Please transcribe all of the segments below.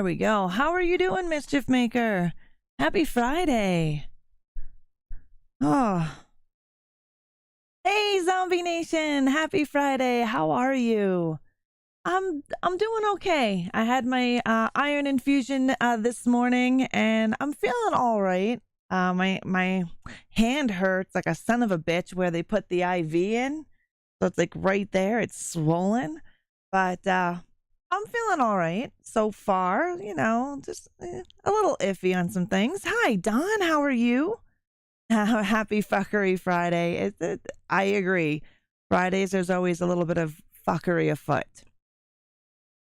we go. How are you doing, Mischief Maker? Happy Friday. Oh. Hey, Zombie Nation. Happy Friday. How are you? I'm doing okay. I had my iron infusion this morning, and I'm feeling all right. My hand hurts like a son of a bitch where they put the IV in. So it's like right there. It's swollen. But I'm feeling all right so far. You know, just a little iffy on some things. Hi, Don. How are you? Happy Fuckery Friday. I agree. Fridays, there's always a little bit of fuckery afoot.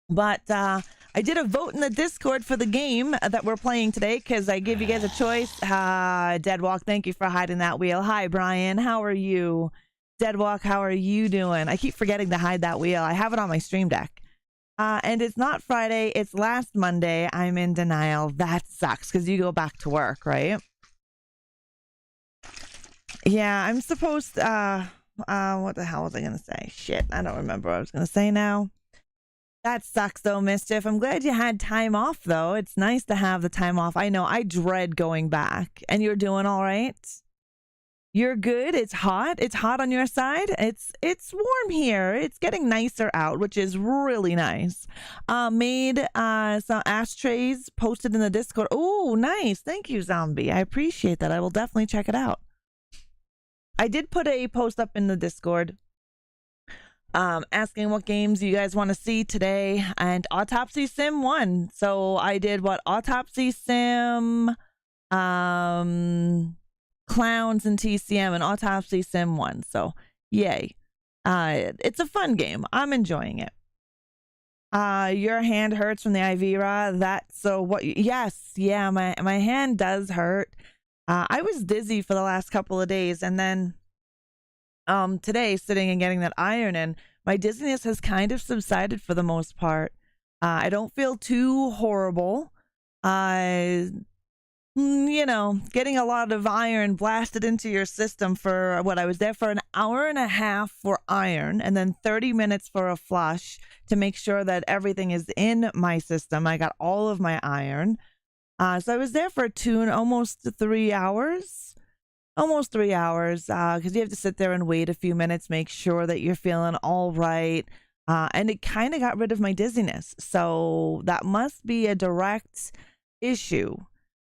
But I did a vote in the Discord for the game that we're playing today because I gave you guys a choice. Deadwalk, thank you for hiding that wheel. Hi, Brian. How are you? Deadwalk, how are you doing? I keep forgetting to hide that wheel. I have it on my stream deck. And it's not Friday. It's last Monday. I'm in denial. That sucks because you go back to work, right? Yeah, I'm supposed to, what the hell was I going to say? Shit, I don't remember what I was going to say now. That sucks though, Mischief. I'm glad you had time off though. It's nice to have the time off. I know, I dread going back. And you're doing all right? You're good? It's hot? It's hot on your side? It's warm here. It's getting nicer out, which is really nice. Made some ashtrays, posted in the Discord. Oh, nice. Thank you, Zombie. I appreciate that. I will definitely check it out. I did put a post up in the Discord asking what games you guys want to see today, and Autopsy Sim won. So I did what? Autopsy Sim, Clowns and TCM, and Autopsy Sim won. So yay. It's a fun game. I'm enjoying it. Your hand hurts from the IV raw. That's so what? Yes. Yeah. My hand does hurt. I was dizzy for the last couple of days, and then today, sitting and getting that iron in, my dizziness has kind of subsided for the most part. I don't feel too horrible. You know, getting a lot of iron blasted into your system for what I was there for an hour and a half for iron, and then 30 minutes for a flush to make sure that everything is in my system. I got all of my iron. So I was there for almost 3 hours. Almost 3 hours, because you have to sit there and wait a few minutes, make sure that you're feeling all right. And it kind of got rid of my dizziness. So that must be a direct issue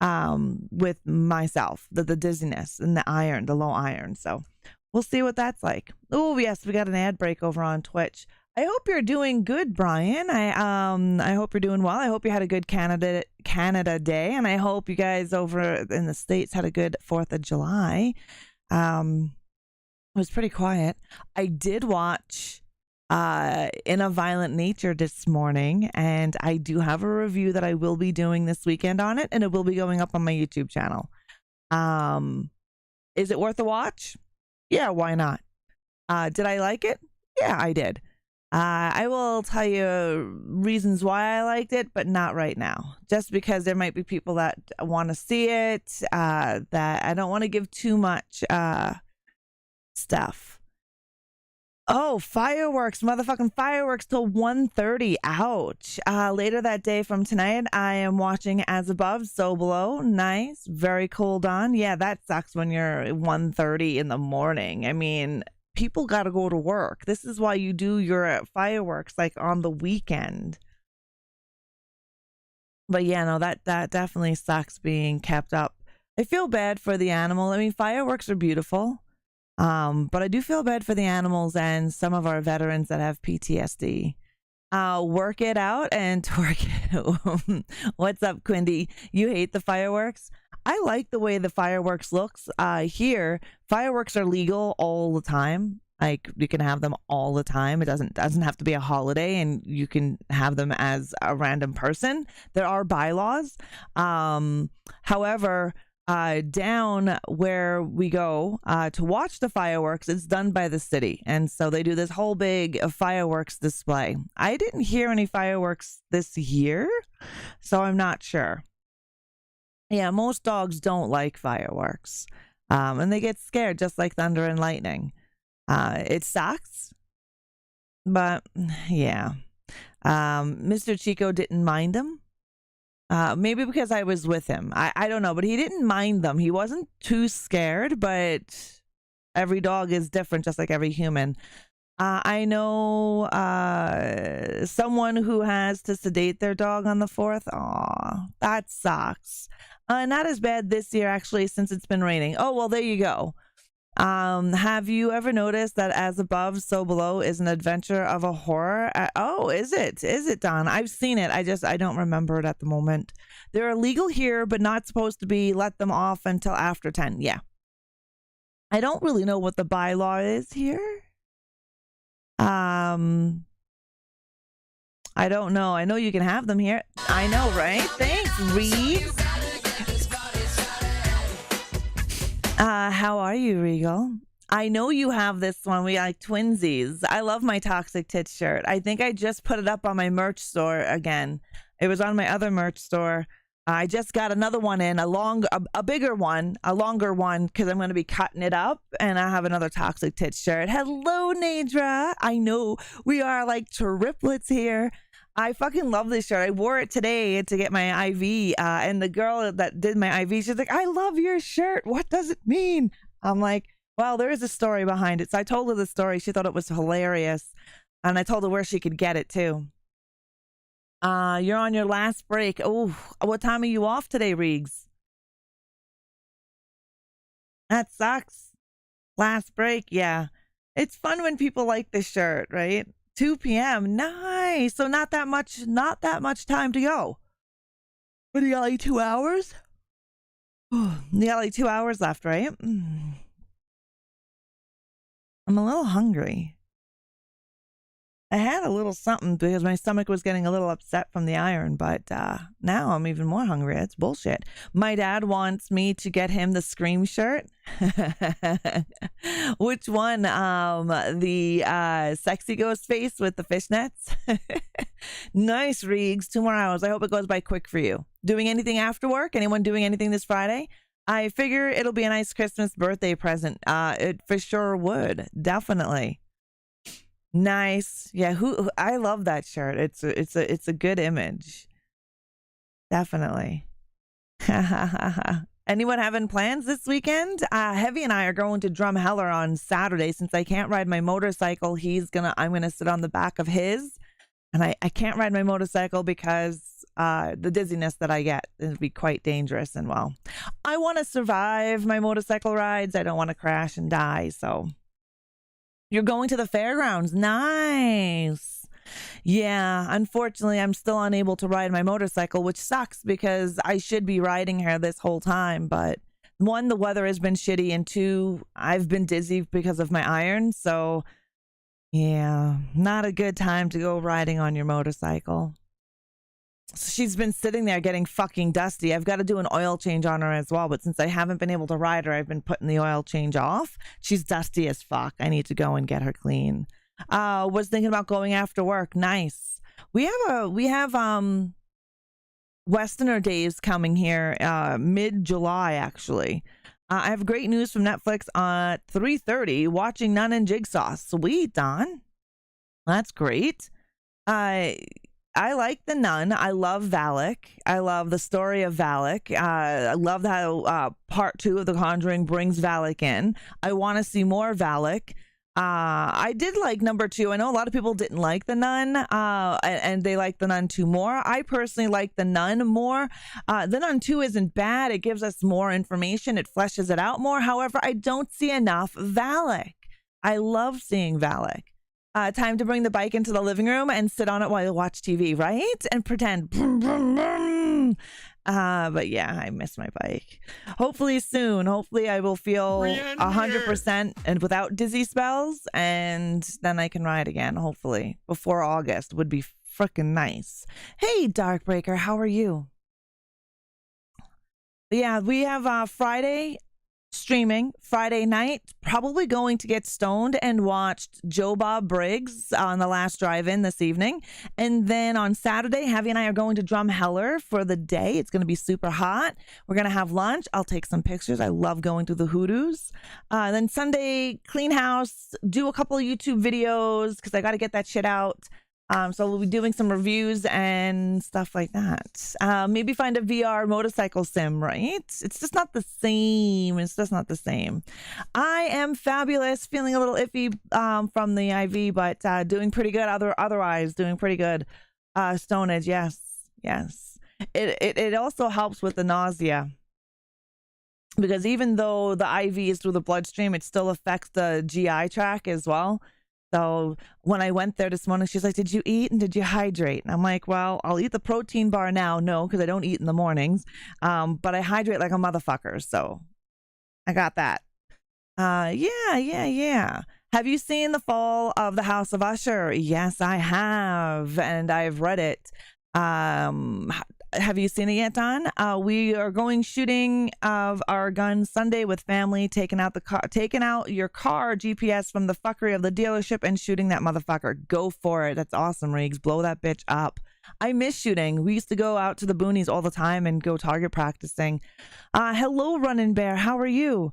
with myself, the dizziness and the iron, the low iron. So we'll see what that's like. Oh, yes, we got an ad break over on Twitch. I hope you're doing good, Brian. I hope you're doing well. I hope you had a good Canada Day, and I hope you guys over in the States had a good 4th of July. It was pretty quiet. I did watch In a Violent Nature this morning, and I do have a review that I will be doing this weekend on it, and it will be going up on my YouTube channel. Is it worth a watch? Yeah, why not? Did I like it? Yeah, I did. I will tell you reasons why I liked it, but not right now. Just because there might be people that want to see it, that I don't want to give too much stuff. Oh, fireworks, motherfucking fireworks till 1:30. Ouch. Later that day from tonight, I am watching As Above, So Below. Nice. Very cool, Don. Yeah, that sucks when you're 1:30 in the morning. I mean, people got to go to work. This is why you do your fireworks like on the weekend. But yeah, no, that definitely sucks being kept up. I feel bad for the animal. I mean, fireworks are beautiful. But I do feel bad for the animals and some of our veterans that have PTSD. Work it out and twerk it. What's up, Quindy? You hate the fireworks? I like the way the fireworks looks. Here, fireworks are legal all the time. Like, you can have them all the time. It doesn't have to be a holiday, and you can have them as a random person. There are bylaws. However, down where we go to watch the fireworks, it's done by the city, and so they do this whole big fireworks display. I didn't hear any fireworks this year, so I'm not sure. Yeah, most dogs don't like fireworks, and they get scared just like thunder and lightning. It sucks, but yeah. Mr. Chico didn't mind them. Maybe because I was with him. I don't know, but he didn't mind them. He wasn't too scared, but every dog is different, just like every human. I know someone who has to sedate their dog on the 4th. Aw, that sucks. Not as bad this year, actually, since it's been raining. Oh, well, there you go. Have you ever noticed that as above, so below is an adventure of a horror? Oh, is it? Is it, Don? I've seen it. I don't remember it at the moment. They're illegal here, but not supposed to be. Let them off until after 10. Yeah. I don't really know what the bylaw is here. I don't know. I know you can have them here. I know, right? Thanks, Reed. How are you, Regal? I know you have this one. We like twinsies. I love my Toxic Tits shirt. I think I just put it up on my merch store again. It was on my other merch store. I just got another one in, a bigger one, a longer one, because I'm going to be cutting it up, and I have another Toxic Tits shirt. Hello, Nadra. I know we are like triplets here. I fucking love this shirt. I wore it today to get my IV, and the girl that did my IV, she's like, I love your shirt. What does it mean? I'm like, well, there is a story behind it. So I told her the story. She thought it was hilarious, and I told her where she could get it too. You're on your last break. Oh, what time are you off today, Reegs? That sucks. Last break, yeah. It's fun when people like this shirt, right? 2 p.m. Nice. So not that much time to go. What do you got, like 2 hours? You got like 2 hours left, right? I'm a little hungry. I had a little something because my stomach was getting a little upset from the iron, but now I'm even more hungry. It's bullshit. My dad wants me to get him the Scream shirt. Which one? The sexy ghost face with the fishnets. Nice, Reegs. 2 more hours. I hope it goes by quick for you. Doing anything after work? Anyone doing anything this Friday? I figure it'll be a nice Christmas birthday present. It for sure would. Definitely. Nice. Yeah, I love that shirt. It's a good image. Definitely. Anyone having plans this weekend? Heavy and I are going to Drumheller on Saturday. Since I can't ride my motorcycle, I'm gonna sit on the back of his, and I can't ride my motorcycle because the dizziness that I get would be quite dangerous. And well, I want to survive my motorcycle rides. I don't want to crash and die. So you're going to the fairgrounds. Nice. Yeah, unfortunately, I'm still unable to ride my motorcycle, which sucks because I should be riding her this whole time. But 1, the weather has been shitty, and 2, I've been dizzy because of my iron. So yeah, not a good time to go riding on your motorcycle. She's been sitting there getting fucking dusty. I've got to do an oil change on her as well, but since I haven't been able to ride her, I've been putting the oil change off. She's dusty as fuck. I need to go and get her clean. Was thinking about going after work. Nice. We have Westerner Days coming here mid-July, actually. I have great news from Netflix at 3:30, watching Nun and Jigsaw. Sweet, Don. That's great. I like The Nun. I love Valak. I love the story of Valak. I love how part 2 of The Conjuring brings Valak in. I want to see more Valak. I did like number 2. I know a lot of people didn't like The Nun, and they like The Nun 2 more. I personally like The Nun more. The Nun 2 isn't bad. It gives us more information. It fleshes it out more. However, I don't see enough Valak. I love seeing Valak. Time to bring the bike into the living room and sit on it while you watch TV, right? And pretend. But yeah, I miss my bike. Hopefully soon. Hopefully I will feel 100% and without dizzy spells, and then I can ride again. Hopefully before August would be freaking nice. Hey, Darkbreaker, how are you? Yeah, we have Friday streaming Friday night, probably going to get stoned and watched Joe Bob Briggs on the last drive-in this evening. And then on Saturday, Heavy and I are going to Drumheller for the day. It's going to be super hot. We're going to have lunch. I'll take some pictures. I love going to the Hoodoos. Then Sunday, clean house, do a couple of YouTube videos because I got to get that shit out. So we'll be doing some reviews and stuff like that. Maybe find a VR motorcycle sim, right? It's just not the same. It's just not the same. I am fabulous, feeling a little iffy from the IV, but doing pretty good. Otherwise, doing pretty good. Stone Edge, yes. It also helps with the nausea, because even though the IV is through the bloodstream, it still affects the GI tract as well. So when I went there this morning, she's like, did you eat and did you hydrate? And I'm like, well, I'll eat the protein bar now. No, because I don't eat in the mornings. But I hydrate like a motherfucker. So I got that. Yeah. Have you seen The Fall of the House of Usher? Yes, I have. And I've read it. Have you seen it yet, Don? We are going shooting of our guns Sunday with family, taking out your car GPS from the fuckery of the dealership and shooting that motherfucker. Go for it. That's awesome, Riggs. Blow that bitch up. I miss shooting. We used to go out to the boonies all the time and go target practicing. Hello, Running Bear. How are you?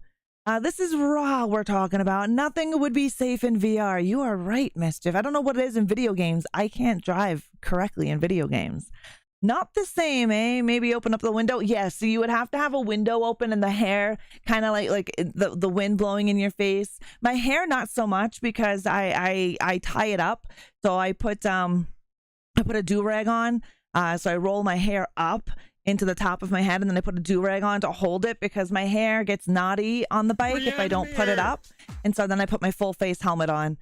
This is Raw we're talking about. Nothing would be safe in VR. You are right, Mischief. I don't know what it is in video games. I can't drive correctly in video games. Not the same, eh? Maybe open up the window. Yes, so you would have to have a window open and the hair kind of like the wind blowing in your face. My hair, not so much, because I tie it up. So I put a do-rag on. So I roll my hair up into the top of my head, and then I put a do-rag on to hold it, because my hair gets knotty on the bike if I don't put it up. And so then I put my full face helmet on.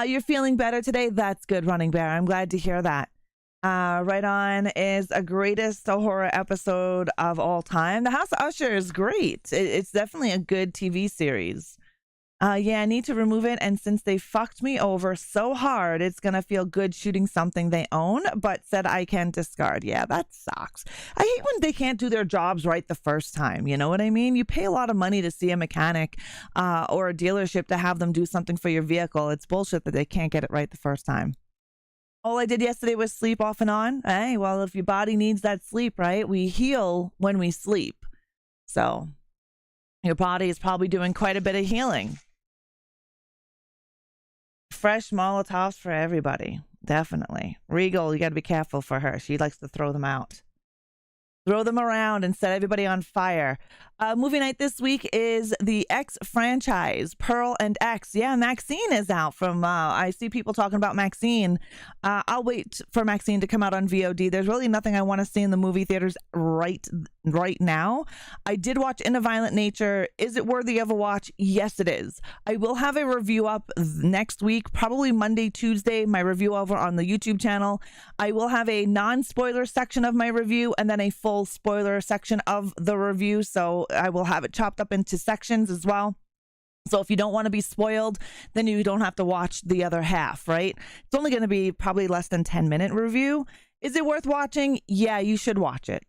You're feeling better today? That's good, Running Bear. I'm glad to hear that. Right On is a greatest horror episode of all time. The House of Usher is great. It's definitely a good TV series. Yeah, I need to remove it, and since they fucked me over so hard, it's gonna feel good shooting something they own, but said I can discard. Yeah, that sucks. I hate when they can't do their jobs right the first time. You know what I mean? You pay a lot of money to see a mechanic or a dealership to have them do something for your vehicle. It's bullshit that they can't get it right the first time. All I did yesterday was sleep off and on. Hey, well, if your body needs that sleep, right? We heal when we sleep. So your body is probably doing quite a bit of healing. Fresh Molotovs for everybody. Definitely. Regal, you got to be careful for her. She likes to throw them out. Throw them around and set everybody on fire. Movie night this week is the X franchise, Pearl and X. Yeah, Maxine is out from, I see people talking about Maxine. I'll wait for Maxine to come out on VOD. There's really nothing I want to see in the movie theaters right now. I did watch In a Violent Nature. Is it worthy of a watch? Yes, it is. I will have a review up next week, probably Monday, Tuesday, my review over on the YouTube channel. I will have a non-spoiler section of my review and then a full spoiler section of the review. So I will have it chopped up into sections as well. So if you don't want to be spoiled, then you don't have to watch the other half, right? It's only going to be probably less than 10-minute review. Is it worth watching? Yeah, you should watch it.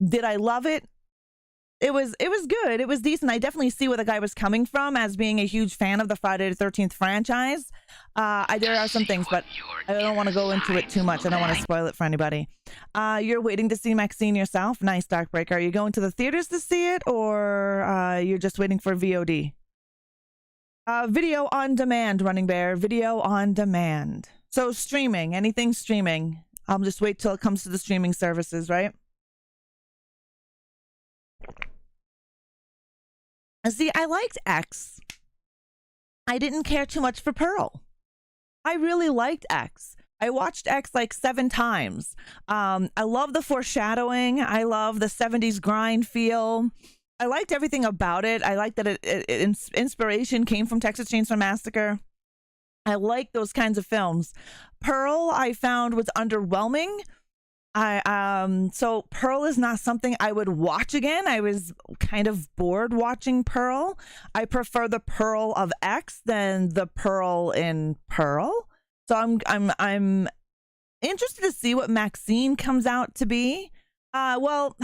Did I love it? It was good. It was decent. I definitely see where the guy was coming from as being a huge fan of the Friday the 13th franchise. There are some things, but I don't want to go into it too much. I don't want to spoil it for anybody. You're waiting to see Maxine yourself. Nice, Darkbreaker. Are you going to the theaters to see it, or you're just waiting for VOD? Video on demand, Running Bear. Video on demand. So streaming, anything streaming. I'll just wait till it comes to the streaming services, right? See, I liked X. I didn't care too much for Pearl. I really liked X. I watched X like 7 times. I love the foreshadowing. I love the 70s grind feel. I liked everything about it. I liked that inspiration came from Texas Chainsaw Massacre. I like those kinds of films. Pearl, I found, was underwhelming. So Pearl is not something I would watch again. I was kind of bored watching Pearl. I prefer the Pearl of X than the Pearl in Pearl. So I'm interested to see what Maxine comes out to be. Well,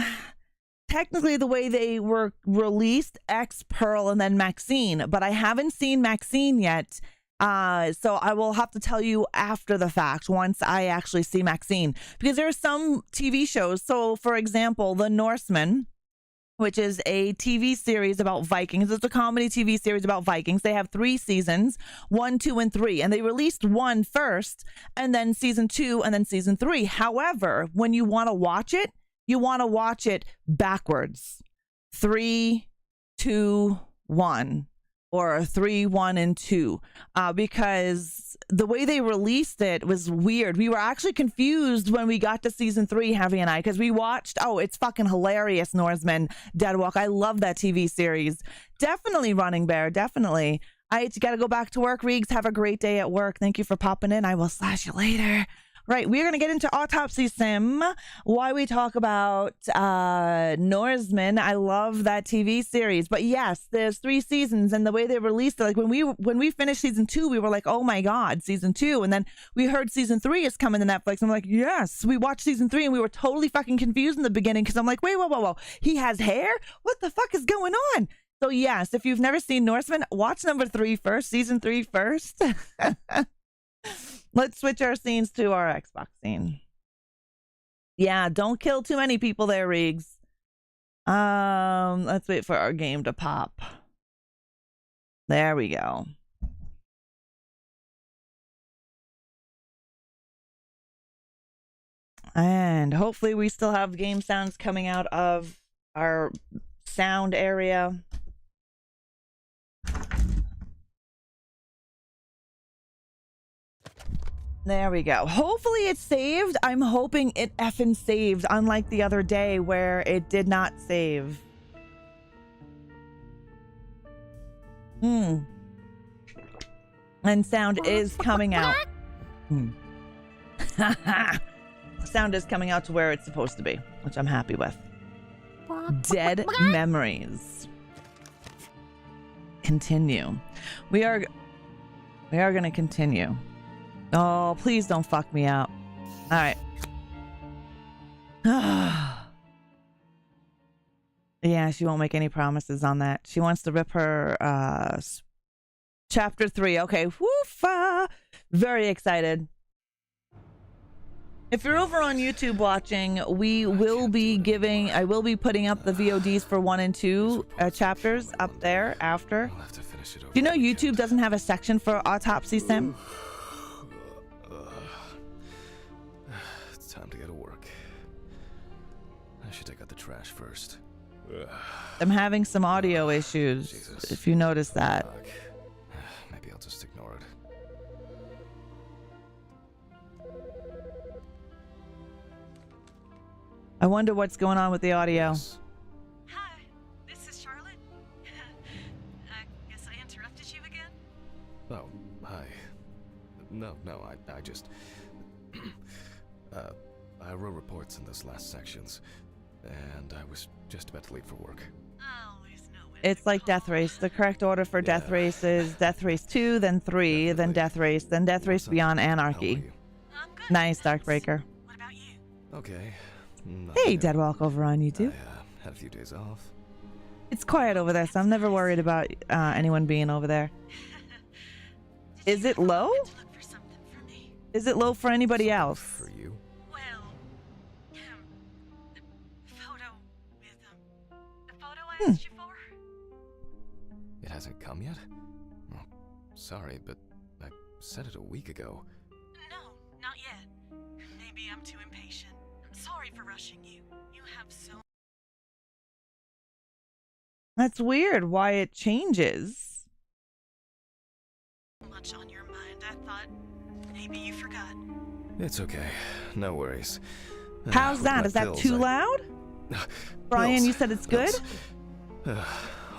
technically the way they were released, X, Pearl, and then Maxine, but I haven't seen Maxine yet. So I will have to tell you after the fact, once I actually see Maxine, because there are some TV shows. So for example, The Norseman, which is a TV series about Vikings. It's a comedy TV series about Vikings. They have 3 seasons, 1, 2, and 3. And they released 1 first, and then season 2, and then season 3. However, when you want to watch it, you want to watch it backwards. 3, 2, 1. Or 3, 1, and 2. Because the way they released it was weird. We were actually confused when we got to season 3, Heavy and I, because we watched, it's fucking hilarious, Norseman Deadwalk. I love that TV series. Definitely Running Bear, definitely. I got to go back to work. Reegs, have a great day at work. Thank you for popping in. I will slash you later. Right, we're going to get into Autopsy Sim, why we talk about Norseman. I love that TV series. But yes, there's 3 seasons, and the way they released it, like when we finished season 2, we were like, oh my God, season 2. And then we heard season 3 is coming to Netflix. I'm like, yes. We watched season 3, and we were totally fucking confused in the beginning because I'm like, wait, whoa. He has hair? What the fuck is going on? So yes, if you've never seen Norseman, watch number 3 first, season 3 first. Let's switch our scenes to our Xbox scene. Yeah, don't kill too many people there, Reegs. Let's wait for our game to pop. There we go. And hopefully we still have game sounds coming out of our sound area. There we go. Hopefully it's saved. I'm hoping it effing saved, unlike the other day where it did not save. And sound is coming out. Sound is coming out to where it's supposed to be, which I'm happy with. Dead memories. Continue. We are going to continue. Oh, please don't fuck me up. All right. Yeah, she won't make any promises on that. She wants to rip her chapter 3. Okay. Woofa. Very excited. If you're over on YouTube watching, I will be putting up the VODs for 1 and 2 chapters up there after. Do you know YouTube doesn't have a section for Autopsy Sim? Time to go to work. I should take out the trash first. I'm having some audio issues, Jesus. If you notice that. Maybe I'll just ignore it. I wonder what's going on with the audio. Yes. Hi, this is Charlotte. I guess I interrupted you again? Oh, hi. No, I just... I wrote reports in those last sections, and I was just about to leave for work. It's like Death Race. The correct order for Death Race is Death Race 2, then 3, then Death Race, then Death Race Beyond Anarchy. Nice, Darkbreaker. What about you? Okay. Hey, Deadwalk over on YouTube. I had a few days off. It's quiet over there, so I'm never worried about anyone being over there. Is it low? Is it low for anybody else? For you? Well, the photo I asked you for? It hasn't come yet? Oh, sorry, but I said it a week ago. No, not yet. Maybe I'm too impatient. I'm sorry for rushing you. You have so That's weird why it changes. much on your mind. I thought maybe you forgot. It's okay. No worries. How's that? Is that too loud? Brian, Pills. you said it's good? I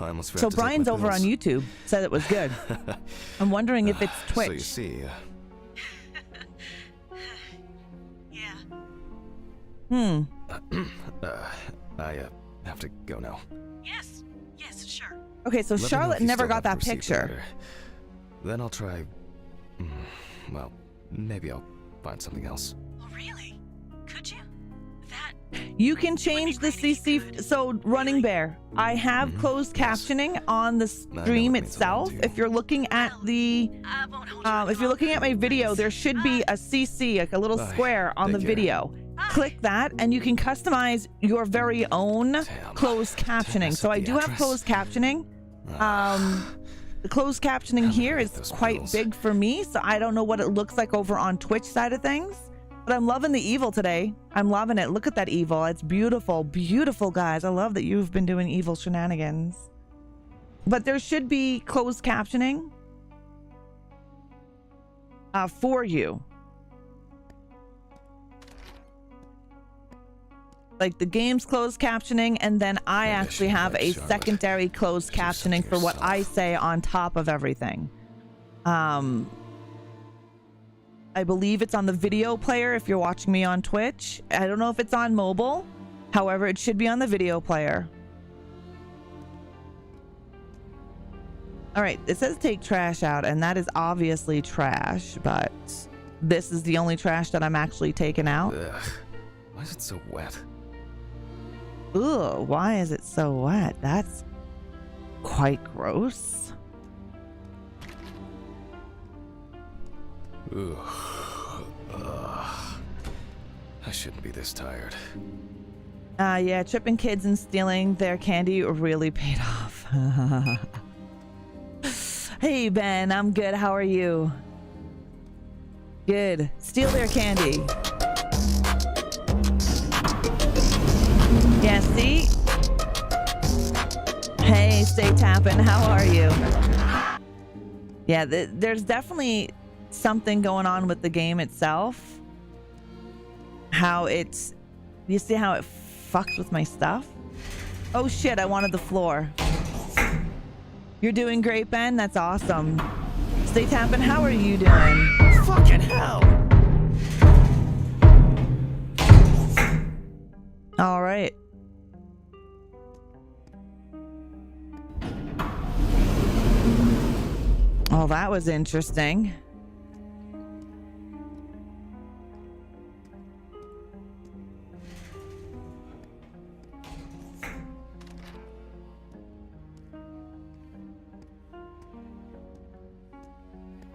almost forgot So to take my Brian's over on pills. YouTube. Said it was good. I'm wondering if it's Twitch. So you see, Yeah. I have to go now. Yes, sure. Okay, so Let me know Charlotte if you never still got haven't that received it picture. later. Then I'll try. Well, maybe I'll find something else. Oh, really? Could you? That You can change the CC. So Running Bear, I have closed captioning on the stream it means a lot itself. to you. If you're looking at the, I won't hold you if you're looking at my video, there should be a CC, like a little Bye. square on Take the care. video. click that and you can customize your very own closed captioning. So I do have closed captioning. The closed captioning here is quite big for me, so I don't know what it looks like over on Twitch side of things, but I'm loving the evil today. I'm loving it. Look at that evil. It's beautiful. Beautiful, guys. I love that you've been doing evil shenanigans. But there should be closed captioning for you. Like the game's closed captioning, and then I actually have a secondary closed captioning for what I say on top of everything. I believe it's on the video player if you're watching me on Twitch. I don't know if it's on mobile. However, it should be on the video player. All right, it says take trash out, and that is obviously trash, but this is the only trash that I'm actually taking out. Ugh. Why is it so wet? Ugh, why is it so wet? That's quite gross. Ugh. I shouldn't be this tired. Yeah, tripping kids and stealing their candy really paid off. Hey, Ben, I'm good. How are you? Good. Steal their candy. Yeah, see? Hey, stay tapping. How are you? Yeah, there's definitely something going on with the game itself. How it's... You see how it fucks with my stuff? Oh shit, I wanted the floor. You're doing great, Ben. That's awesome. Stay tapping. How are you doing? Fucking hell! All right. Oh, that was interesting.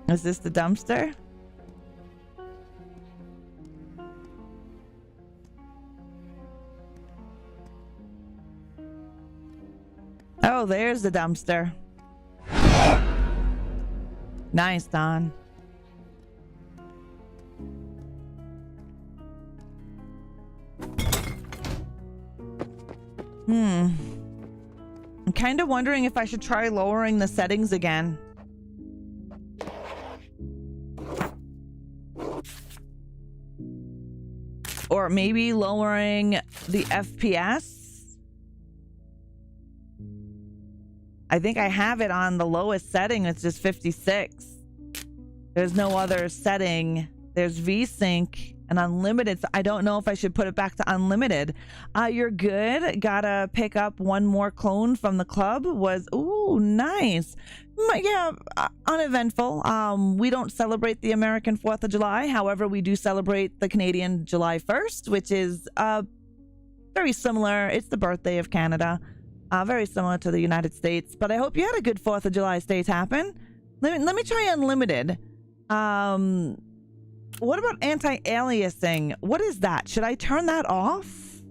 Is this the dumpster? Oh, there's the dumpster. Nice, Don. I'm kind of wondering if I should try lowering the settings again. Or maybe lowering the FPS. I think I have it on the lowest setting. It's just 56. There's no other setting. There's VSync and unlimited. So I don't know if I should put it back to unlimited. You're good. Gotta pick up one more clone from the club. Ooh, nice. Yeah, uneventful. We don't celebrate the American 4th of July. However, we do celebrate the Canadian July 1st, which is very similar. It's the birthday of Canada. Very similar to the United States. But I hope you had a good 4th of July. Stay tapping. Let me try unlimited. What about anti-aliasing? What is that? Should I turn that off?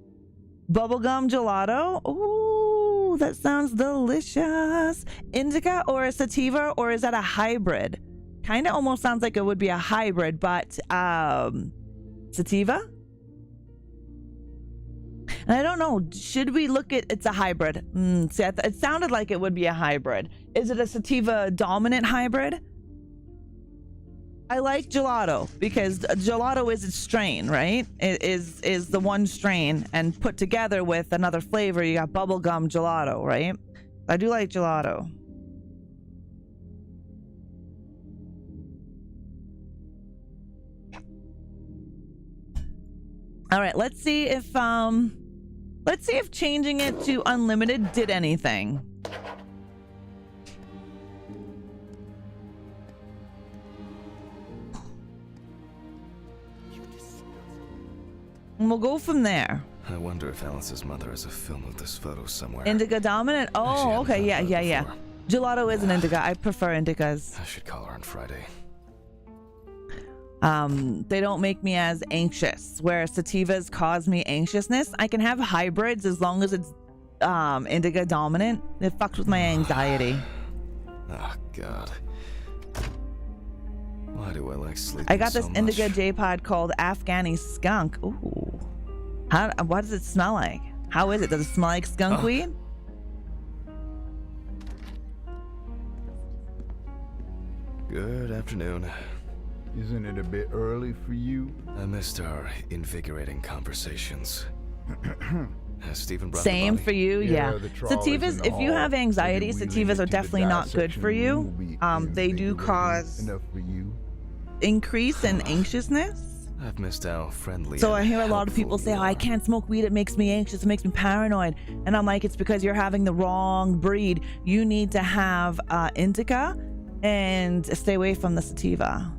Bubblegum gelato? Ooh, that sounds delicious. Indica or a sativa, or is that a hybrid? Kind of almost sounds like it would be a hybrid, but sativa? And I don't know, should we look at... It's a hybrid. See, it sounded like it would be a hybrid. Is it a sativa dominant hybrid? I like gelato because gelato is its strain, right? It is the one strain, and put together with another flavor, you got bubblegum gelato, right? I do like gelato. All right, let's see if changing it to unlimited did anything. And we'll go from there. I wonder if Alice's mother has a film of this photo somewhere. Indica dominant? Oh, okay, yeah. Gelato is an indica. I prefer indicas. I should call her on Friday. They don't make me as anxious, where sativas cause me anxiousness. I can have hybrids as long as it's indica dominant. It fucks with my anxiety. Oh, God. Why do I like sleeping I got this so indica much? J-pod called Afghani Skunk. Ooh. What does it smell like? How is it? Does it smell like skunk weed? Good afternoon. Isn't it a bit early for you? I missed our invigorating conversations. Has Stephen brought Same the body? for you, yeah. The trawler's in Sativas, the if you hall. have anxiety, Maybe we sativas leave are it to the definitely not good for dissection you. room. Will be They do invigorating cause enough for you. increase in anxiousness. I've missed how friendly. So and I hear a lot of helpful people say, you oh, I are. can't smoke weed, it makes me anxious, it makes me paranoid. And I'm like, it's because you're having the wrong breed. You need to have indica and stay away from the sativa.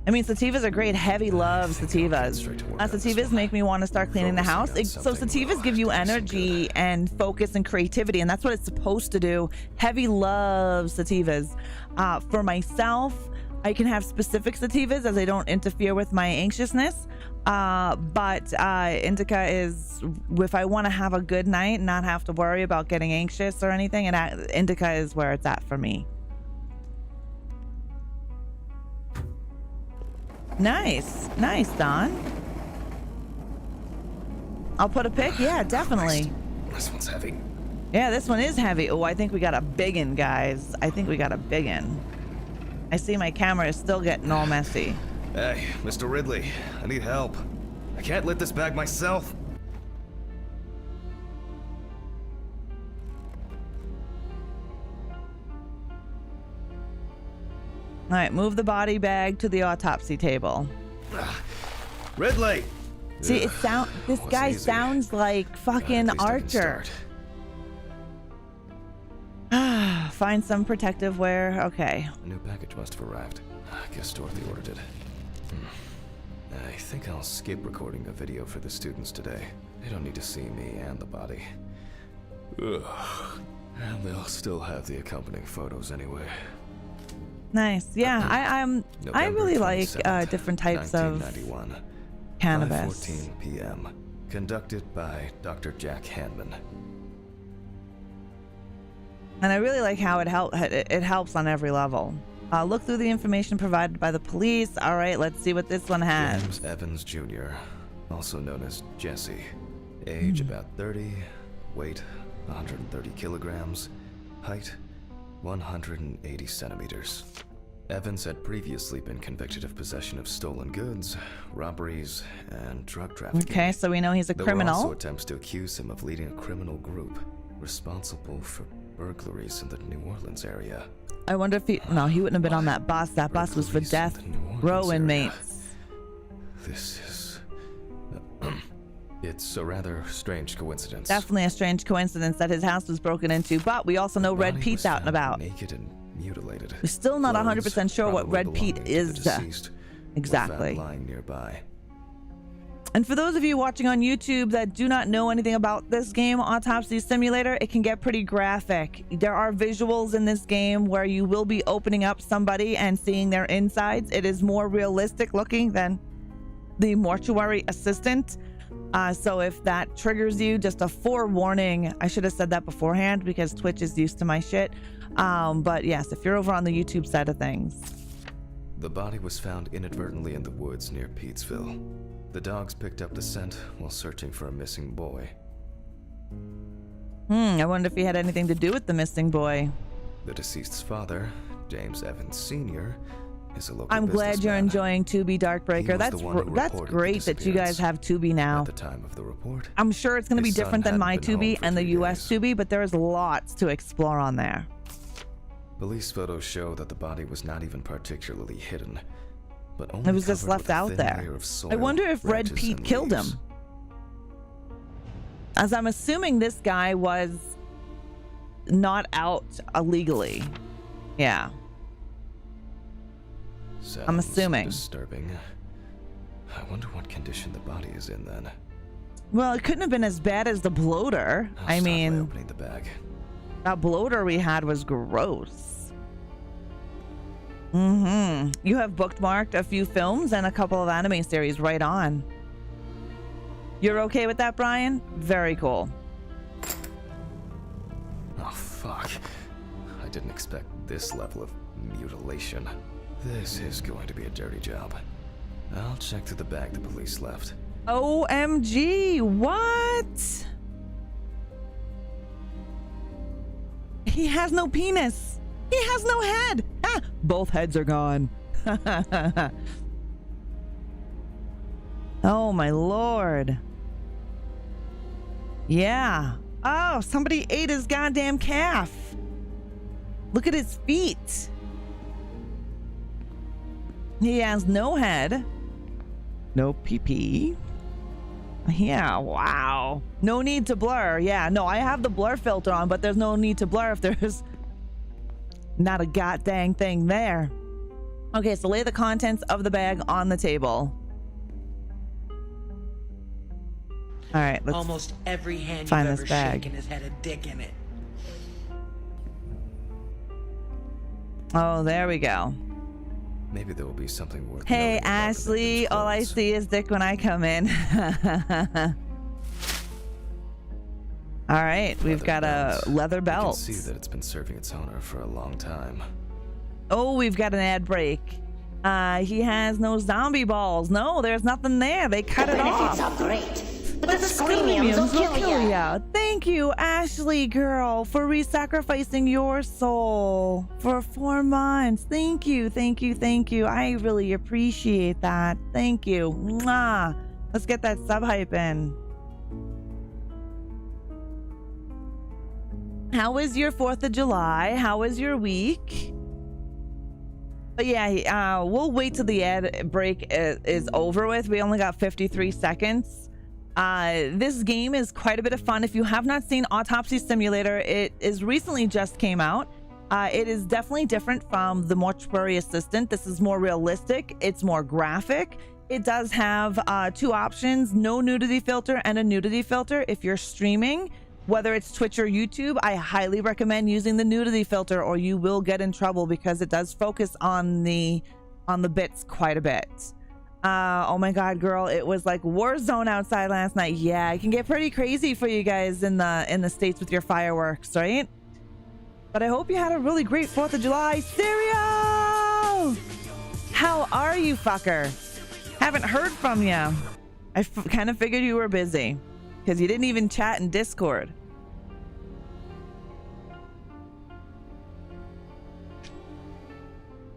I mean, sativas are great. Heavy loves I think I'll get sativas. straight to work on this Sativas one. make me want to start cleaning the house. Focusing on So something sativas give you will do some energy good. and focus and creativity, and that's what it's supposed to do. Heavy loves sativas. For myself, I can have specific sativas as they don't interfere with my anxiousness. But indica is, if I want to have a good night and not have to worry about getting anxious or anything, and indica is where it's at for me. Nice, Don. I'll put a pic. Yeah, definitely. This one's heavy. Yeah, this one is heavy. Oh, I think we got a biggin, guys. I think we got a biggin. I see my camera is still getting all messy. Hey, Mr. Ridley, I need help. I can't lift this bag myself. All right, move the body bag to the autopsy table. Ridley! See, Ugh, this wasn't guy easy. sounds like At fucking least I can Archer. start. Find some protective wear. Okay. A new package must have arrived. I guess Dorothy ordered it. I think I'll skip recording a video for the students today. They don't need to see me and the body. Ugh. And they'll still have the accompanying photos anyway. Nice. Yeah, I November really like 27th, different types of 1991, cannabis. 5:14 p.m. Conducted by Dr. Jack Hanman. And I really like how it helps on every level. Look through the information provided by the police. All right, let's see what this one has. James Evans Jr., also known as Jesse. Age about 30, weight 130 kilograms, height 180 centimeters. Evans had previously been convicted of possession of stolen goods, robberies, and drug trafficking. Okay, so we know he's a There were also criminal. attempts to accuse him of leading a criminal group responsible for burglaries in the New Orleans area. I wonder if he wouldn't have been on that bus. That bus was for Burglaries in death the New Orleans row area. inmates. This is... it's a rather strange coincidence. Definitely a strange coincidence that his house was broken into, but we also know The Red body Pete's was out and found about. naked and mutilated. We're still not Clothes 100% sure what probably Red Pete belonging to the is. deceased were Exactly. found lying nearby. And for those of you watching on YouTube that do not know anything about this game, Autopsy Simulator, it can get pretty graphic. There are visuals in this game where you will be opening up somebody and seeing their insides. It is more realistic looking than the mortuary assistant. So if that triggers you, just a forewarning. I should have said that beforehand because Twitch is used to my shit. But yes, if you're over on the YouTube side of things. The body was found inadvertently in the woods near Peetsville. The dogs picked up the scent while searching for a missing boy. I wonder if he had anything to do with the missing boy. The deceased's father, James Evans Sr., is a local I'm glad you're businessman. enjoying Tubi He Darkbreaker. was the one who That's reported the great that you guys disappearance. have Tubi now. At the time of the report, I'm sure it's going to be his son different than my hadn't been home Tubi for and the 3 US days. Tubi, but there's lots to explore on there. police photos show that the body was not even particularly hidden, but only It was just covered left with a out thin there. layer of soil, I wonder if Red branches, Pete and killed him. leaves. As I'm assuming this guy was not out illegally. Yeah. I'm Sounds assuming. disturbing. I wonder what condition the body is in then. Well, it couldn't have been as bad as the bloater. I'll I start by mean, opening the bag. that bloater we had was gross. You have bookmarked a few films and a couple of anime series. Right on. You're okay with that, Brian? Very cool. Oh, fuck. I didn't expect this level of mutilation. This is going to be a dirty job. I'll check through the bag the police left. OMG, what? He has no penis. He has no head. Ah, both heads are gone. Oh my lord. Yeah. Oh, somebody ate his goddamn calf. Look at his feet. He has no head. No pee-pee. Yeah, wow. No need to blur. Yeah, no, I have the blur filter on, but there's no need to blur if there's not a goddamn thing there. Okay, so lay the contents of the bag on the table. All right, let's almost every hand find you've this ever bag. shaken has had a dick in it. Oh, there we go. Maybe there will be something worth Hey, knowing about the Ashley, victim's all I clothes. see is dick when I come in. All right, we've got a leather You can belt. see that it's been serving its owner for a long time. Oh, we've got an ad break. He has no zombie balls. No, there's nothing there. They cut it off. Benefits are great, but the Screamiums screamiums will kill ya. Thank you, Ashley girl, for re-sacrificing your soul for 4 months. Thank you, thank you, thank you. I really appreciate that. Thank you. Mwah. Let's get that sub hype in. How was your 4th of July? How was your week? But yeah, we'll wait till the ad break is over with. We only got 53 seconds. This game is quite a bit of fun. If you have not seen Autopsy Simulator, it is recently just came out. It is definitely different from the Mortuary Assistant. This is more realistic. It's more graphic. It does have 2 options, no nudity filter and a nudity filter. If you're streaming, whether it's Twitch or YouTube, I highly recommend using the nudity filter or you will get in trouble because it does focus on the bits quite a bit. Oh my god, girl, it was like war zone outside last night. Yeah, it can get pretty crazy for you guys in the States with your fireworks, right? But I hope you had a really great 4th of July. Cereal! How are you, fucker? Haven't heard from you. I kind of figured you were busy because you didn't even chat in Discord.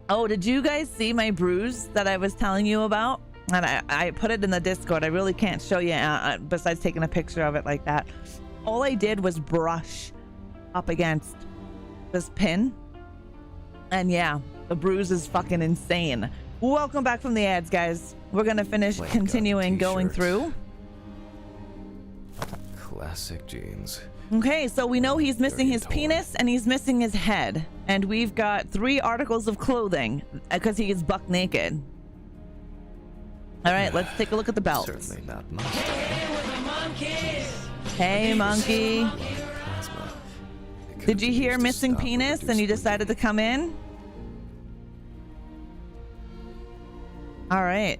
Oh, did you guys see my bruise that I was telling you about? And I put it in the Discord. I really can't show you besides taking a picture of it like that. All I did was brush up against this pin. And yeah, the bruise is fucking insane. Welcome back from the ads, guys. We're going to finish Lamp continuing gun, going t-shirts. through. Classic jeans. Okay, so we know he's missing Dirty his torn. penis and he's missing his head. And we've got 3 articles of clothing because he is buck naked. All right, let's take a look at the belt. Certainly not my style. Hey, monkey. Plasma. It could Did you be hear used to missing stop or penis reduce and you decided to bleeding. come in? All right.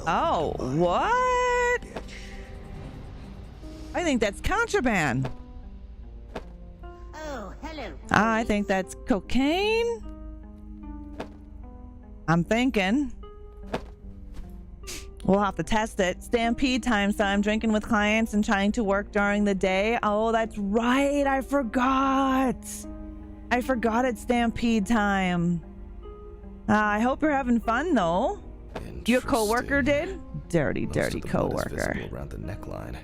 Oh, what? I think that's contraband. Oh, hello. I think that's cocaine. I'm thinking. We'll have to test it. Stampede time, so I'm drinking with clients and trying to work during the day. Oh, that's right. I forgot. I forgot it's stampede time. I hope you're having fun, though. Your coworker Interesting. did? Dirty, Most dirty of the blood is coworker. visible around the neckline.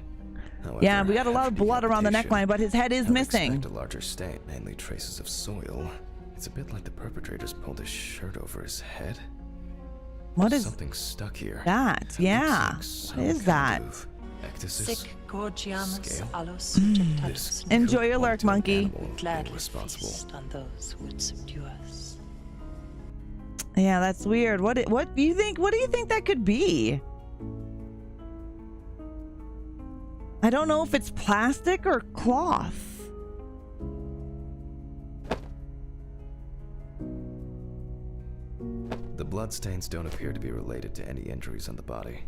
However, Yeah, we got a lot of after blood around the decapitation, neckline, but his head is I would missing. expect a larger stain, mainly traces of soil. It's a bit like the perpetrators pulled his shirt over his head. What There's is something stuck here. that? It Yeah. looks like What is some that? kind of ectasis. Sic gorgiamus Scale. allos This subjectatus could Enjoy your point lurk, to an monkey. animal being gladly responsible. feast on those who would subdue us. Yeah, that's weird. What do you think? What do you think that could be? I don't know if it's plastic or cloth. bloodstains don't appear to be related to any injuries on the body.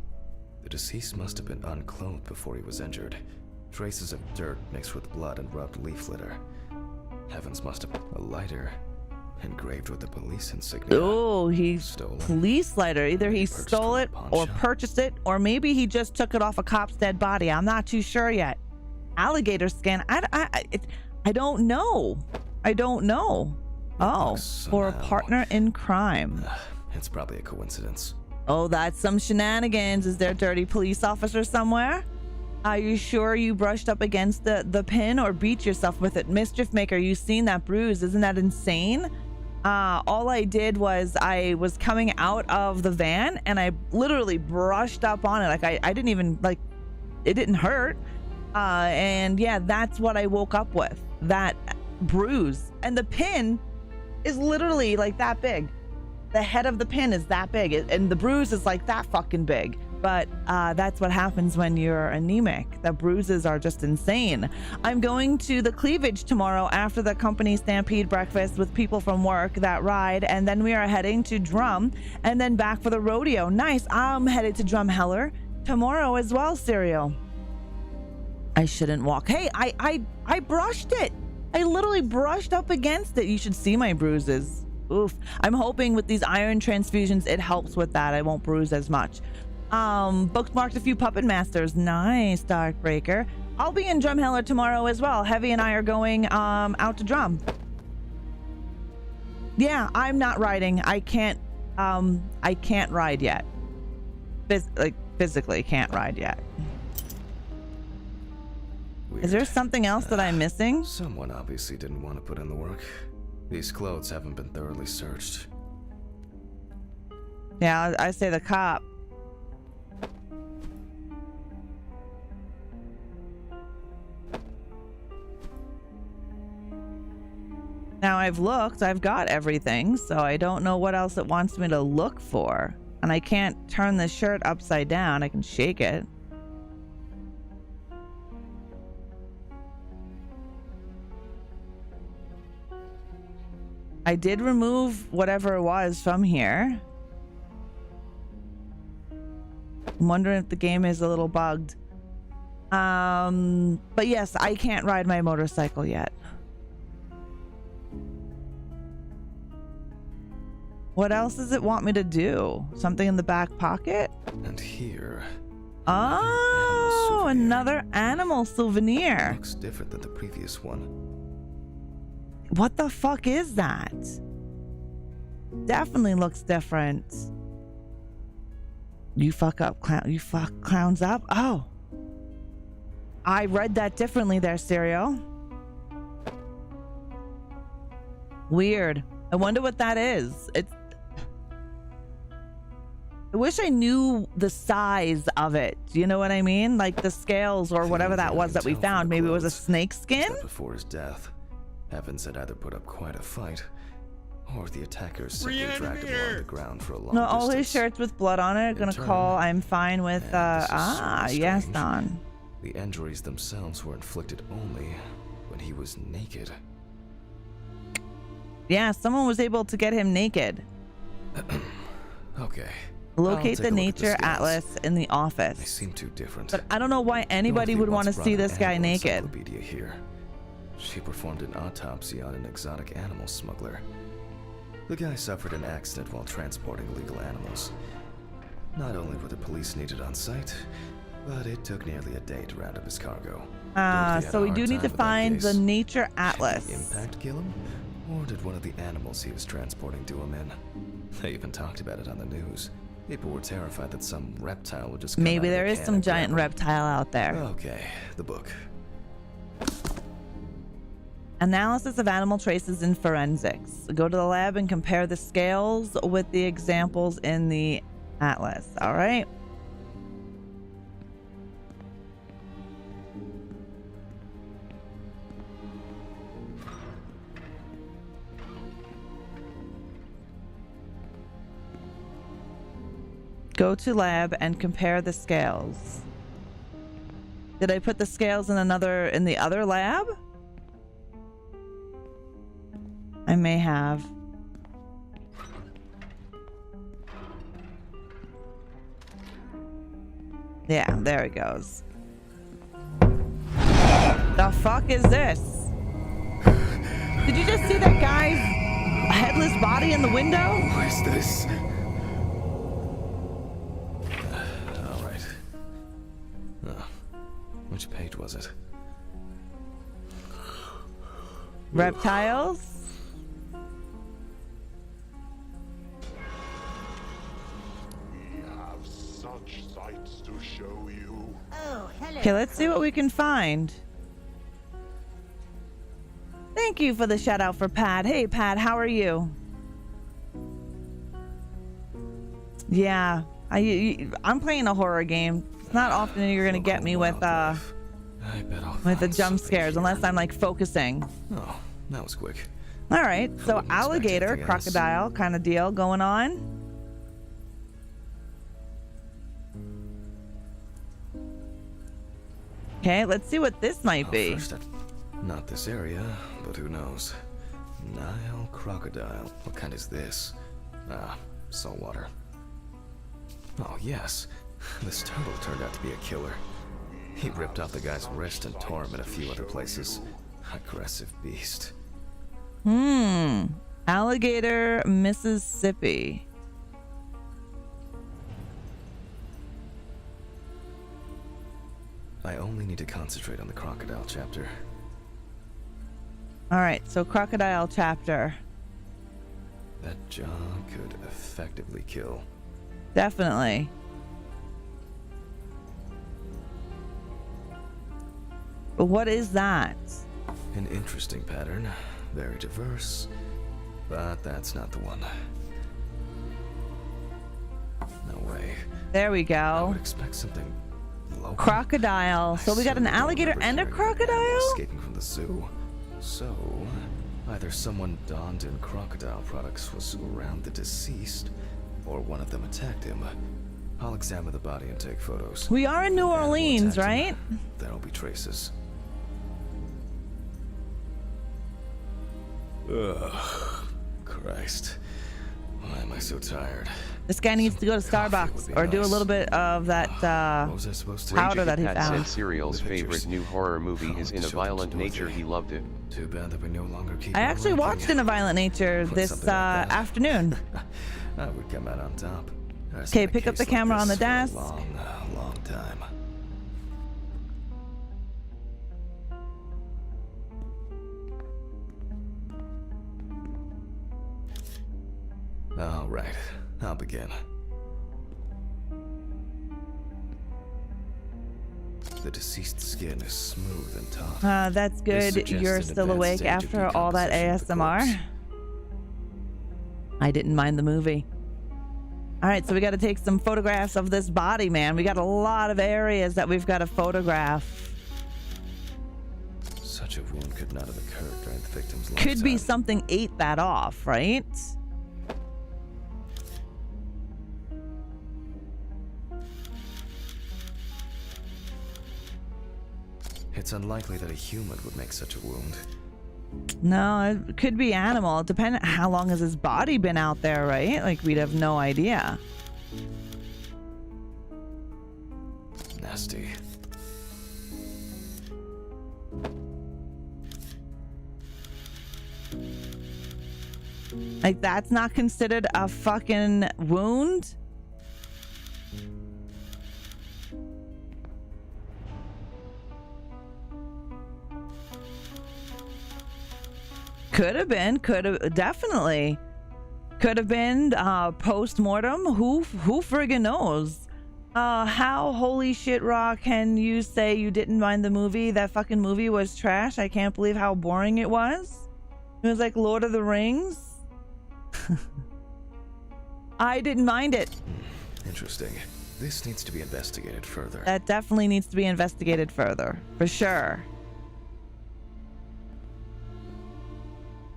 The deceased must have been unclothed before he was injured. Traces of dirt mixed with blood and rubbed leaf litter. Heavens, must have been a lighter engraved with the police insignia. Oh, he Stolen. police lighter. Either he Purchased stole from a it pawn or shop. purchased it, or maybe he just took it off a cop's dead body. I'm not too sure yet. Alligator skin. I don't know. I don't know. Oh, looks for a somehow- partner in crime. It's probably a coincidence. Oh, that's some shenanigans. Is there a dirty police officer somewhere? Are you sure you brushed up against the pin or beat yourself with it? Mischief maker, you seen that bruise. Isn't that insane? All I did was I was coming out of the van and I literally brushed up on it. Like I didn't even, like, it didn't hurt. And yeah, that's what I woke up with. That bruise. And the pin is literally like that big. The head of the pin is that big, and the bruise is like that fucking big. But that's what happens when you're anemic. The bruises are just insane. I'm going to the cleavage tomorrow after the company stampede breakfast with people from work that ride, and then we are heading to Drum and then back for the rodeo. Nice. I'm headed to Drumheller tomorrow as well, Serial. I shouldn't walk. Hey, I brushed it. I literally brushed up against it. You should see my bruises. Oof. I'm hoping with these iron transfusions it helps with that. I won't bruise as much. Bookmarked a few Puppet Masters. Nice, Darkbreaker. I'll be in Drumheller tomorrow as well. Heavy and I are going out to Drum. Yeah, I'm not riding. I can't ride yet. Physically can't ride yet. Weird. Is there something else that I'm missing? Someone obviously didn't want to put in the work. These clothes haven't been thoroughly searched. Yeah, I say the cop. Now I've looked, I've got everything, so I don't know what else it wants me to look for. And I can't turn the shirt upside down. I can shake it. I did remove whatever it was from here. I'm wondering if the game is a little bugged. But yes, I can't ride my motorcycle yet. What else does it want me to do? Something in the back pocket? And here, Oh, another animal souvenir. looks different than the previous one. What the fuck is that? Definitely looks different. You fuck up, clown. You fuck clowns up? Oh. I read that differently there, Serial. Weird. I wonder what that is. I wish I knew the size of it. You know what I mean? Like the scales or whatever that was that we found. Maybe it was a snake skin? That before his death, Evans had either put up quite a fight, or the attackers simply dragged him along the ground for a long No, all his distance. shirts with blood on it are gonna turn, call I'm fine with and this is sort of yes, strange, Don. The injuries themselves were inflicted only when he was naked. Yeah, someone was able to get him naked. Okay. Locate I'll take the a look at the nature scales. atlas in the They office. seem too different. But I don't know why anybody Dorothy would want to once see brought this an guy animal naked. encyclopedia here. She performed an autopsy on an exotic animal smuggler. The guy suffered an accident while transporting illegal animals. Not only were the police needed on site, but it took nearly a day to round up his cargo. Dorothy had So a we hard do need time to with that find the case. nature Did atlas. the impact kill him? Or did one of the animals he was transporting do him in? They even talked about it on the news. People were terrified that some reptile would just come Maybe out of there the is can some and giant grab him. reptile out there. Okay, the book. Analysis of animal traces in forensics. Go to the lab and compare the scales with the examples in the atlas. All right. Go to lab and compare the scales. Did I put the scales in the other lab? I may have. Yeah, there it goes. The fuck is this? Did you just see that guy's headless body in the window? What is this? All right. Which page was it? Reptiles? Have such sights to show you. Oh, hello. Okay, let's see what we can find. Thank you for the shout out for Pat. Hey, Pat, how are you? Yeah, I'm playing a horror game. It's not often you're gonna get me with the jump scares unless I'm like focusing. Oh, that was quick. All right, so wouldn't expect alligator, anything else. crocodile kind of deal going on. Okay, let's see what this might be. First, not this area, but who knows? Nile crocodile. What kind is this? Ah, saltwater. Oh, yes. This turtle turned out to be a killer. He ripped off the guy's wrist and tore him in a few other places. Aggressive beast. Alligator, Mississippi. I only need to concentrate on the crocodile chapter. All right, so crocodile chapter. That jaw could effectively kill. Definitely. But what is that? An interesting pattern. Very diverse. But that's not the one. No way. There we I go. would expect something local. Crocodile. So we got an certainly don't alligator remember and a hearing of an animal crocodile? escaping from the zoo. So, either someone donned in crocodile products was around the deceased, or one of them attacked him. I'll examine the body and take photos. We are in New Animal Orleans, attacked right? him. There'll be traces. Ugh, Christ. Why am I so tired? This guy needs to go to Coffee would Starbucks be or do a nice. little bit of that What was I supposed to powder do? that he Pat said found. Serial's The pictures. favorite new horror movie is Oh, In a children's Violent toys Nature. there. He loved it. Too bad that we no longer keep I on actually ranking. watched In a Violent Nature Put this something like that. afternoon. I would come out on top. There's Okay, been a pick up case the like camera on this the for a desk. long time. All right, I'll begin. The deceased's skin is smooth and tough. That's This good. suggests You're an still advanced awake stage of after all that decomposition of the ASMR. corpse. I didn't mind the movie. All right, so we got to take some photographs of this body, man. We got a lot of areas that we've got to photograph. Such a wound could not have occurred during the victim's Could be lifetime. something ate that off, right? It's unlikely that a human would make such a wound. No, it could be animal. Depending how long has his body been out there, right? Like we'd have no idea. Nasty. Like that's not considered a fucking wound? Could have been, definitely. Could have been post-mortem. Who friggin' knows? How holy shit raw can you say you didn't mind the movie? That fucking movie was trash. I can't believe how boring it was. It was like Lord of the Rings. I didn't mind it. Interesting. This needs to be investigated further. That definitely needs to be investigated further, for sure.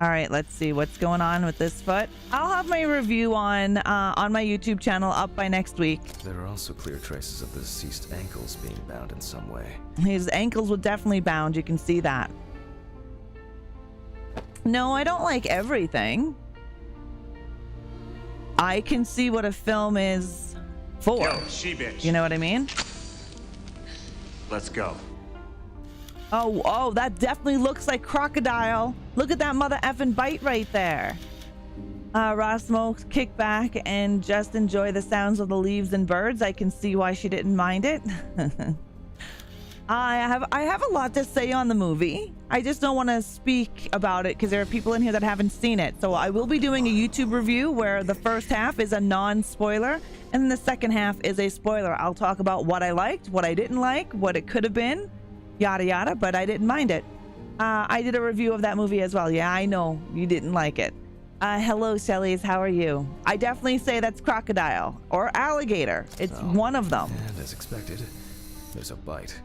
All right, let's see what's going on with this foot. I'll have my review on my YouTube channel up by next week. There are also clear traces of the deceased ankles being bound in some way. His ankles were definitely bound. You can see that. No, I don't like everything. I can see what a film is for. She bitch. You know what I mean? Let's go. Oh, that definitely looks like crocodile. Look at that mother effing bite right there. Rosmo, kick back and just enjoy the sounds of the leaves and birds. I can see why she didn't mind it. I have a lot to say on the movie. I just don't want to speak about it because there are people in here that haven't seen it. So I will be doing a YouTube review where the first half is a non-spoiler and the second half is a spoiler. I'll talk about what I liked, what I didn't like, what it could have been, yada yada, but I didn't mind it. I did a review of that movie as well. Yeah, I know you didn't like it. Hello, Shellys. How are you? I definitely say that's crocodile or alligator. It's one of them. And as expected, there's a bite.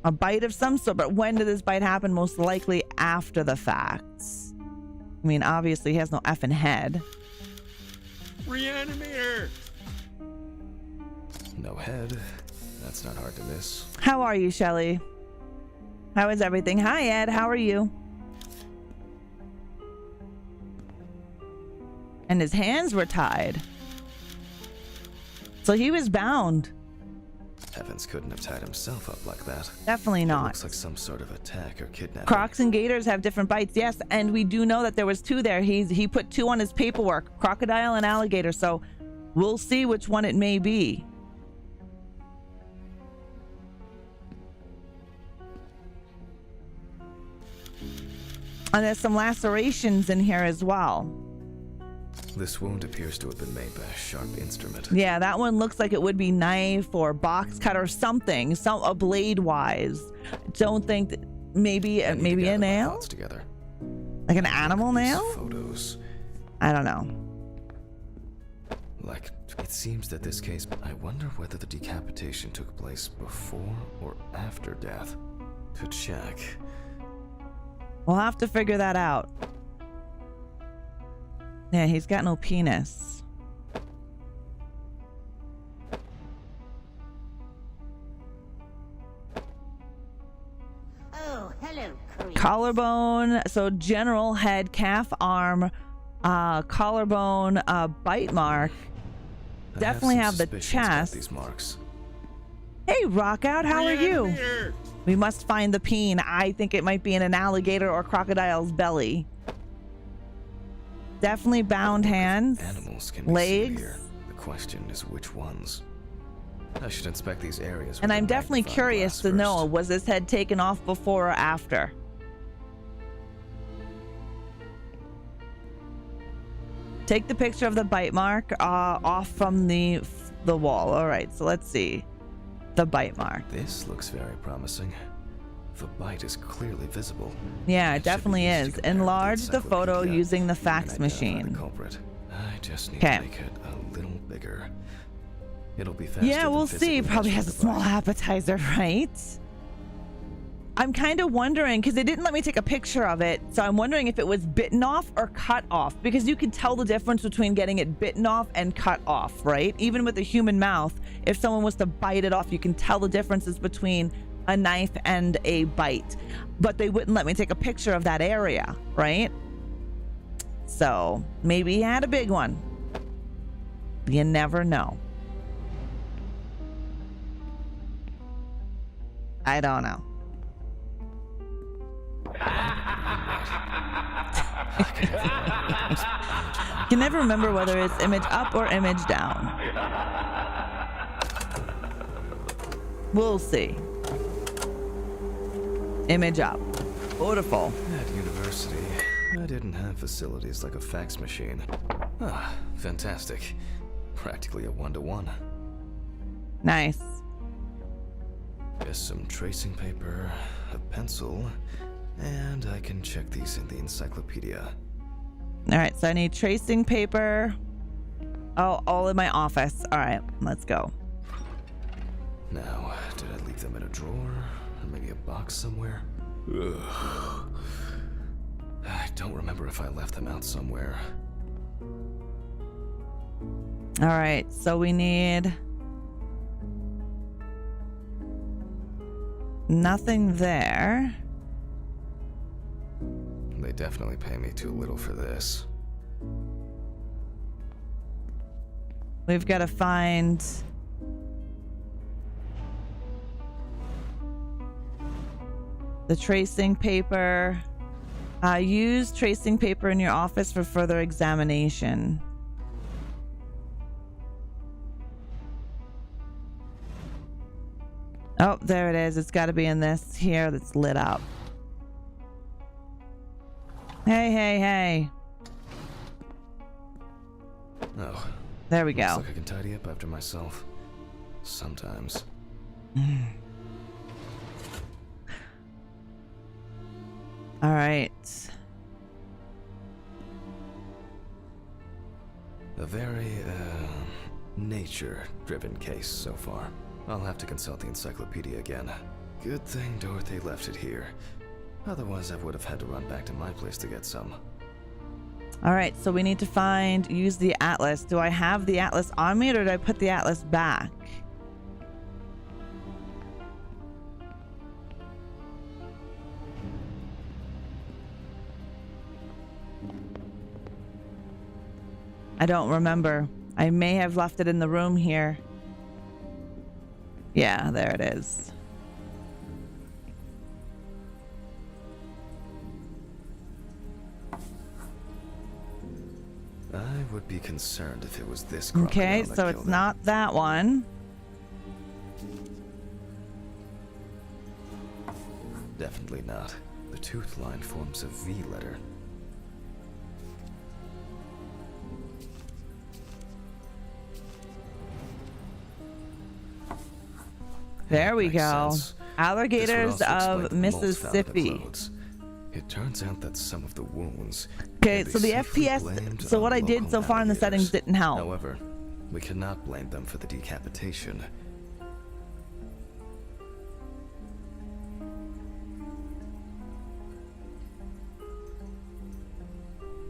A bite of some sort, but when did this bite happen? Most likely after the facts. I mean, obviously he has no effing head. ReAnimateHer! No head. That's not hard to miss. How are you, Shelly? How is everything? Hi, Ed. How are you? And his hands were tied. So he was bound. Evans couldn't have tied himself up like that. Definitely not. It looks like some sort of attack or kidnapping. Crocs and gators have different bites, yes, and we do know that there was two there. He put two on his paperwork, crocodile and alligator, so we'll see which one it may be. And there's some lacerations in here as well. This wound appears to have been made by a sharp instrument. Yeah, that one looks like it would be knife or box cut or something, a blade wise. Don't think that maybe a nail, together. Like an animal nail. Photos. I don't know. Like, it seems that this case. I wonder whether the decapitation took place before or after death. To check. We'll have to figure that out. Yeah, he's got no penis. Oh, hello, creep. Collarbone, so general head, calf, arm, collarbone, bite mark. Definitely have the chest. These marks. Hey, Rockout, how are you? We must find the peen. I think it might be in an alligator or crocodile's belly. Definitely bound hands, Animals can be legs. Here. The question is which ones. I should inspect these areas. And I'm definitely curious to know, was this head taken off before or after? Take the picture of the bite mark off from the wall. All right, so let's see. The bite mark. This looks very promising. The bite is clearly visible. Yeah, it definitely is. Enlarge the photo using the fax machine. The culprit. I just need to make it a little bigger. It'll be faster. Yeah, we'll see. Probably has a small appetizer, right? I'm kind of wondering, because they didn't let me take a picture of it, so I'm wondering if it was bitten off or cut off, because you can tell the difference between getting it bitten off and cut off, right? Even with the human mouth, if someone was to bite it off, you can tell the differences between a knife and a bite, but they wouldn't let me take a picture of that area, right? So maybe he had a big one. You never know. I don't know. Can never remember whether it's image up or image down. We'll see. Image up. Beautiful. At university, I didn't have facilities like a fax machine. Ah, fantastic. Practically a one-to-one. Nice. Just some tracing paper, a pencil, and I can check these in the encyclopedia. All right, so I need tracing paper. Oh, all in my office. All right, let's go. Now, did I leave them in a drawer? Or maybe a box somewhere? Ugh. I don't remember if I left them out somewhere. All right, so we need nothing there. They definitely pay me too little for this. We've got to find The tracing paper. Use tracing paper in your office for further examination. Oh, there it is. It's got to be in this here that's lit up. Hey, hey, hey. Oh. There we go. Looks like I can tidy up after myself. Sometimes. All right. A very, nature-driven case so far. I'll have to consult the encyclopedia again. Good thing Dorothy left it here. Otherwise, I would have had to run back to my place to get some. All right, so we need to use the atlas. Do I have the atlas on me, or did I put the atlas back? I don't remember. I may have left it in the room here. Yeah, there it is. I would be concerned if it was this crocodile Okay, that so killed it's him. not that one. Definitely not. The tooth line forms a V letter. There we Makes go. sense. This Alligators would also explain of the mold found in the Mississippi. clothes. It turns out that some of the wounds Okay, can be so the safely FPS, blamed so what on I did local so far in the settings alligators. didn't help. However, we cannot blame them for the decapitation.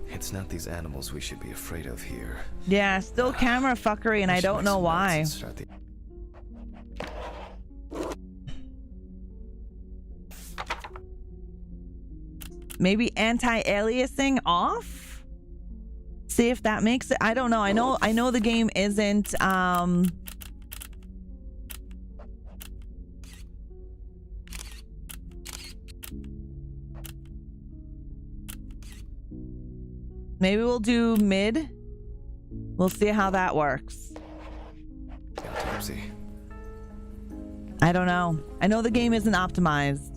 It's not these animals we should be afraid of here. Yeah, still camera fuckery, and I should don't make know some notes why. and start the- Maybe anti-aliasing off? See if that makes it. I don't know. I know the game isn't maybe we'll do mid. We'll see how that works. Autopsy. I don't know. I know the game isn't optimized.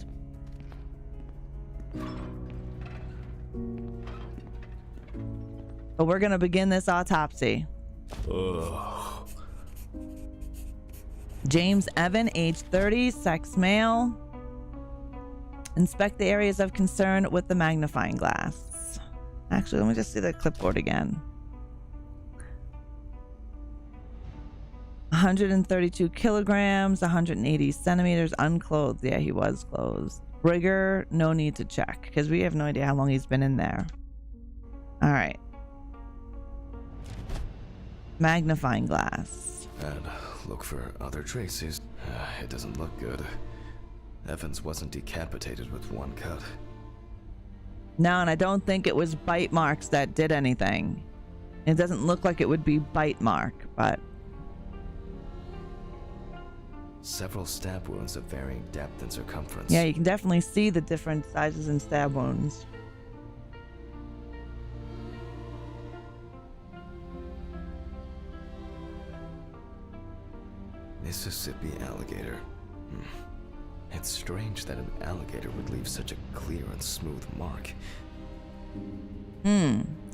But we're gonna begin this autopsy. Ugh. James Evan, age 30, sex male. Inspect the areas of concern with the magnifying glass. Actually, let me just see the clipboard again. 132 kilograms, 180 centimeters, unclothed. Yeah, he was clothed. Rigor, no need to check because we have no idea how long he's been in there. All right. Magnifying glass. And look for other traces. It doesn't look good. Evans wasn't decapitated with one cut. No, and I don't think it was bite marks that did anything. It doesn't look like it would be bite mark, but... Several stab wounds of varying depth and circumference. Yeah, you can definitely see the different sizes and stab wounds. Mississippi alligator. It's strange that an alligator would leave such a clear and smooth mark.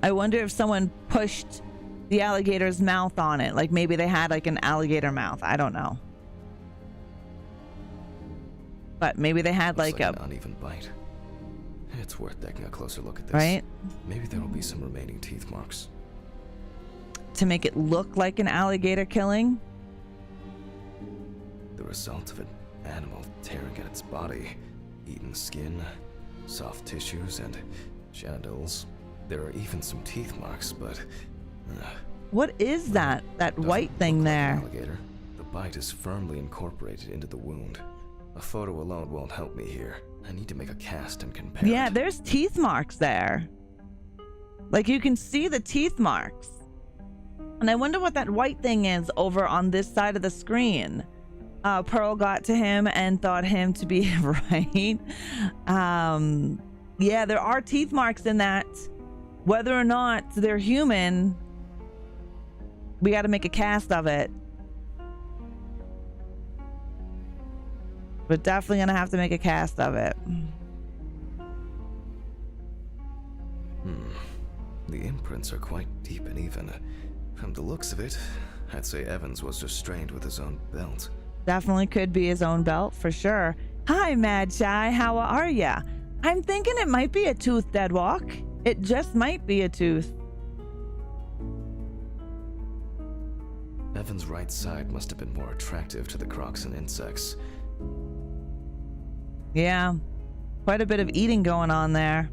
I wonder if someone pushed the alligator's mouth on it. Like maybe they had like an alligator mouth. I don't know. But maybe they had Looks like an a... uneven bite. It's worth taking a closer look at this. Right? Maybe there will be some remaining teeth marks. To make it look like an alligator killing. The result of an animal tearing at its body. Eaten skin, soft tissues, and genitals. There are even some teeth marks, but... What is that? That doesn't white thing look like an there. alligator. The bite is firmly incorporated into the wound. A photo alone won't help me here. I need to make a cast and compare Yeah, it. there's teeth marks there. Like you can see the teeth marks. And I wonder what that white thing is over on this side of the screen. Pearl got to him and thought him to be right. Yeah, there are teeth marks in that. Whether or not they're human, we got to make a cast of it. We're definitely gonna have to make a cast of it. The imprints are quite deep and even. From the looks of it, I'd say Evans was restrained with his own belt. Definitely could be his own belt for sure. Hi, Mad Shy. How are ya? I'm thinking it might be a tooth, Deadwalk. It just might be a tooth. Evan's right side must have been more attractive to the crocs and insects. Yeah, quite a bit of eating going on there.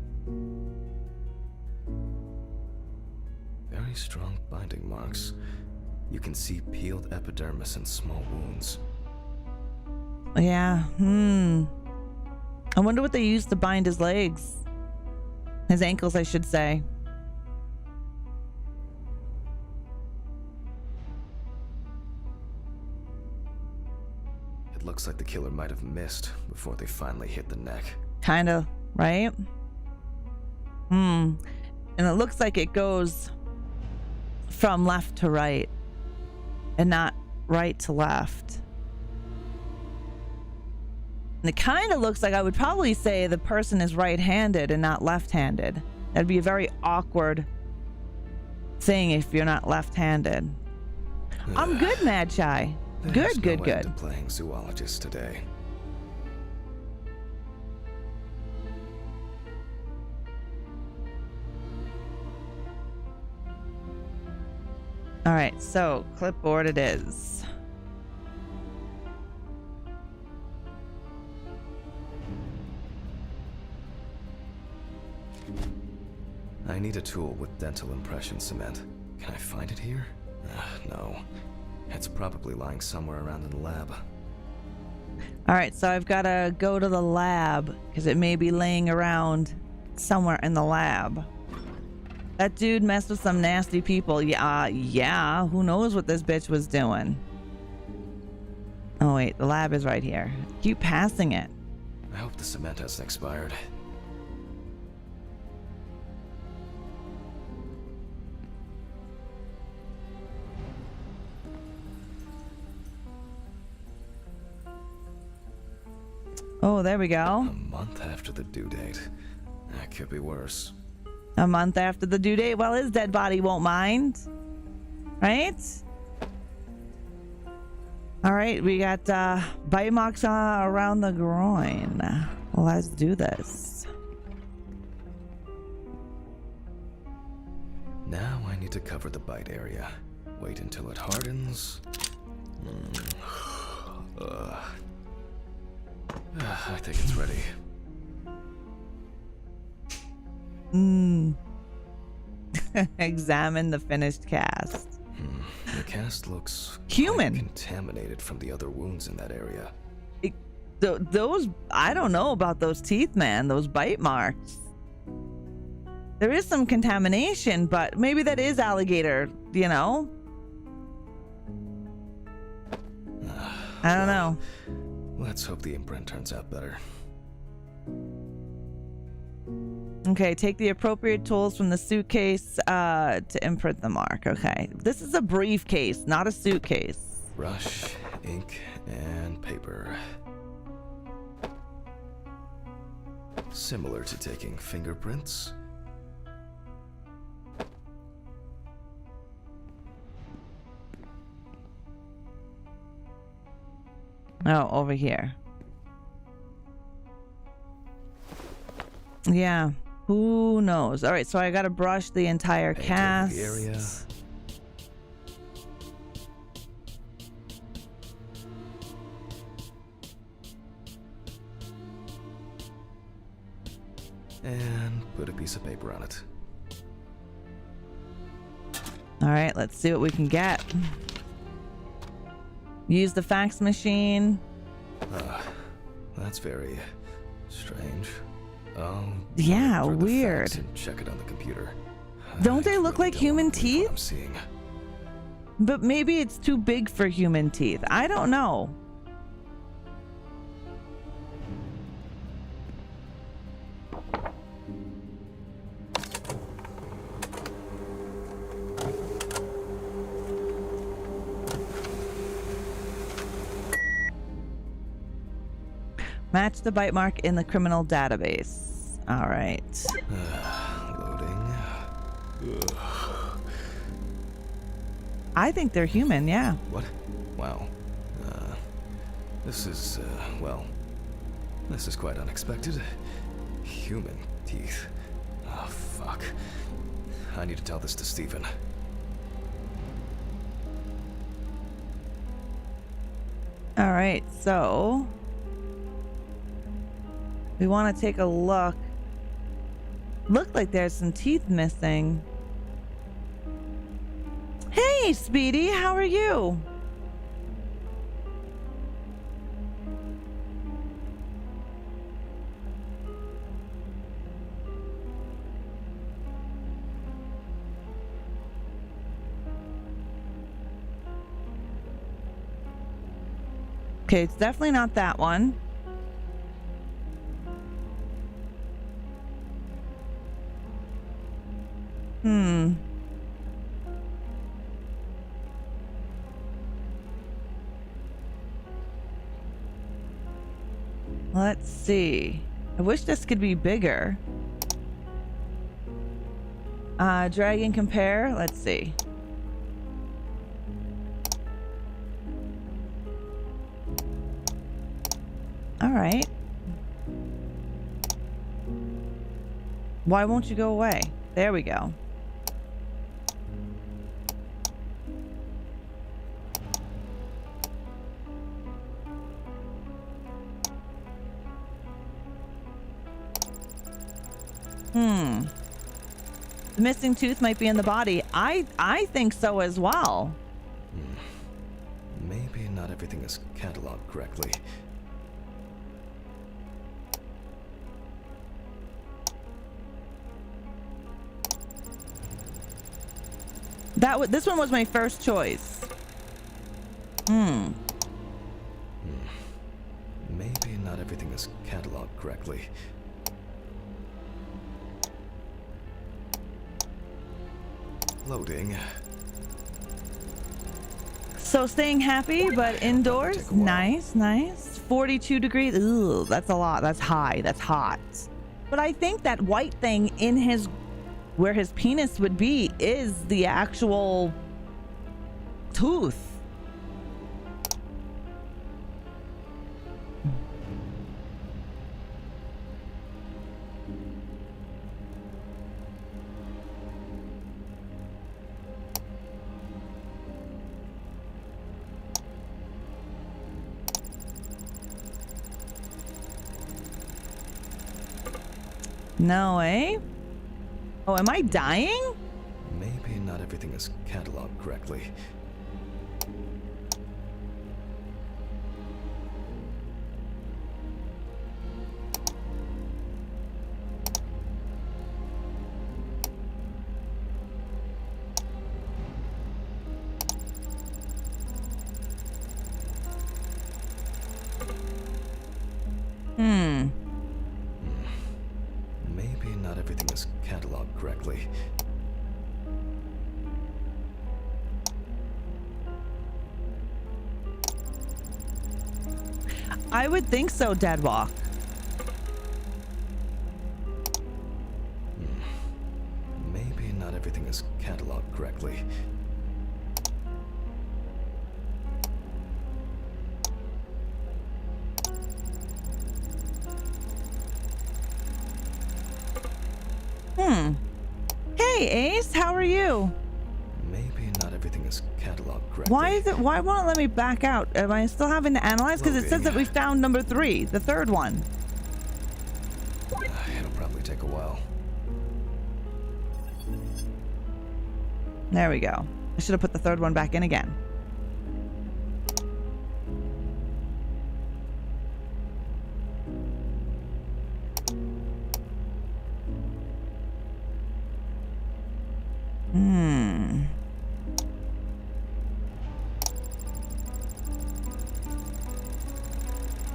Very strong binding marks. You can see peeled epidermis and small wounds. Yeah, I wonder what they used to bind his legs. His ankles, I should say. It looks like the killer might have missed before they finally hit the neck. Kinda, right? And it looks like it goes from left to right and not right to left. And it kind of looks like, I would probably say the person is right-handed and not left-handed. That'd be a very awkward thing if you're not left-handed. I'm good, Mad Shy. Good. End to playing zoologist today. All right, so clipboard it is. I need a tool with dental impression cement. Can I find it here? No. It's probably lying somewhere around in the lab. All right, so I've got to go to the lab because it may be laying around somewhere in the lab. That dude messed with some nasty people. Yeah, who knows what this bitch was doing. Oh wait, the lab is right here. Keep passing it. I hope the cement hasn't expired. Oh, there we go. A month after the due date. That could be worse. A month after the due date? Well, his dead body won't mind. Right? All right, we got bite marks around the groin. Let's do this. Now I need to cover the bite area. Wait until it hardens. I think it's ready. Examine the finished cast. The cast looks human, contaminated from the other wounds in that area. Those, I don't know about those teeth, man. Those bite marks. There is some contamination, but maybe that is alligator, you know? I don't know. Let's hope the imprint turns out better. Okay, take the appropriate tools from the suitcase to imprint the mark. Okay, this is a briefcase, not a suitcase. Brush, ink, and paper. Similar to taking fingerprints. Oh, over here. Yeah, who knows? All right, so I gotta brush the entire cast. The area. And put a piece of paper on it. All right, let's see what we can get. Use the fax machine. That's very strange. Oh, yeah, throw the weird. fax and check it on the computer. Don't they look like human believe what teeth? I'm seeing. But maybe it's too big for human teeth. I don't know. Match the bite mark in the criminal database. All right. Loading. Ugh. I think they're human, yeah. What? Wow. This is, well, this is quite unexpected. Human teeth. Oh, fuck. I need to tell this to Stephen. All right, so we want to take a look. Look like there's some teeth missing. Hey, Speedy, how are you? Okay, it's definitely not that one. Let's see. I wish this could be bigger. Drag and compare. Let's see. All right. Why won't you go away? There we go. The missing tooth might be in the body. I think so as well. Maybe not everything is cataloged correctly. This one was my first choice. Maybe not everything is cataloged correctly. Loading. So staying happy, but indoors. Nice, nice. 42 degrees. Ooh, that's a lot. That's high. That's hot. But I think that white thing in where his penis would be is the actual tooth. No, eh? Oh, am I dying? Maybe not everything is cataloged correctly. Maybe not everything is cataloged correctly. I would think so, Deadwalk. Maybe not everything is cataloged correctly. Hey, Ace, how are you? Maybe not everything is cataloged correctly. Why won't it let me back out? Am I still having to analyze? Because it says that we found number 3, the third one. It'll probably take a while. There we go. I should have put the third one back in again.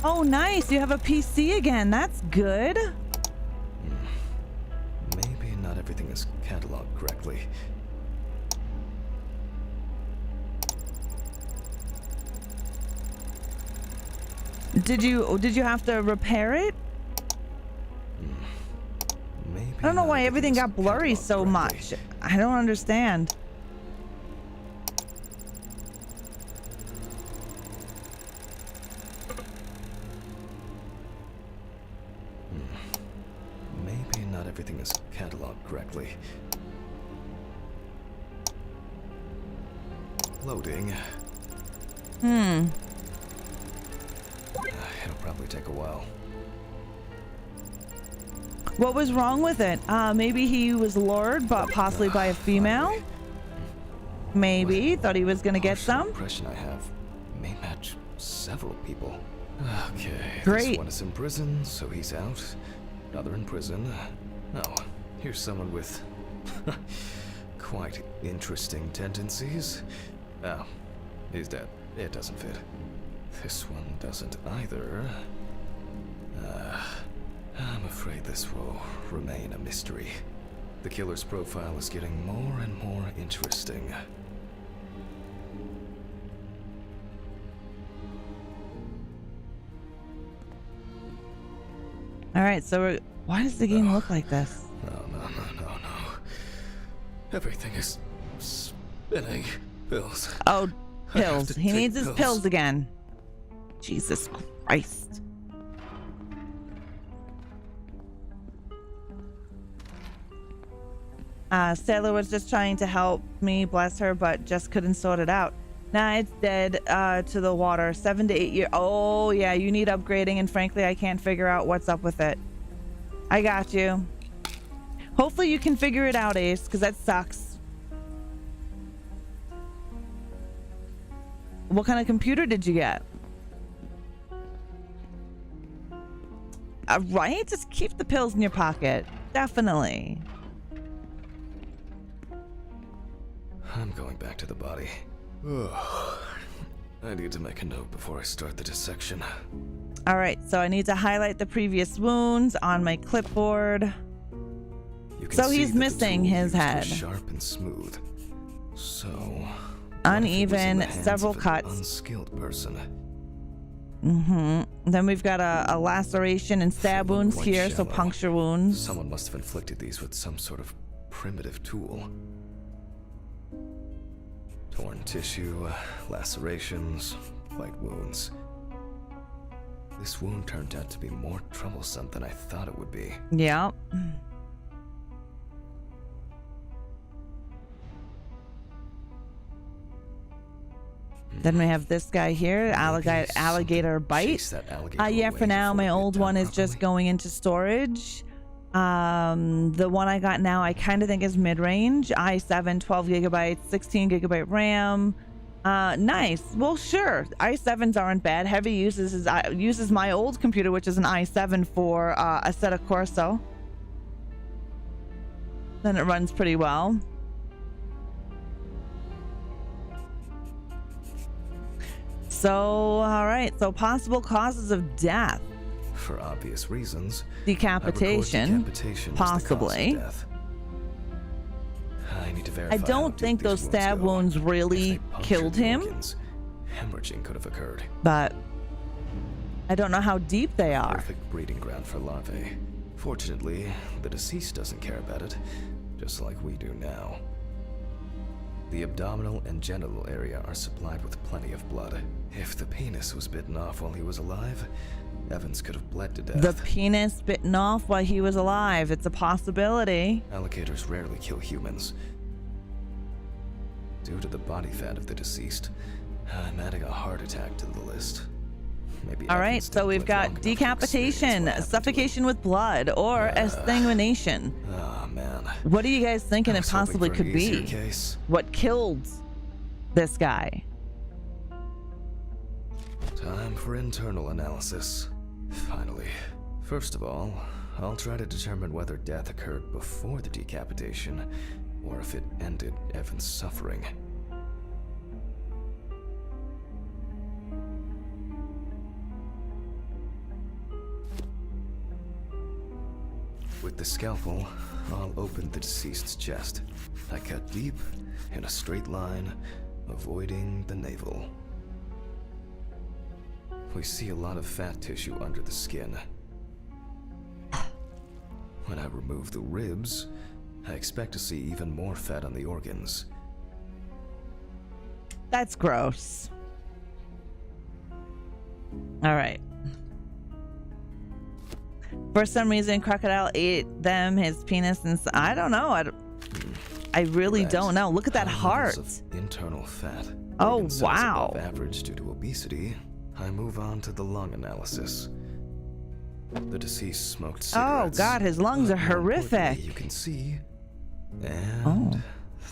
Oh, nice. You have a PC again. That's good. everything is cataloged correctly. Did you have to repair it? Maybe I don't know not why everything is got blurry cataloged so correctly. much. I don't understand. Maybe not everything is cataloged correctly. Loading. It'll probably take a while. What was wrong with it? Maybe he was lured, but possibly by a female? Finally. Maybe. Thought he was gonna get Harsh some? impression I have may match several people. Okay. Great. This one is in prison, so he's out. Another in prison. Oh, here's someone with quite interesting tendencies. Oh, he's dead. It doesn't fit. This one doesn't either. I'm afraid this will remain a mystery. The killer's profile is getting more and more interesting. All right, so why does the game look like this? No. Everything is spinning. Pills. Oh, I have pills. to He take needs his pills. pills again. Jesus Christ. Sailor was just trying to help me, bless her, but just couldn't sort it out. Now it's dead to the water. 7 to 8 years. Oh, yeah, you need upgrading, and frankly, I can't figure out what's up with it. I got you. Hopefully you can figure it out, Ace, because that sucks. What kind of computer did you get? Right? Just keep the pills in your pocket. Definitely. I'm going back to the body. Ugh. I need to make a note before I start the dissection. All right, so I need to highlight the previous wounds on my clipboard. You can So see he's that the missing tool his used was head. Sharp and smooth. So what if it was in Uneven, the hands several of an cuts. unskilled person. Then we've got a laceration and stab They look wounds quite here, so shallow. puncture wounds. Someone must have inflicted these with some sort of primitive tool. Torn tissue, lacerations, bite wounds. This wound turned out to be more troublesome than I thought it would be. Yeah. Then we have this guy here, Maybe alligator something bite. chased that alligator Yeah, away for now, before my it old bit one down is just properly. going into storage. The one I got now, I kind of think is mid-range. i7, 12 gigabytes, 16 gigabyte RAM. Nice. Well, sure. i7s aren't bad. Heavy uses my old computer, which is an i7 for Assetto Corsa. Then it runs pretty well. So, all right. So, possible causes of death. For obvious reasons, Decapitation. I record decapitation as the cause of Possibly. death. I need to verify I how don't deep think these those wounds stab go. wounds If really they punctured killed the him, organs, hemorrhaging could have occurred. but I don't know how deep they are. Perfect breeding ground for larvae. Fortunately, the deceased doesn't care about it, just like we do now. The abdominal and genital area are supplied with plenty of blood. If the penis was bitten off while he was alive, Evans could have bled to death. The penis bitten off while he was alive. It's a possibility. Alligators rarely kill humans. Due to the body fat of the deceased, I'm adding a heart attack to the list. Maybe All right, Evans so didn't we've live got long enough to experience decapitation, what happened to suffocation with blood, or exsanguination. him. Ah, man. What are you guys thinking I it was hoping possibly for could an easier be? Case. What killed this guy? Time for internal analysis. Finally. First of all, I'll try to determine whether death occurred before the decapitation, or if it ended Evan's suffering. With the scalpel, I'll open the deceased's chest. I cut deep, in a straight line, avoiding the navel. We see a lot of fat tissue under the skin. When I remove the ribs, I expect to see even more fat on the organs. That's gross. All right. For some reason, crocodile ate them, his penis, and I don't know. I really That don't know. Look at that high heart. levels of internal fat. Oh, Organ size wow. above average due to obesity. I move on to the lung analysis. The deceased smoked Oh cigarettes. God, his lungs are But more horrific. importantly, you can see, and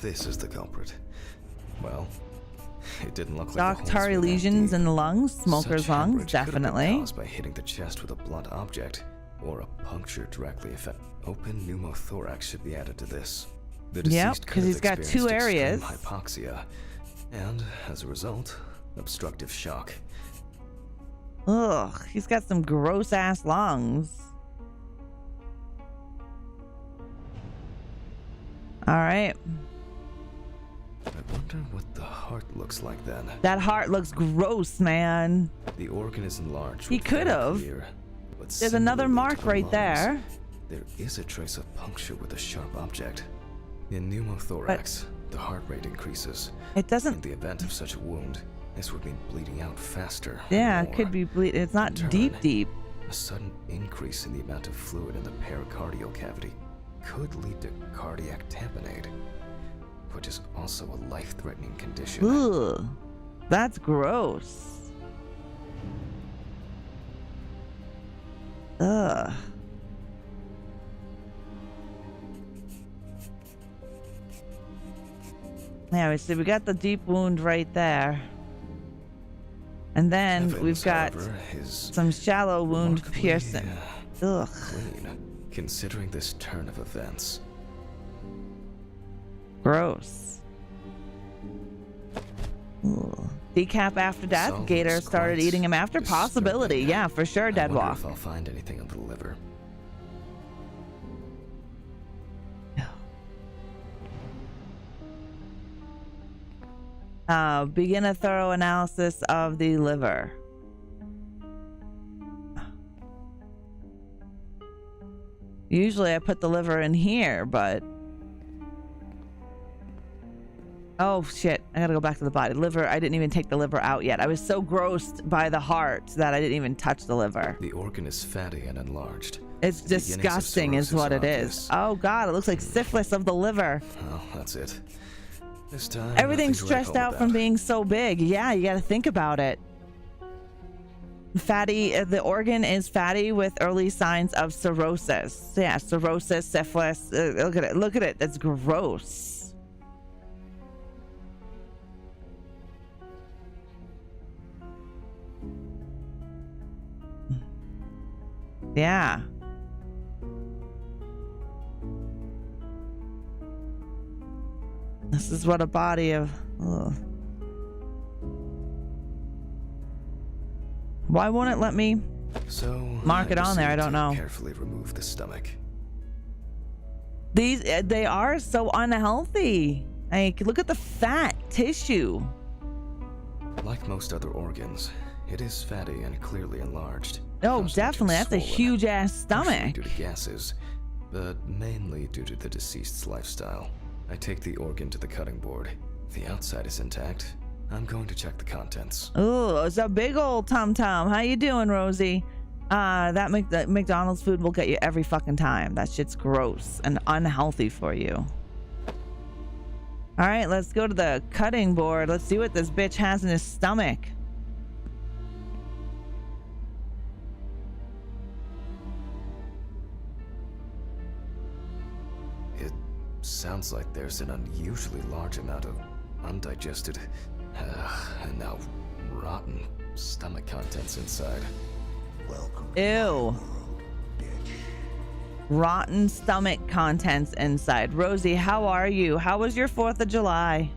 this is the culprit. Well, it didn't look like Dark the holes tarry were that lesions deep. in the lungs, smoker's Such lungs, hemorrhage could have been definitely. caused by hitting the chest with a blunt object, or a puncture directly affect. Open pneumothorax should be added to this. The Yep, deceased could because have he's got two experienced areas. extreme hypoxia, and as a result, obstructive shock. Ugh, he's got some gross ass lungs. All right. I wonder what the heart looks like then. That heart looks gross, man. The organ is enlarged. He with could very have. clear, but There's another similarly mark to the right lungs, there. There is a trace of puncture with a sharp object. In pneumothorax, the heart rate increases. It In doesn't. the event of such a wound, this would mean bleeding out faster. and Yeah, it more. could be bleed. It's not In deep, turn, deep. A sudden increase in the amount of fluid in the pericardial cavity could lead to cardiac tamponade, which is also a life-threatening condition. Ugh, that's gross. Ugh. Yeah, so we got the deep wound right there. And then Evans, we've got however, is some shallow wound remarkably, piercing. Ugh. clean, considering this turn of events. Gross. Ugh. Decap after death. Solve Gator looks started quite eating him after. disturbing. Possibility. Yeah, for sure. I Dead wonder walk. if I'll find anything on the liver. Begin a thorough analysis of the liver. Usually I put the liver in here, but... Oh, shit. I gotta go back to the body. Liver, I didn't even take the liver out yet. I was so grossed by the heart that I didn't even touch the liver. The organ is fatty and enlarged. It's The beginnings of disgusting is cirrhosis what are it is. obvious. Oh, God. It looks like syphilis of the liver. Well, that's it. This time, Everything's nothing to write stressed home out from about. being so big. Yeah, you got to think about it. Fatty, the organ is fatty with early signs of cirrhosis. Yeah, cirrhosis, syphilis. Look at it. Look at it. That's gross. Yeah. This is what a body of... Ugh. Why won't it let me So mark it on there? I proceed don't to know. Carefully remove the stomach. These, they are so unhealthy. Like, look at the fat tissue. Like most other organs, it is fatty and clearly enlarged. Oh, Constitutes definitely. That's a swollen, huge ass partially stomach. due to gases, but mainly due to the deceased's lifestyle. I take the organ to the cutting board. The outside is intact. I'm going to check the contents. Oh, it's a big old tum-tum. How you doing, Rosie? That McDonald's food will get you every fucking time. That shit's gross and unhealthy for you. All right, let's go to the cutting board. Let's see what this bitch has in his stomach. It sounds like there's an unusually large amount of undigested and now rotten stomach contents inside. Ew. Rotten stomach contents inside. Rosie, how are you? How was your 4th of July?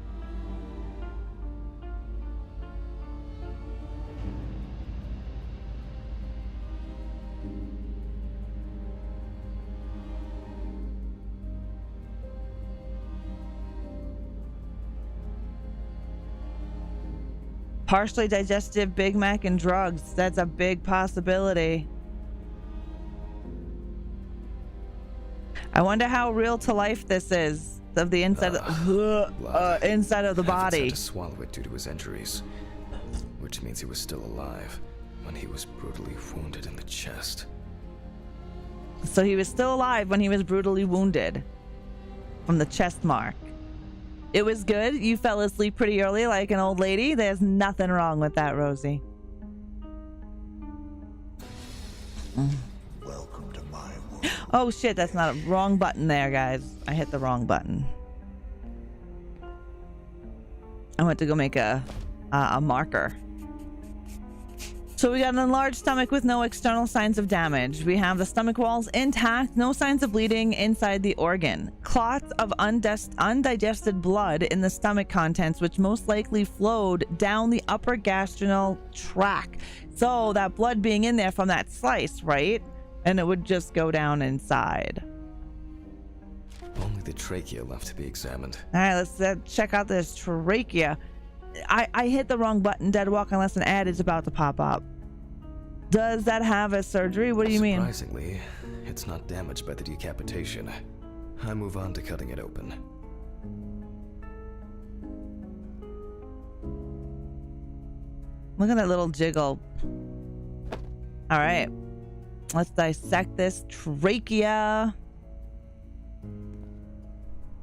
Partially digestive Big Mac and drugs. That's a big possibility. I wonder how real to life this is of the inside inside of the Evans body. had to swallow it due to his injuries, which means he was still alive when he was brutally wounded in the chest. So he was still alive when he was brutally wounded from the chest mark. It was good. You fell asleep pretty early like an old lady. There's nothing wrong with that, Rosie. Welcome to my world. Oh shit, that's not a wrong button there, guys. I hit the wrong button. I went to go make a marker. So we got an enlarged stomach with no external signs of damage. We have the stomach walls intact, no signs of bleeding inside the organ. Clots of undigested blood in the stomach contents, which most likely flowed down the upper gastrointestinal tract. So that blood being in there from that slice, right? And it would just go down inside. Only the trachea left to be examined. All right, let's check out this trachea. I hit the wrong button, dead walk, unless an ad is about to pop up. Does that have a surgery? What do you mean? Surprisingly, it's not damaged by the decapitation. I move on to cutting it open. Look at that little jiggle. All right, let's dissect this trachea.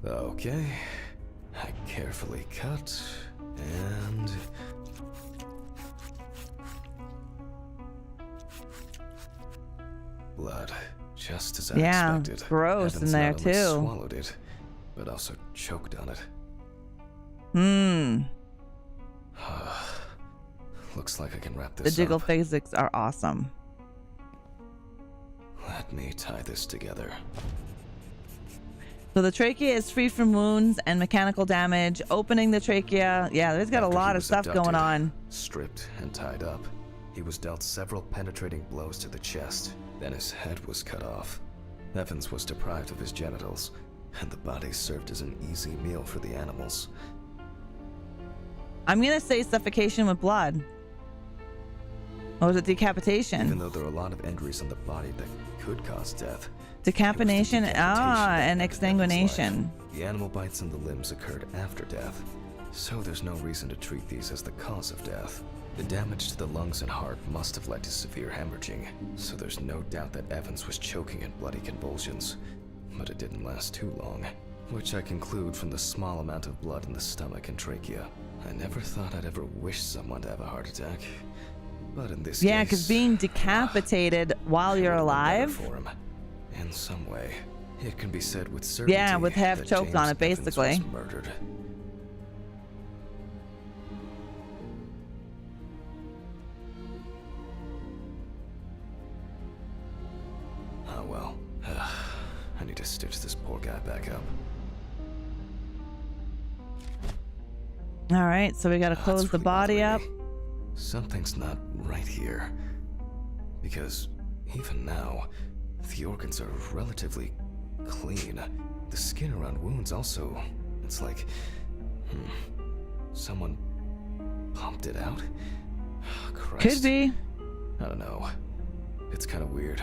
Okay, I carefully cut and... blood, just as I expected. Gross Evans in there not only too. Swallowed it, but also choked on it. Looks like I can wrap this The jiggle up. physics are awesome. Let me tie this together. So the trachea is free from wounds and mechanical damage. Opening the trachea, yeah, there's got a After lot he of was stuff abducted, going on. Stripped and tied up, he was dealt several penetrating blows to the chest. Then his head was cut off. Evans was deprived of his genitals, and the body served as an easy meal for the animals. I'm gonna say suffocation with blood. Or was it decapitation? Even though there are a lot of injuries on the body that could cause death. Decapitation, it was the decapitation that and ended exsanguination. Evans' life. The animal bites in the limbs occurred after death, so there's no reason to treat these as the cause of death. The damage to the lungs and heart must have led to severe hemorrhaging, so there's no doubt that Evans was choking in bloody convulsions. But it didn't last too long, which I conclude from the small amount of blood in the stomach and trachea. I never thought I'd ever wish someone to have a heart attack, but in this Yeah, case, because being decapitated while you're it would've been better alive. for him. In some way, it can be said with certainty. Yeah, with half that choked on James it, basically. Evans was murdered. Oh well. I need to stitch this poor guy back up. All right, so we gotta close That's the really body bothering up. me. Something's not right here. Because even now, the organs are relatively clean. The skin around wounds also, it's like, someone pumped it out? Christ. Could be. I don't know. It's kind of weird.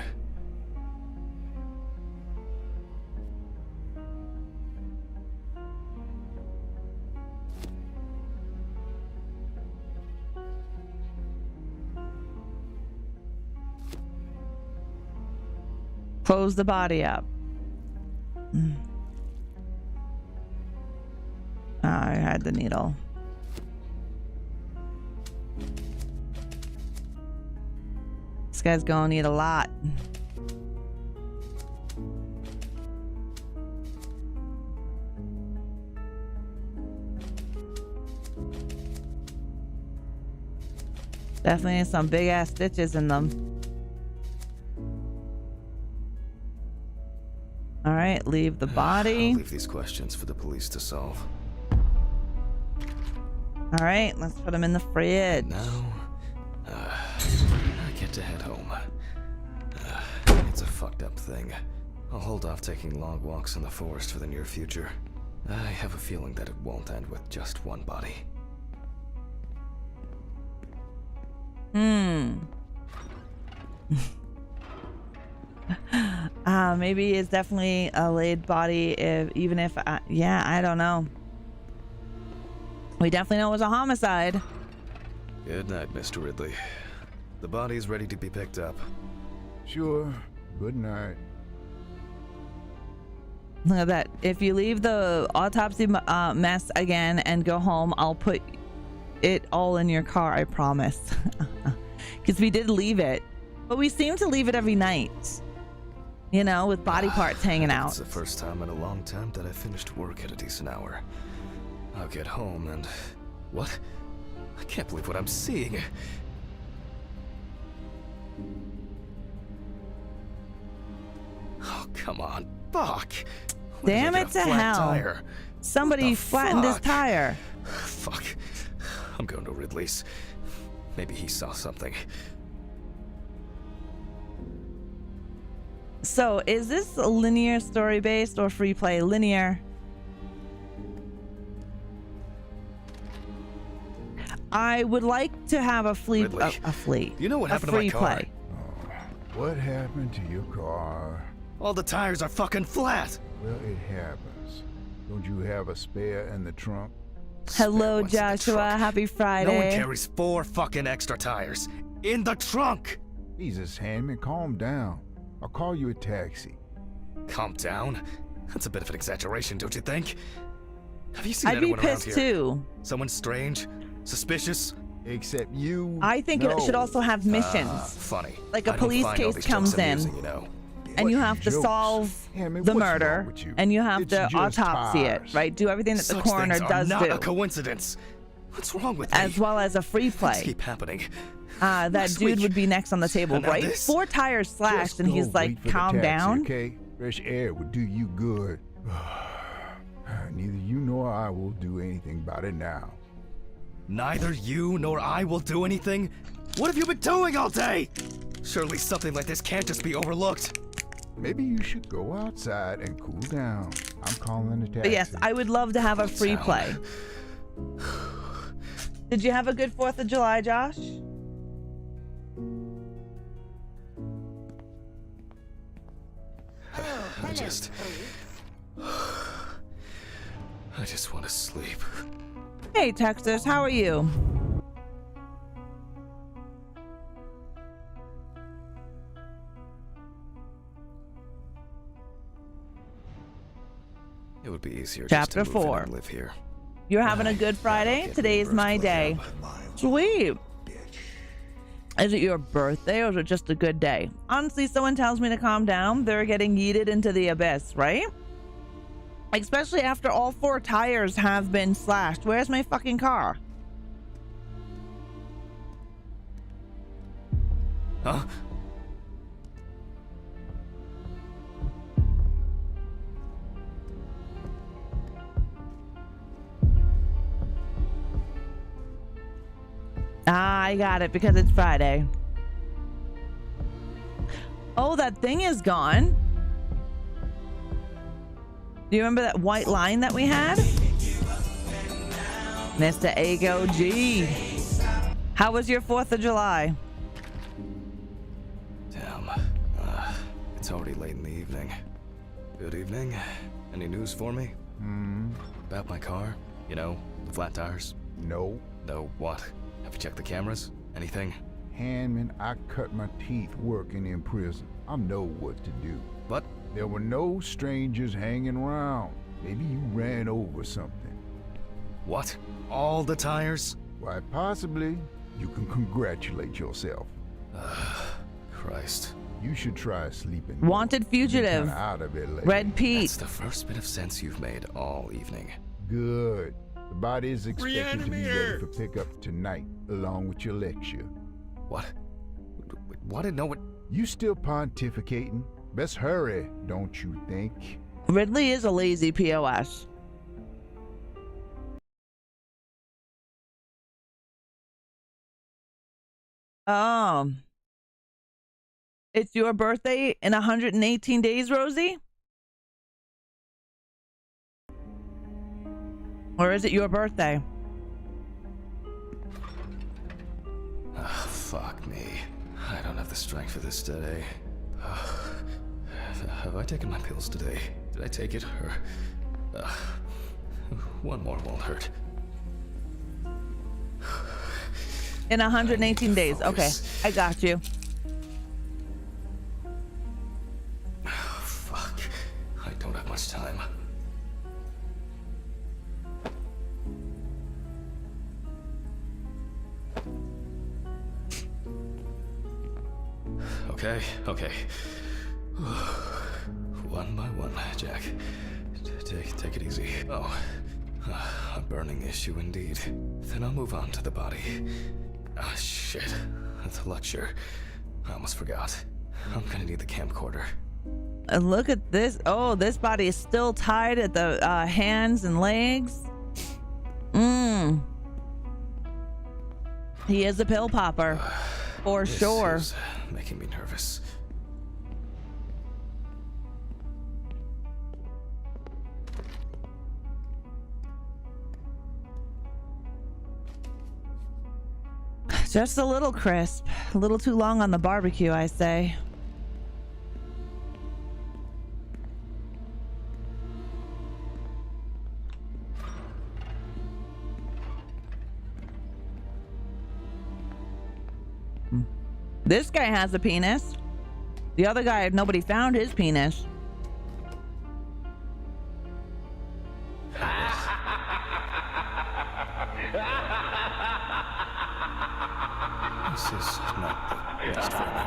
Close the body up. I had the needle. This guy's gonna need a lot. Definitely some big ass stitches in them. All right, leave the body. I'll leave these questions for the police to solve. All right, let's put them in the fridge. Now, I get to head home. It's a fucked up thing. I'll hold off taking long walks in the forest for the near future. I have a feeling that it won't end with just one body. Maybe it's definitely a laid body. Even if, yeah, I don't know. We definitely know it was a homicide. Good night, Mr. Ridley. The body's ready to be picked up. Sure. Good night. Look at that. If you leave the autopsy mess again and go home, I'll put it all in your car, I promise. Because we did leave it. But we seem to leave it every night. You know, with body parts hanging out. It's the first time in a long time that I finished work at a decent hour. I'll get home and... What? I can't believe what I'm seeing. Oh, come on. Fuck. What Damn if I it got to a flat hell. Tire? Somebody flattened his fuck? tire. Fuck. I'm going to Ridley's. Maybe he saw something. So, is this linear story based or free play? Linear. I would like to have a fleet. A fleet. You know what happened a free to my car? play. What happened to your car? All the tires are fucking flat. Well, it happens. Don't you have a spare in the trunk? Hello, What's in the Joshua. trunk? Happy Friday. No one carries 4 fucking extra tires in the trunk. Jesus, Hanman, calm down. I'll call you a taxi. Calm down. That's a bit of an exaggeration, don't you think? Have you seen I'd be anyone around pissed here? too. Someone strange, suspicious. Except you. I think no. it should also have missions. Funny. Like a I don't police find all case these comes jokes amusing, in. you know. And you What have to jokes? solve Hanman, the what's wrong murder, with you? and you have It's to just autopsy tires. it, right? Do everything that the Such coroner things are does not do, a coincidence. What's wrong with me? as well as a free Things play. keep happening. That Last dude week- would be next on the table, Now right? this- 4 tires slashed, Just and go he's like, wait for the calm taxi, down. Okay? Fresh air would do you good. Neither you nor I will do anything about it now. Neither you nor I will do anything? What have you been doing all day? Surely something like this can't just be overlooked. Maybe you should go outside and cool down. I'm calling the taxi. But yes, I would love to have a free play. Did you have a good 4th of July, Josh? I just want to sleep. Hey, Texas, how are you? It would be easier Chapter just to move 4. in and live here. You're having a good Friday? get Today's reimbursed my for day. Sweet. Is it your birthday or is it just a good day? Honestly, someone tells me to calm down, they're getting yeeted into the abyss, right? Especially after all 4 tires have been slashed. Where's my fucking car? Huh? Ah, I got it because it's Friday. Oh, that thing is gone. Do you remember that white line that we had? Mr. Ago G. How was your 4th of July? Damn. It's already late in the evening. Good evening. Any news for me? About my car? You know, the flat tires? No. No, what? Have you checked the cameras? Anything? Hanman, I cut my teeth working in prison. I know what to do. What? There were no strangers hanging around. Maybe you ran over something. What? All the tires? Why, possibly. You can congratulate yourself. Christ. You should try sleeping. Wanted fugitive. Kinda out of it lately. Red Pete. That's the first bit of sense you've made all evening. Good. The body is expected to be ready for pickup tonight, along with your lecture. What? What? No one. You still pontificating? Best hurry, don't you think? Ridley is a lazy POS. It's your birthday in 118 days, Rosie? Or is it your birthday? Fuck. have the strength for this today. Have I taken my pills today? Did I take it? Or one more won't hurt. In 118 days. Okay, I got you. Oh, fuck. I don't have much time. Okay. One by one, Jack. Take it easy. Oh, a burning issue indeed. Then I'll move on to the body. Ah, shit. The lecture. I almost forgot. I'm gonna need the camcorder. And look at this. Oh, this body is still tied at the hands and legs. He is a pill popper. For sure. This is making me nervous. Just a little crisp. A little too long on the barbecue, I say. This guy has a penis. The other guy, nobody found his penis. This is not the best for me.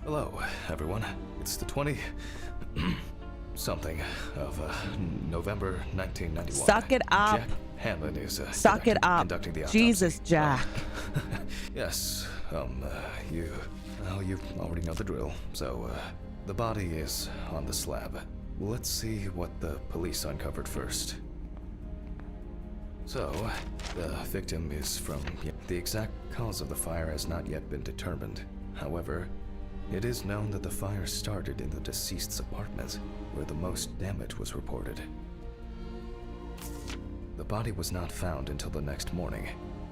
Hello, everyone. It's the 20 something of November 1991. Suck it up. Jack Hanlon is Suck it up. conducting the autopsy. Jesus, Jack. Yes. You already know the drill. So, the body is on the slab. Let's see what the police uncovered first. So, the victim is from... The exact cause of the fire has not yet been determined. However, it is known that the fire started in the deceased's apartment, where the most damage was reported. The body was not found until the next morning.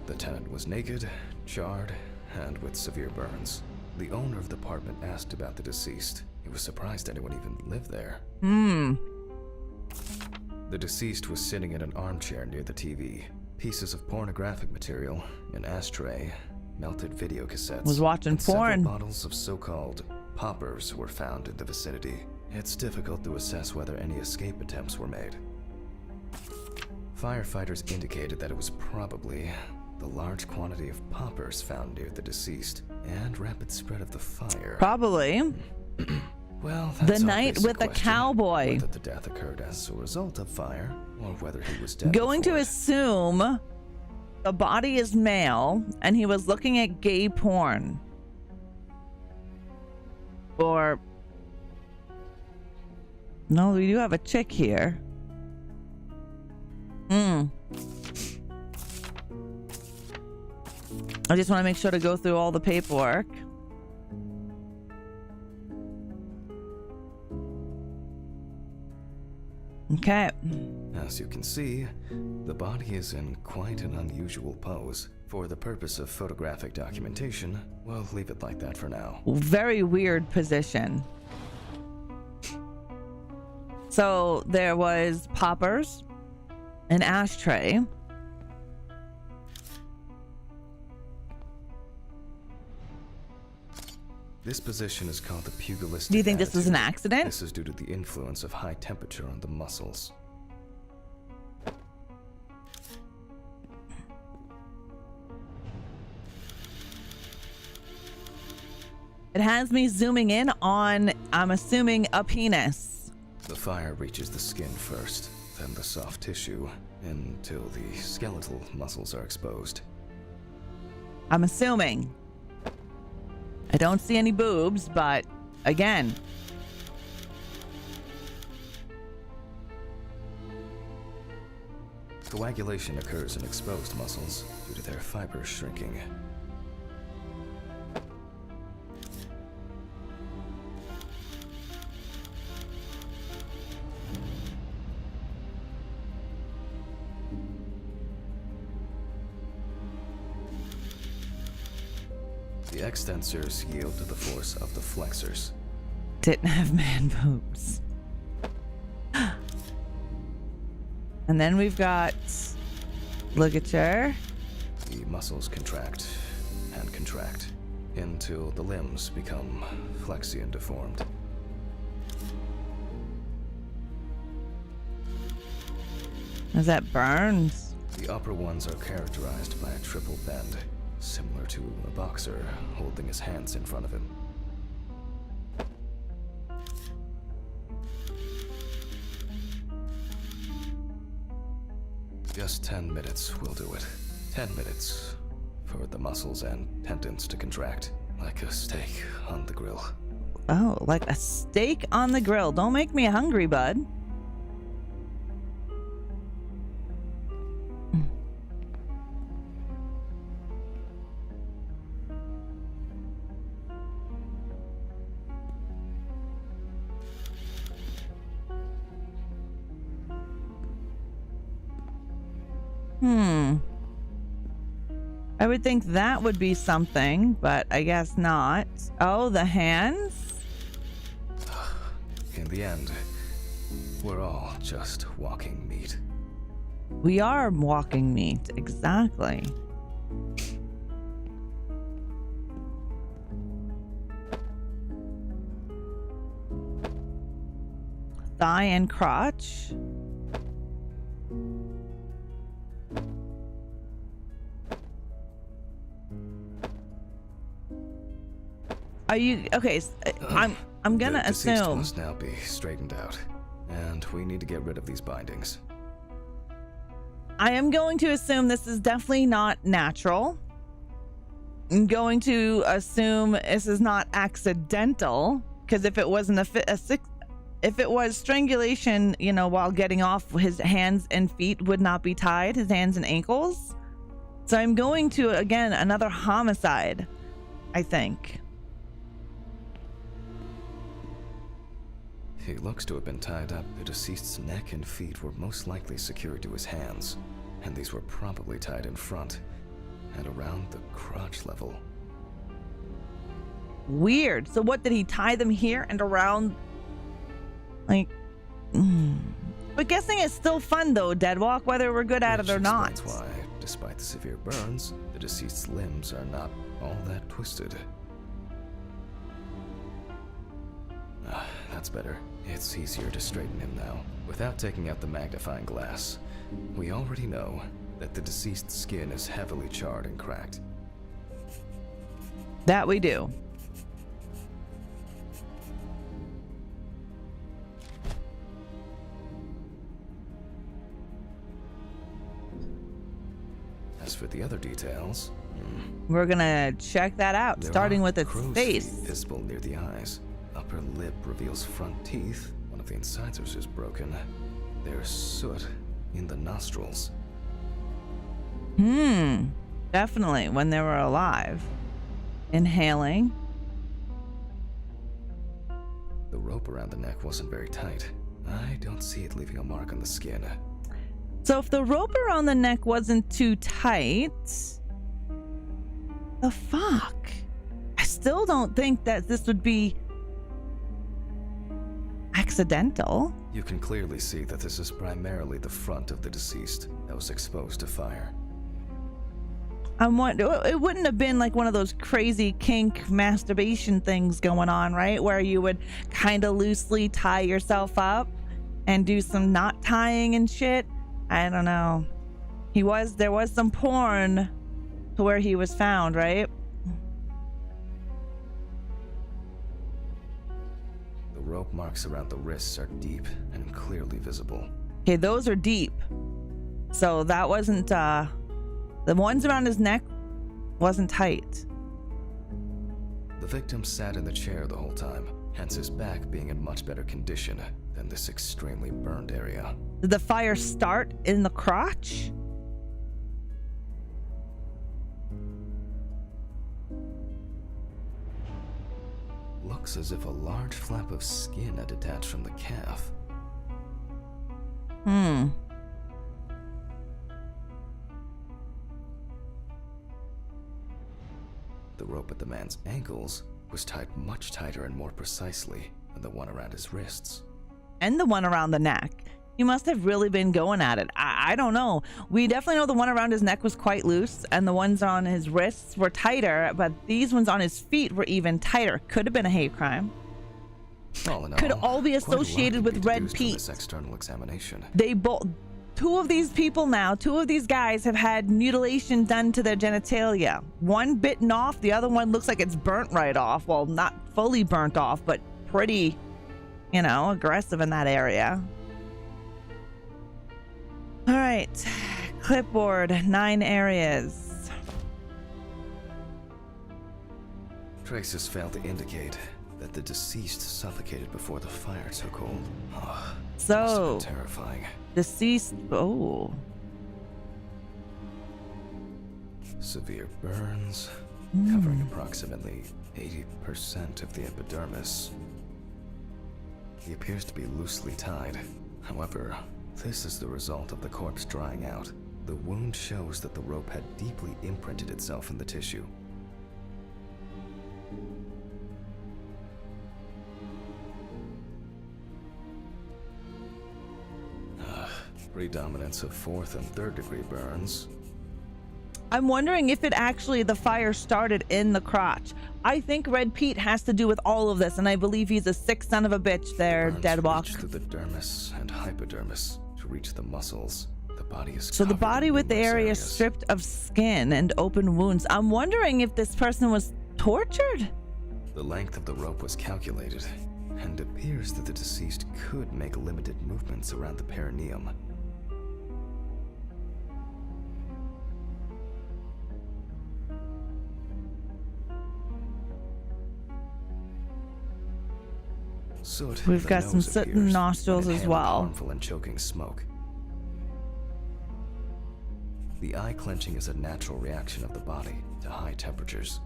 The tenant was naked, charred, and with severe burns. The owner of the apartment asked about the deceased. He was surprised anyone even lived there. The deceased was sitting in an armchair near the TV. Pieces of pornographic material, an ashtray, melted video cassettes, Was watching and porn. several bottles of so-called poppers were found in the vicinity. It's difficult to assess whether any escape attempts were made. Firefighters indicated that it was probably the large quantity of poppers found near the deceased and rapid spread of the fire. Probably. Well, The that's our night basic with the question. cowboy. Whether the death occurred as a result of fire, or whether he was dead Going to before. assume the body is male and he was looking at gay porn. Or... No, we do have a chick here. I just want to make sure to go through all the paperwork. Okay. As you can see, the body is in quite an unusual pose. For the purpose of photographic documentation, we'll leave it like that for now. Very weird position. So there was poppers, an ashtray, This position is called the pugilistic Do you think this was an attitude. accident? This is due to the influence of high temperature on the muscles. It has me zooming in on, I'm assuming, a penis. The fire reaches the skin first, then the soft tissue, until the skeletal muscles are exposed. I'm assuming. I don't see any boobs, but again. Coagulation occurs in exposed muscles due to their fibers shrinking. extensors yield to the force of the flexors. Didn't have man boobs. And then we've got ligature. The muscles contract and contract until the limbs become flexy and deformed. Is that burns? The upper ones are characterized by a triple bend, similar to a boxer holding his hands in front of him. Just 10 minutes will do it. 10 minutes for the muscles and tendons to contract, like a steak on the grill. Oh, like a steak on the grill. Don't make me hungry, bud. I would think that would be something, but I guess not. Oh, the hands? In the end, we're all just walking meat. We are walking meat, exactly. Thigh and crotch. Are you okay? I'm gonna The deceased assume. must now be straightened out, and we need to get rid of these bindings. I am going to assume this is definitely not natural. I'm going to assume this is not accidental, because if it wasn't if it was strangulation, you know, while getting off, his hands and feet would not be tied, his hands and ankles. So I'm going to, again, another homicide, I think. He looks to have been tied up. The deceased's neck and feet were most likely secured to his hands, and these were probably tied in front and around the crotch level. Weird. So what, did he tie them here and around? Like, but guessing is still fun though, Deadwalk, whether we're good at it or not. That's why, despite the severe burns, the deceased's limbs are not all that twisted. That's better. It's easier to straighten him now. Without taking out the magnifying glass, we already know that the deceased's skin is heavily charred and cracked. That we do. As for the other details, We're gonna check that out, there starting are with its crow's face. feet visible near the eyes. Upper lip reveals front teeth. One of the incisors is broken. There's soot in the nostrils. Definitely when they were alive. Inhaling. The rope around the neck wasn't very tight. I don't see it leaving a mark on the skin. So if the rope around the neck wasn't too tight, the fuck? I still don't think that this would be accidental. You can clearly see that this is primarily the front of the deceased that was exposed to fire. It wouldn't have been like one of those crazy kink masturbation things going on, right? Where you would kind of loosely tie yourself up and do some knot tying and shit. I don't know. There was some porn to where he was found, right? The rope marks around the wrists are deep and clearly visible. Okay, those are deep. So that wasn't, the ones around his neck wasn't tight. The victim sat in the chair the whole time, hence his back being in much better condition than this extremely burned area. Did the fire start in the crotch? Looks as if a large flap of skin had detached from the calf. The rope at the man's ankles was tied much tighter and more precisely than the one around his wrists. And the one around the neck. He must have really been going at it. I don't know. We definitely know the one around his neck was quite loose and the ones on his wrists were tighter, but these ones on his feet were even tighter. Could have been a hate crime. All in Could all be quite a lot associated could be with Red deduced from Pete. this external examination. They both, two of these guys have had mutilation done to their genitalia. One bitten off, the other one looks like it's burnt right off. Well, not fully burnt off, but pretty, you know, aggressive in that area. All right, clipboard, 9 areas. Traces failed to indicate that the deceased suffocated before the fire took hold. Oh, must have So, been terrifying. deceased, oh. Severe burns, covering approximately 80% of the epidermis. He appears to be loosely tied. However, this is the result of the corpse drying out. The wound shows that the rope had deeply imprinted itself in the tissue. Predominance of 4th and 3rd degree burns. I'm wondering if it actually, the fire started in the crotch. I think Red Pete has to do with all of this, and I believe he's a sick son of a bitch there, Burns Deadwalk. reach through the dermis and hypodermis to reach the muscles. The body is So the covered body in with the numerous area areas. stripped of skin and open wounds. I'm wondering if this person was tortured? The length of the rope was calculated, and appears that the deceased could make limited movements around the perineum. Soot in We've the got some nose soot in appears nostrils when as inhaling well. harmful and choking smoke. The eye clenching is a natural reaction of the body to high temperatures.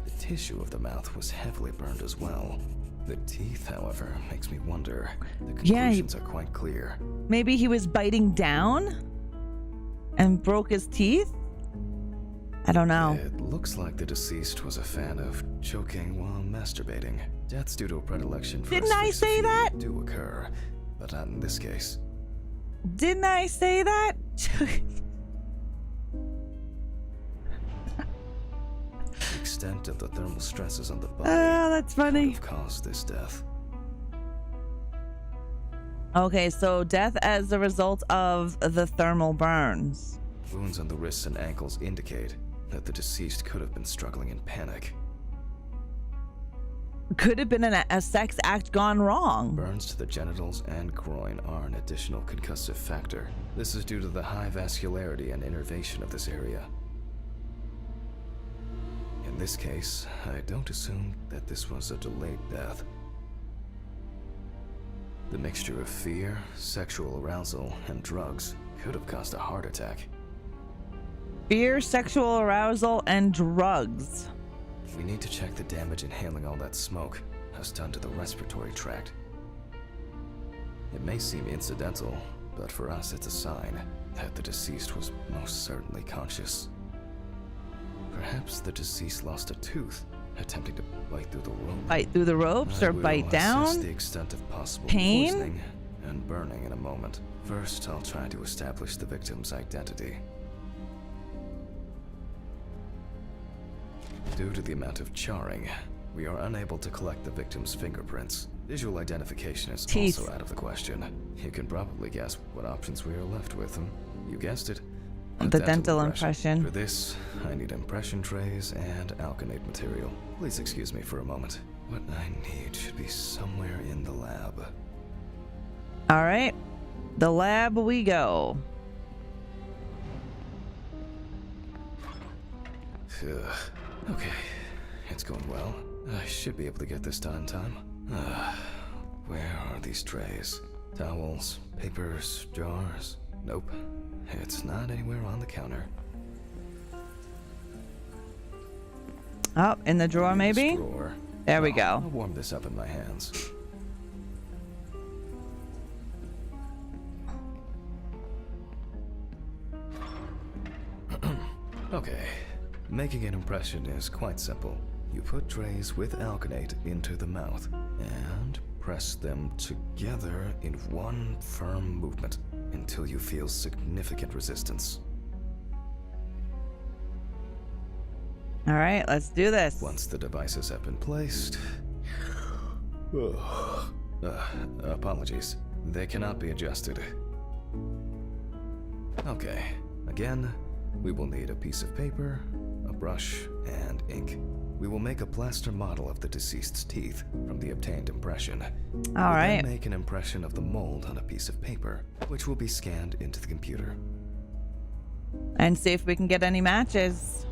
The tissue of the mouth was heavily burned as well. The teeth, however, makes me wonder. The Yeah, conclusions are quite clear. Maybe he was biting down and broke his teeth? I don't know. It looks like the deceased was a fan of choking while masturbating. Deaths due to a predilection for Didn't I say asphyxiation that? do occur, but not in this case. Didn't I say that? The extent of the thermal stresses on the body That's could funny. have caused this death. Okay, so death as a result of the thermal burns. Wounds on the wrists and ankles indicate that the deceased could have been struggling in panic. Could have been a sex act gone wrong. Burns to the genitals and groin are an additional concussive factor. This is due to the high vascularity and innervation of this area. In this case, I don't assume that this was a delayed death. The mixture of fear, sexual arousal, and drugs could have caused a heart attack. Fear, sexual arousal, and drugs. We need to check the damage inhaling all that smoke has done to the respiratory tract. It may seem incidental, but for us it's a sign that the deceased was most certainly conscious. Perhaps the deceased lost a tooth, attempting to bite through the rope. Bite through the ropes I or will bite assess down. the extent of possible Pain? poisoning and burning in a moment. First, I'll try to establish the victim's identity. Due to the amount of charring, we are unable to collect the victim's fingerprints. Visual identification is Teeth. also out of the question. You can probably guess what options we are left with. You guessed it. a The dental impression. For this, I need impression trays and alkanate material. Please excuse me for a moment. What I need should be somewhere in the lab. All right, the lab we go. Okay, it's going well. I should be able to get this done in time. Where are these trays? Towels, papers, jars? Nope, it's not anywhere on the counter. Oh, in the drawer Maybe maybe? this drawer. There we I'll go. warm this up in my hands. Okay, making an impression is quite simple. You put trays with alkanate into the mouth and press them together in one firm movement until you feel significant resistance. All right, let's do this. Once the devices have been placed... apologies. They cannot be adjusted. Okay, again, we will need a piece of paper, a brush, and ink. We will make a plaster model of the deceased's teeth from the obtained impression. All right. Then make an impression of the mold on a piece of paper, which will be scanned into the computer. And see if we can get any matches.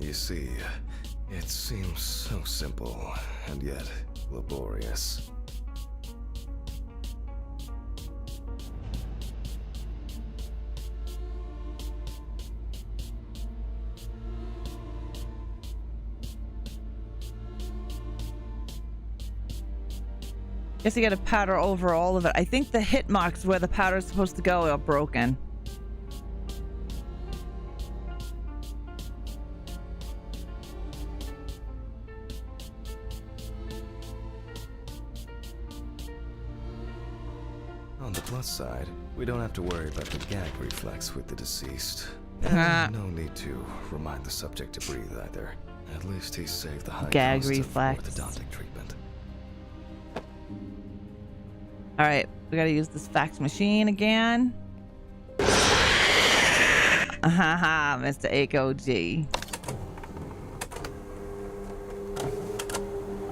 You see, it seems so simple, and yet laborious. Guess you gotta powder over all of it. I think the hit marks where the powder's supposed to go are broken. On the plus side, we don't have to worry about the gag reflex with the deceased. Ah. And no need to remind the subject to breathe either. At least he saved the high Gag cost reflex. of orthodontic treatment. All right, we gotta use this fax machine again. Haha, Mr. AKOG.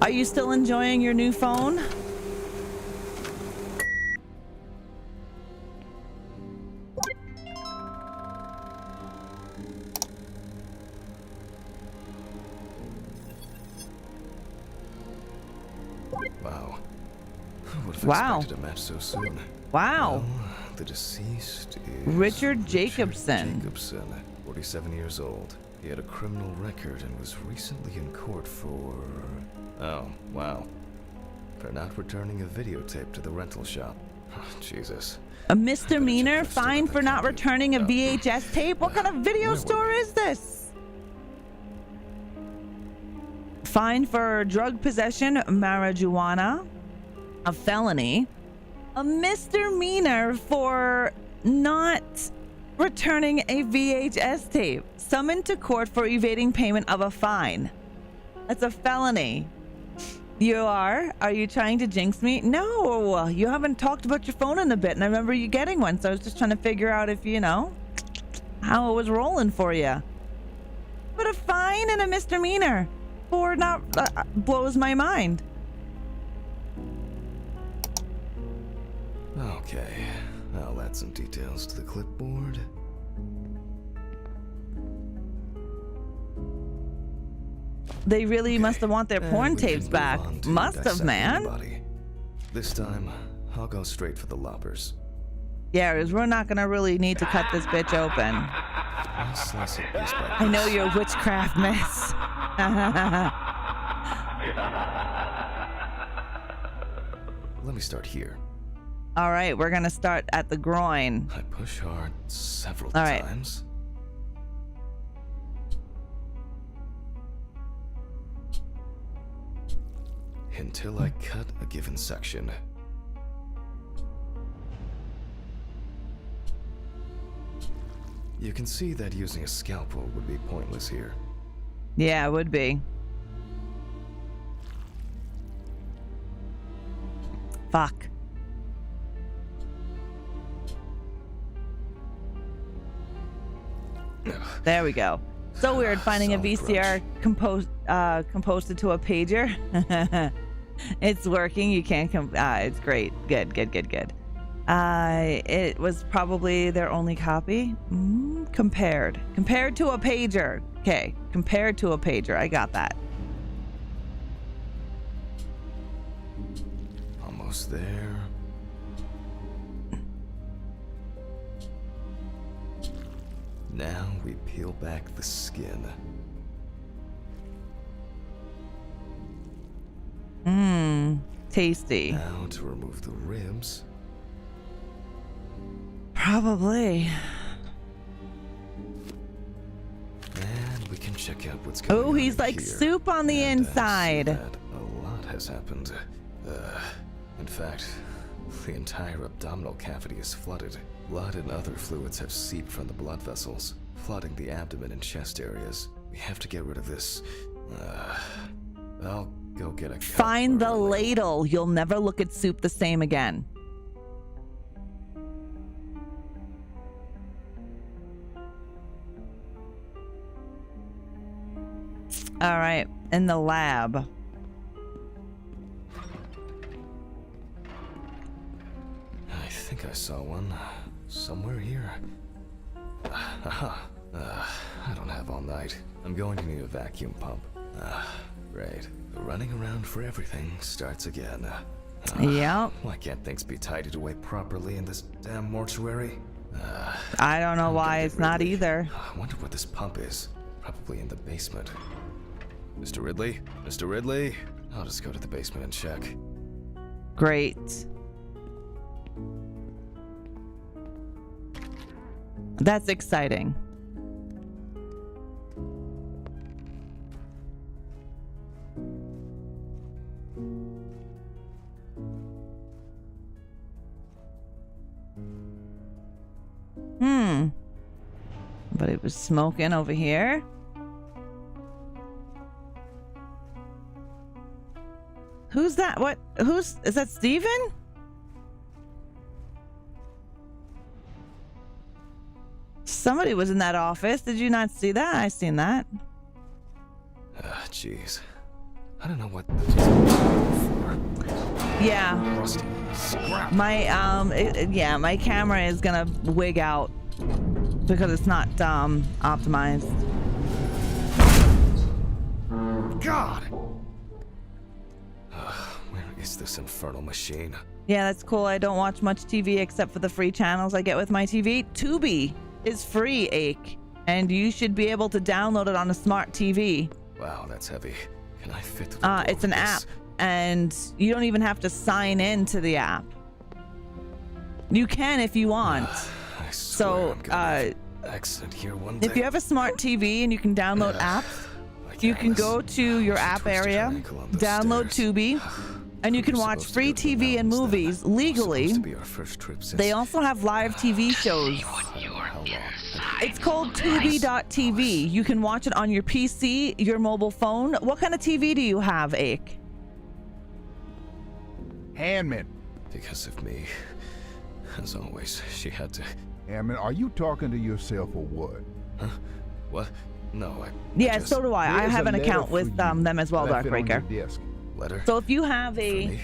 Are you still enjoying your new phone? Wow. Who would have Wow. expected a match so soon? Wow. Well, the deceased is... Richard Jacobson. Jacobson, 47 years old. He had a criminal record and was recently in court for... Oh, wow. For not returning a videotape to the rental shop. Oh, Jesus. A misdemeanor, Twisted fine on the for not computer. returning a Oh. VHS tape? What kind of video Where were store we? is this? Fine for drug possession, marijuana, a felony, a misdemeanor for not returning a VHS tape, summoned to court for evading payment of a fine. That's a felony. You are? Are you trying to jinx me? No, you haven't talked about your phone in a bit, and I remember you getting one, so I was just trying to figure out if, you know, how it was rolling for you. But a fine and a misdemeanor for not blows my mind. Okay, I'll add some details to the clipboard. They really must have want their And porn we can tapes move back. on to Must have, dissecting man. the body. This time, I'll go straight for the loppers. Yeah, 'cause we're not gonna really need to cut this bitch open. I'll slice it piece by I know piece. your witchcraft miss. Let me start here. All right, we're gonna start at the groin. I push hard several All right. times. Until I cut a given section. You can see that using a scalpel would be pointless here. Yeah, it would be. Fuck. There we go. So weird finding a Solid VCR composed to a pager. It's working. You can't it's great. Good. It was probably their only copy. Compared to a pager. Okay, compared to a pager. I got that. Almost there. Now we peel back the skin. Mmm, tasty. Now to remove the ribs. Probably. And we can check out what's going on. Oh, he's like here. soup on the And I see inside. that a lot has happened. In fact, the entire abdominal cavity is flooded. Blood and other fluids have seeped from the blood vessels, flooding the abdomen and chest areas. We have to get rid of this. I'll go get a cup Find or the a ladle. You'll never look at soup the same again. All right, in the lab. I think I saw one somewhere here. Aha. I don't have all night. I'm going to need a vacuum pump. Right. The running around for everything starts again. Yep. Why can't things be tidied away properly in this damn mortuary? I don't know I'm why gonna it's get not Ridley. either. I wonder what this pump is. Probably in the basement. Mr. Ridley? Mr. Ridley? I'll just go to the basement and check. Great. That's exciting. But it was smoking over here. Who's that? What? Is that Steven? Somebody was in that office. Did you not see that? I seen that. Jeez. I don't know what Yeah. Rusty. Scrap. My yeah, my camera is gonna wig out because it's not optimized. God! Where is this infernal machine? Yeah, that's cool. I don't watch much TV except for the free channels I get with my TV. Tubi is free, Ake, and you should be able to download it on a smart TV. Wow, that's heavy. Can I fit through the It's an door with app, this? and you don't even have to sign in to the app. You can if you want. I swear So, I'm gonna have an accident here one day. if you have a smart TV and you can download apps, you can go to your app area, download Tubi, and you can watch free TV and movies legally. They also have live TV shows. It's called Tubi.tv. You can watch it on your PC, your mobile phone. What kind of TV do you have, Ake? Handman. Because of me. As always, she had to. Handman, are you talking to yourself or what? Huh? What? No, I. Yeah, just... so do I. I There's have a an letter account for with you. them as well, Left it on your Darkbreaker. desk. Letter? So if you have For a me?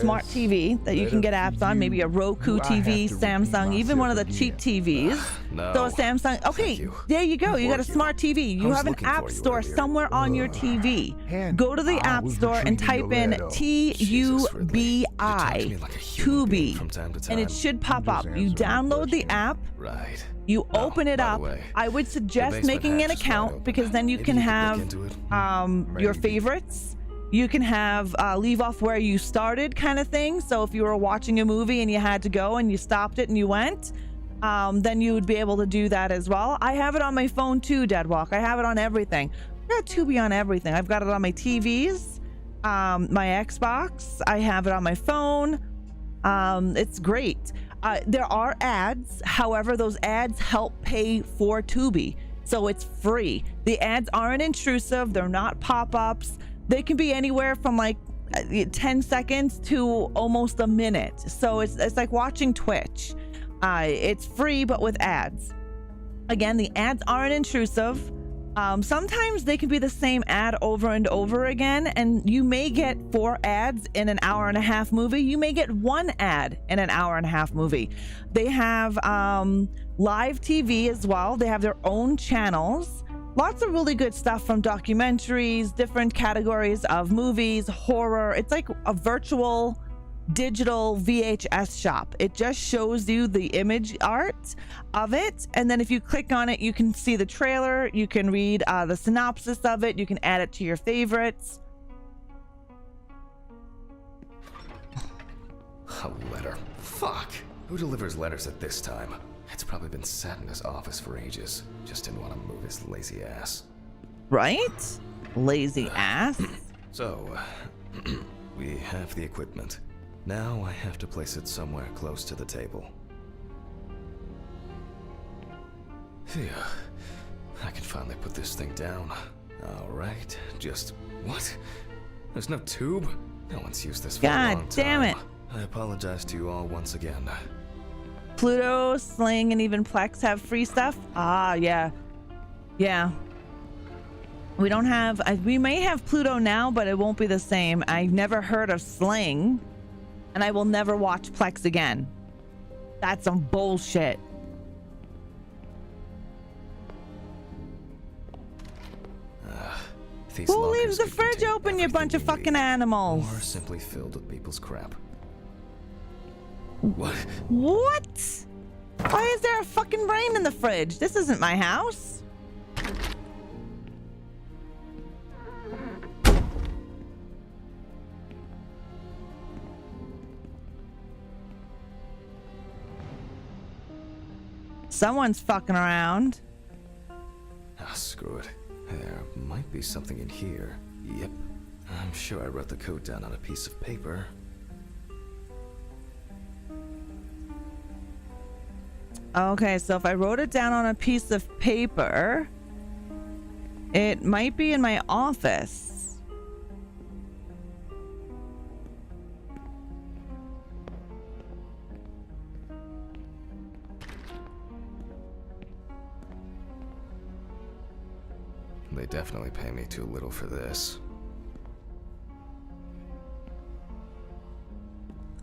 smart TV that you can get Letter apps for on, you. maybe a Roku Do I have TV, to repeat Samsung, even one of the myself cheap TVs. No. So a Samsung. Okay, Thank you. there you go. You got a Thank you. smart TV. I You was have an looking app for you store earlier. somewhere on your TV. Hand- Go to the I app was store and retrieving type your in letter. Jesus, Ridley. You talk to TUBI me like a human being Tubi, from time to time. and it should pop I'm up. just You answering the download the question. app. Right. You Oh, open it by the up. way, I would the suggest basement making an hatch is wide account open. because then you Maybe can look have into it. your Maybe. favorites. You can have leave off where you started kind of thing. So if you were watching a movie and you had to go and you stopped it and you went, then you would be able to do that as well. I have it on my phone too, Deadwalk. I have it on everything. I've got Tubi on everything. I've got it on my TVs, my Xbox. I have it on my phone. It's great. There are ads. However, those ads help pay for Tubi. So it's free. The ads aren't intrusive. They're not pop-ups. They can be anywhere from like 10 seconds to almost a minute. So it's like watching Twitch. It's free, but with ads. Again, the ads aren't intrusive. Sometimes they can be the same ad over and over again, and you may get 4 ads in an hour-and-a-half movie. You may get 1 ad in an hour-and-a-half movie. They have live TV as well. They have their own channels. Lots of really good stuff from documentaries, different categories of movies, horror. It's like a virtual digital VHS shop. It just shows you the image art of it, and then if you click on it, you can see the trailer, you can read the synopsis of it, you can add it to your favorites. A letter. Fuck. Who delivers letters at this time? It's probably been sat in his office for ages. Just didn't want to move his lazy ass. Right? Lazy ass. So, we have the equipment. Now I have to place it somewhere close to the table. Phew. I can finally put this thing down. Alright, just... What? There's no tube? No one's used this for a long time. God damn it. I apologize to you all once again. Pluto, Sling, and even Plex have free stuff? Ah, yeah. Yeah. We don't have... we may have Pluto now, but it won't be the same. I've never heard of Sling. And I will never watch Plex again. That's some bullshit. Who leaves the fridge open, you bunch of fucking animals? Or simply filled with people's crap. What? What? Why is there a fucking brain in the fridge? This isn't my house. Someone's fucking around. Ah, screw it. There might be something in here. Yep. I'm sure I wrote the code down on a piece of paper. Okay, so if I wrote it down on a piece of paper, it might be in my office. They definitely pay me too little for this.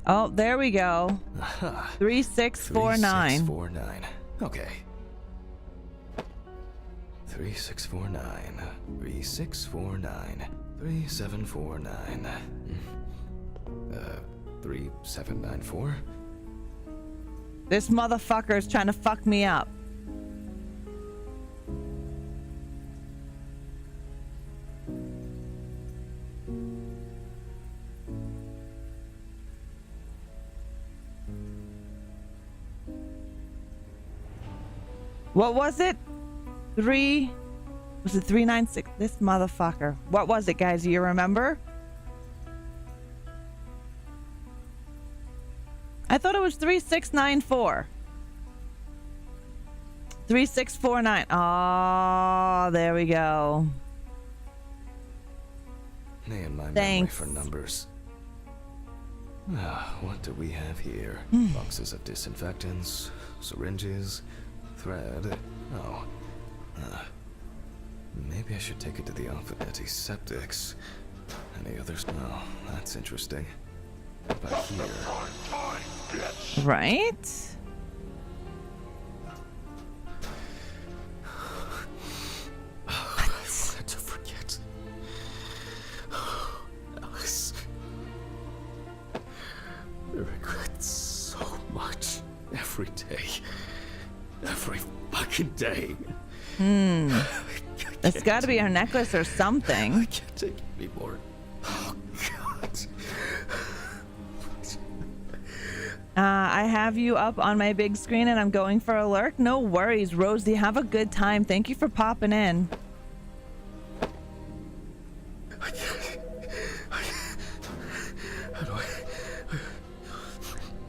Oh, there we go. Aha. 3649. 3649. Okay. 3649. 3649. 3749. 3794. This motherfucker is trying to fuck me up. What was it? Was it 396? This motherfucker. What was it, guys? Do you remember? I thought it was 3694. 3649. Oh, there we go. Man, my memory Thanks. for numbers. What do we have here? Boxes of disinfectants, syringes, thread. Oh. Maybe I should take it to the antiseptics. Any others? No, that's interesting. But here. Right? I wanted to forget. Alice. I regret so much. Every day. Every fucking day. It's got to be her necklace or something. I can't take it anymore. Oh, God. I have you up on my big screen and I'm going for a lurk. No worries, Rosie. Have a good time. Thank you for popping in. I can't. How do I?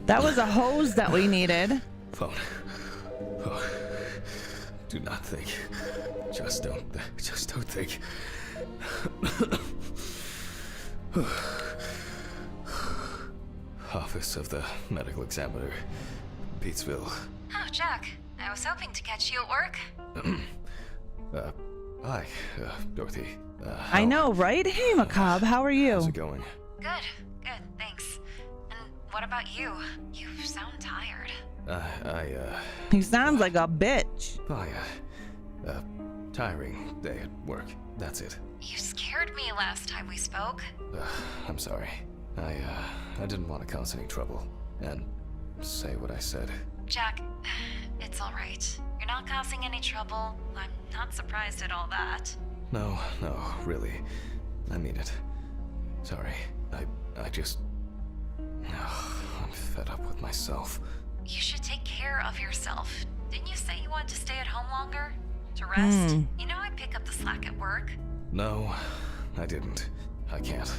That was a hose that we needed. Phone. Oh. Do not think. Just don't think. Office of the Medical Examiner, Peatsville. Oh, Jack. I was hoping to catch you at work. Hi, Dorothy. I know, right? Hey, Macabre, how are you? How's it going? Good, thanks. And what about you? You sound tired. He sounds like a bitch. Tiring day at work. That's it. You scared me last time we spoke. I'm sorry. I didn't want to cause any trouble and say what I said. Jack, it's alright. You're not causing any trouble. I'm not surprised at all that. No, really. I mean it. Sorry. I just... I'm fed up with myself. You should take care of yourself. Didn't you say you wanted to stay at home longer? To rest? You know I pick up the slack at work. No, I didn't. I can't.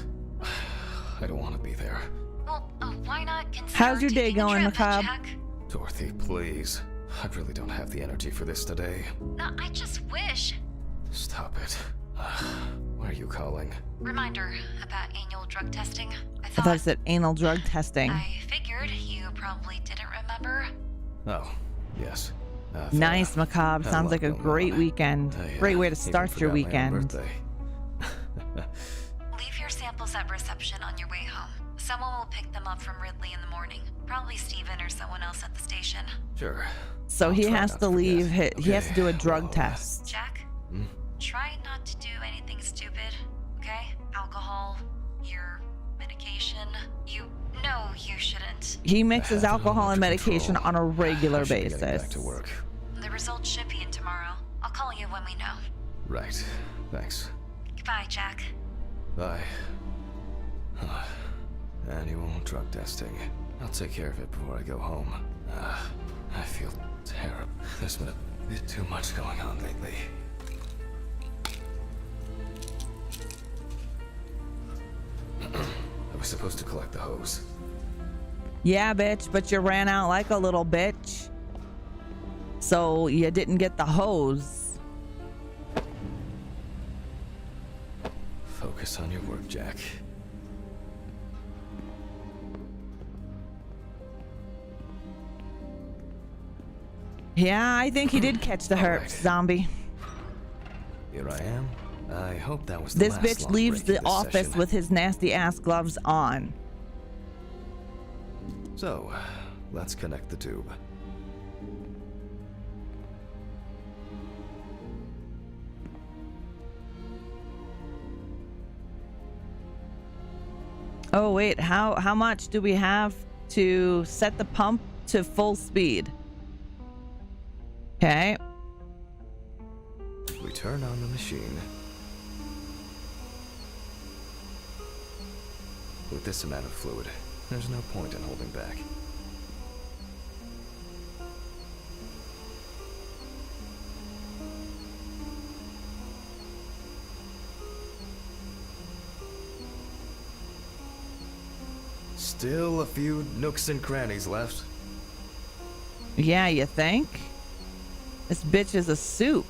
I don't want to be there. Well, why not consider How's your day taking a going, trip, Macabre? Jack? Dorothy, please. I really don't have the energy for this today. No, I just wish. Stop it. Why are you calling? Reminder about annual drug testing. I I thought it said anal drug testing. I figured you probably didn't remember. Oh, yes. Nice, Macabre. had a Sounds lot like a going great on. weekend. Great way to even start your forgot my own weekend. birthday. Leave your samples at reception on your way home. Someone will pick them up from Ridley in the morning. Probably Steven or someone else at the station. Sure. So I'll he try has not to forget. leave. He has to do a Okay, drug well, test. Jack, try not to do anything stupid, okay? Alcohol, your medication. You know you shouldn't. He mixes I have it alcohol all and under medication control. on a regular I should be getting basis. back to work. The results should be in tomorrow. I'll call you when we know. Right. Thanks. Goodbye, Jack. Bye. Annual drug testing. I'll take care of it before I go home. I feel terrible. There's been a bit too much going on lately. I was supposed to collect the hose. Yeah, bitch, but you ran out like a little bitch. So you didn't get the hose. Focus on your work, Jack. Yeah, I think he did catch the herp, Alright. zombie. Here I am. I hope that was the This last bitch long leaves break in the this office session. with his nasty ass gloves on. So, let's connect the tube. Oh wait, how much do we have to set the pump to full speed? Okay. We turn on the machine. With this amount of fluid, there's no point in holding back. Still a few nooks and crannies left. Yeah, you think? This bitch is a soup.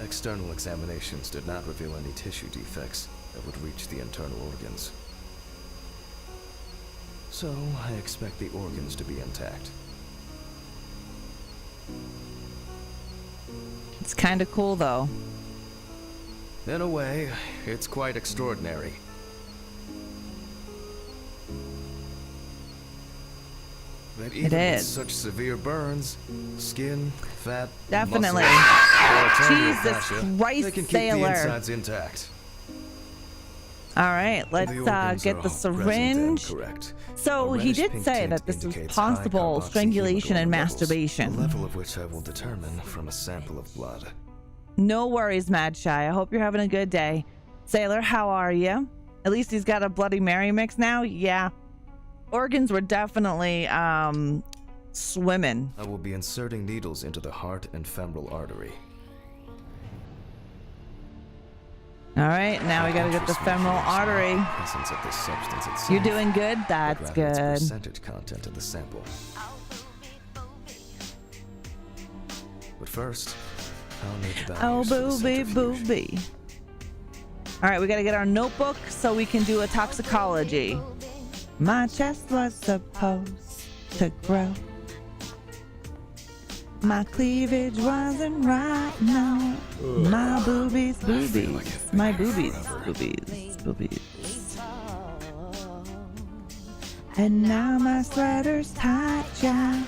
External examinations did not reveal any tissue defects that would reach the internal organs. So, I expect the organs to be intact. It's kind of cool though. In a way, it's quite extraordinary. That even with is. such severe burns, skin, fat, Definitely. muscle, or arterial Jesus fascia, Christ, they can keep Sailor. the insides intact. All right, let's The organs get are the all present and syringe. correct. So A he reddish did pink say tint that this was indicates high possible carboxyhemoglobin strangulation and levels, masturbation. The level of which I will determine from a sample of blood. No worries, Mad Shy. I hope you're having a good day. Sailor, how are you? At least he's got a Bloody Mary mix now? Yeah. Organs were definitely, swimming. I will be inserting needles into the heart and femoral artery. All right, now we gotta get the femoral artery. Essence of this substance itself, You're doing good? but That's rather its good. percentage content of the sample. But first, I'll need the Oh, values for the booby, centrifuge. booby. All right, we gotta get our notebook so we can do a toxicology. My chest was supposed to grow. My cleavage wasn't right, no. My boobies, boobies. My boobies, boobies, boobies. And now my sweater's tight, yeah.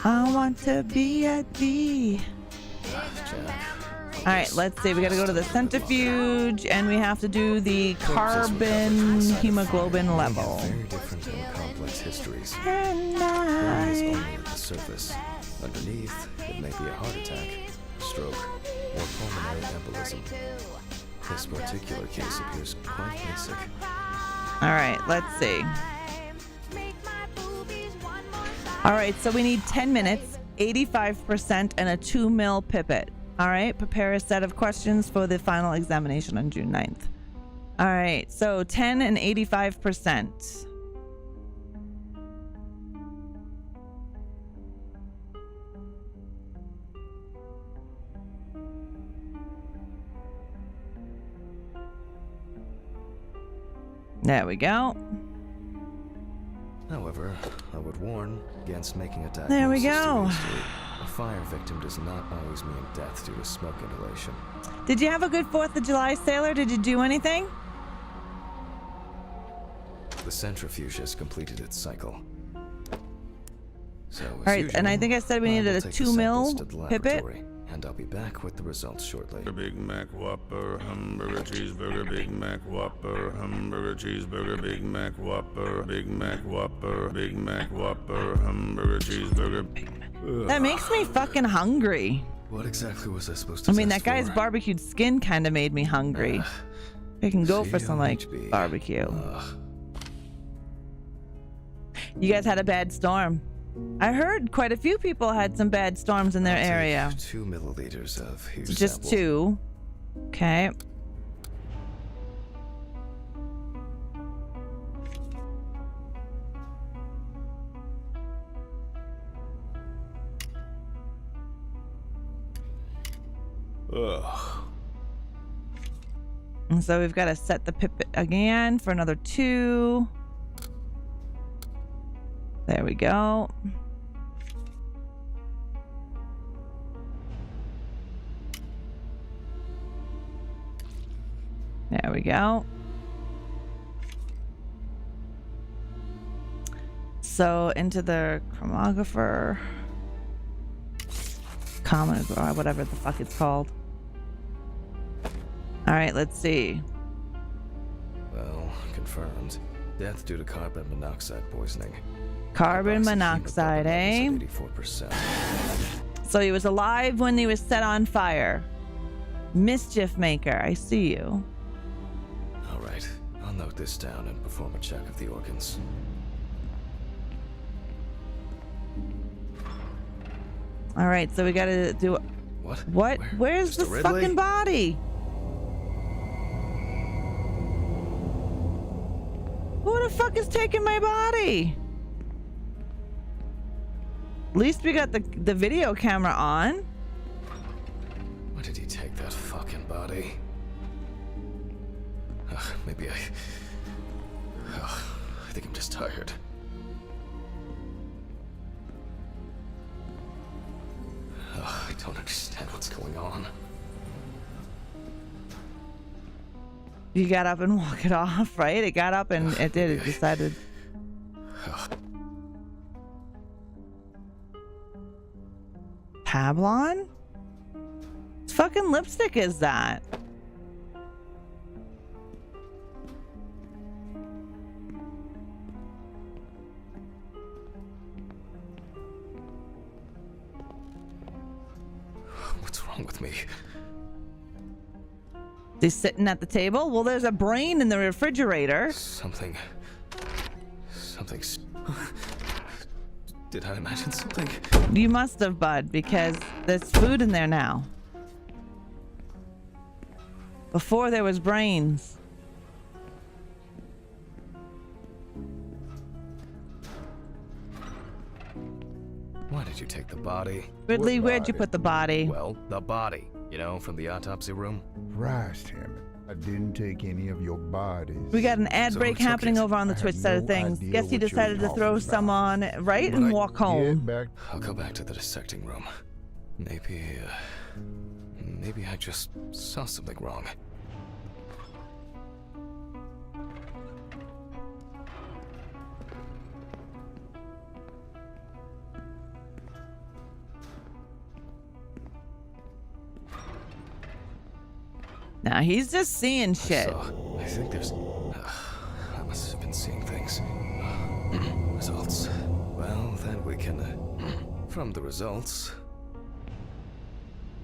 I want to be a D. All right, let's see. We got to go to the centrifuge, and we have to do the carbon hemoglobin level. Very different and complex histories. And Brain is I... only at the surface. Underneath, it may be a heart attack, stroke, or pulmonary embolism. This particular case appears quite basic. All right, let's see. All right, so we need 10 minutes, 85%, and a 2 mil pipette. All right, prepare a set of questions for the final examination on June 9th. All right, so 10 and 85%. There we go. However, I would warn against making a diagnosis There we too go. hastily. A fire victim does not always mean death due to smoke inhalation. Did you have a good 4th of July, Sailor? Did you do anything? The centrifuge has completed its cycle. So, All right, and I think I said we needed a 2 mil pipette. And I'll be back with the results shortly. Big Mac Whopper, hamburger cheeseburger, Big Mac Whopper, hamburger cheeseburger, Big Mac Whopper, Big Mac Whopper, Big Mac Whopper, hamburger cheeseburger. That makes me fucking hungry. What exactly was I supposed to I mean, that test guy's for? barbecued skin kind of made me hungry. I can go for some, like, COHB. barbecue. You guys had a bad storm. I heard quite a few people had some bad storms in their I'll take area. 2 milliliters of Hughes Just sample. 2. Okay. Ugh. And so we've got to set the pipette again for another 2. There we go. There we go. So into the chromographer. Or whatever the fuck it's called. All right, let's see. Well, confirmed. Death due to carbon monoxide poisoning. Carbon Toxic monoxide, eh? hemoglobin levels at 84%. So he was alive when he was set on fire. Mischief maker, I see you. All right, I'll note this down and perform a check of the organs. All right, so we got to do What? what? Where's Mr. this Ridley? fucking body? Who the fuck is taking my body? At least we got the video camera on. Why did he take that fucking body? Maybe I think I'm just tired. I don't understand what's going on. You got up and walked it off, right? It got up and it did. It decided. Pablon? What fucking lipstick is that? What's wrong with me? He's sitting at the table. Well, there's a brain in the refrigerator. Something. Did I imagine something? You must have, bud, because there's food in there now. Before there was brains. Why did you take the body? Ridley, What where'd you body? put the body? Well, the body. You know, from the autopsy room. Christ, Hammond. I didn't take any of your bodies. We got an ad So break who took happening it? over on the I have Twitch side of no things. idea Guess he what you're decided to throw talking some about. on, right, But and I walk Get home. back. I'll go back to the dissecting room. Maybe I just saw something wrong. Now he's just seeing shit. So, I think there's... I must have been seeing things. Results. Well, then we can... from the results...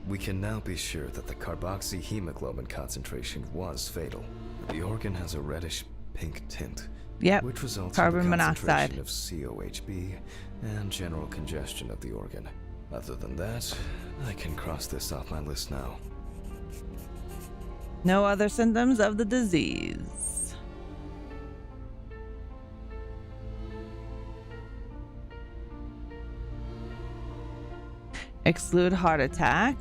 we can now be sure that the carboxyhemoglobin concentration was fatal. The organ has a reddish pink tint. Yep. Which results Carbon in the monoxide. concentration of COHB and general congestion of the organ. Other than that, I can cross this off my list now. No other symptoms of the disease. Exclude heart attack.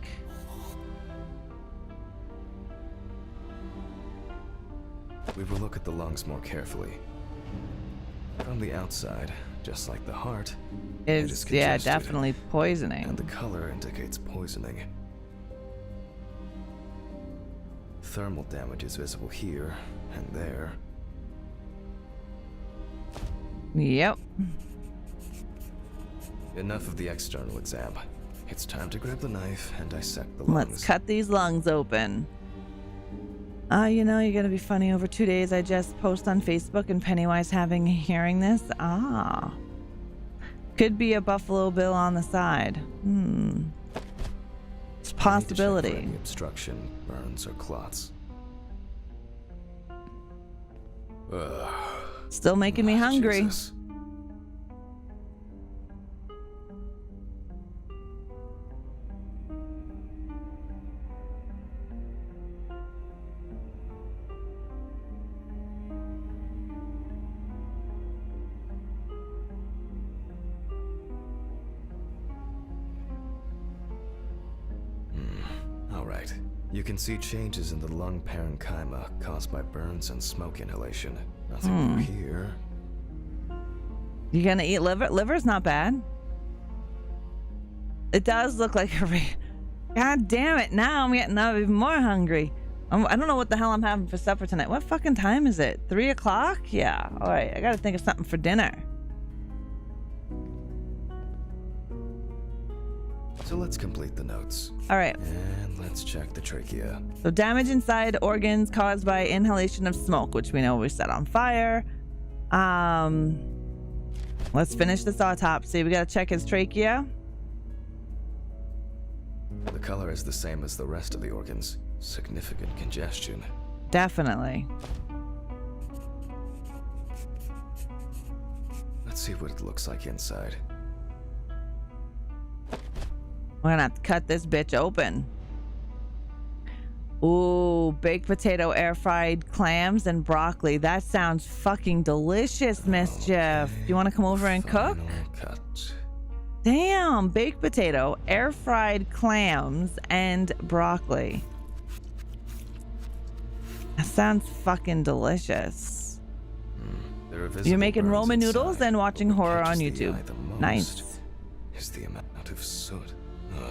We will look at the lungs more carefully. From the outside, just like the heart, it is Yeah, congested, definitely poisoning. and the color indicates poisoning. Thermal damage is visible here and there. Yep. Enough of the external exam. It's time to grab the knife and dissect the lungs. Let's cut these lungs open. You know, you're gonna be funny. Over 2 days, I just post on Facebook and Pennywise hearing this. Could be a Buffalo Bill on the side. It's a possibility. I need to check for any obstruction, burns, or clots. Still making me hungry. Jesus. Alright. You can see changes in the lung parenchyma caused by burns and smoke inhalation. Nothing new here. You gonna eat liver? Liver's not bad. It does look like a... God damn it, now I'm getting even more hungry. I don't know what the hell I'm having for supper tonight. What fucking time is it? 3 o'clock? Yeah, alright, I gotta think of something for dinner. So let's complete the notes. Alright. And let's check the trachea. So damage inside organs caused by inhalation of smoke, which we know we set on fire. Let's finish this autopsy. We gotta check his trachea. The color is the same as the rest of the organs. Significant congestion. Definitely. Let's see what it looks like inside. We're gonna have to cut this bitch open. Ooh, baked potato, air fried clams, and broccoli. That sounds fucking delicious, Mischief. Do you want to come over and cook? Final cut. Damn, baked potato, air fried clams, and broccoli. That sounds fucking delicious. There are You're visible making burns Roman noodles inside, and but watching what horror on catches the YouTube. eye the most Nice. Is the amount of soot.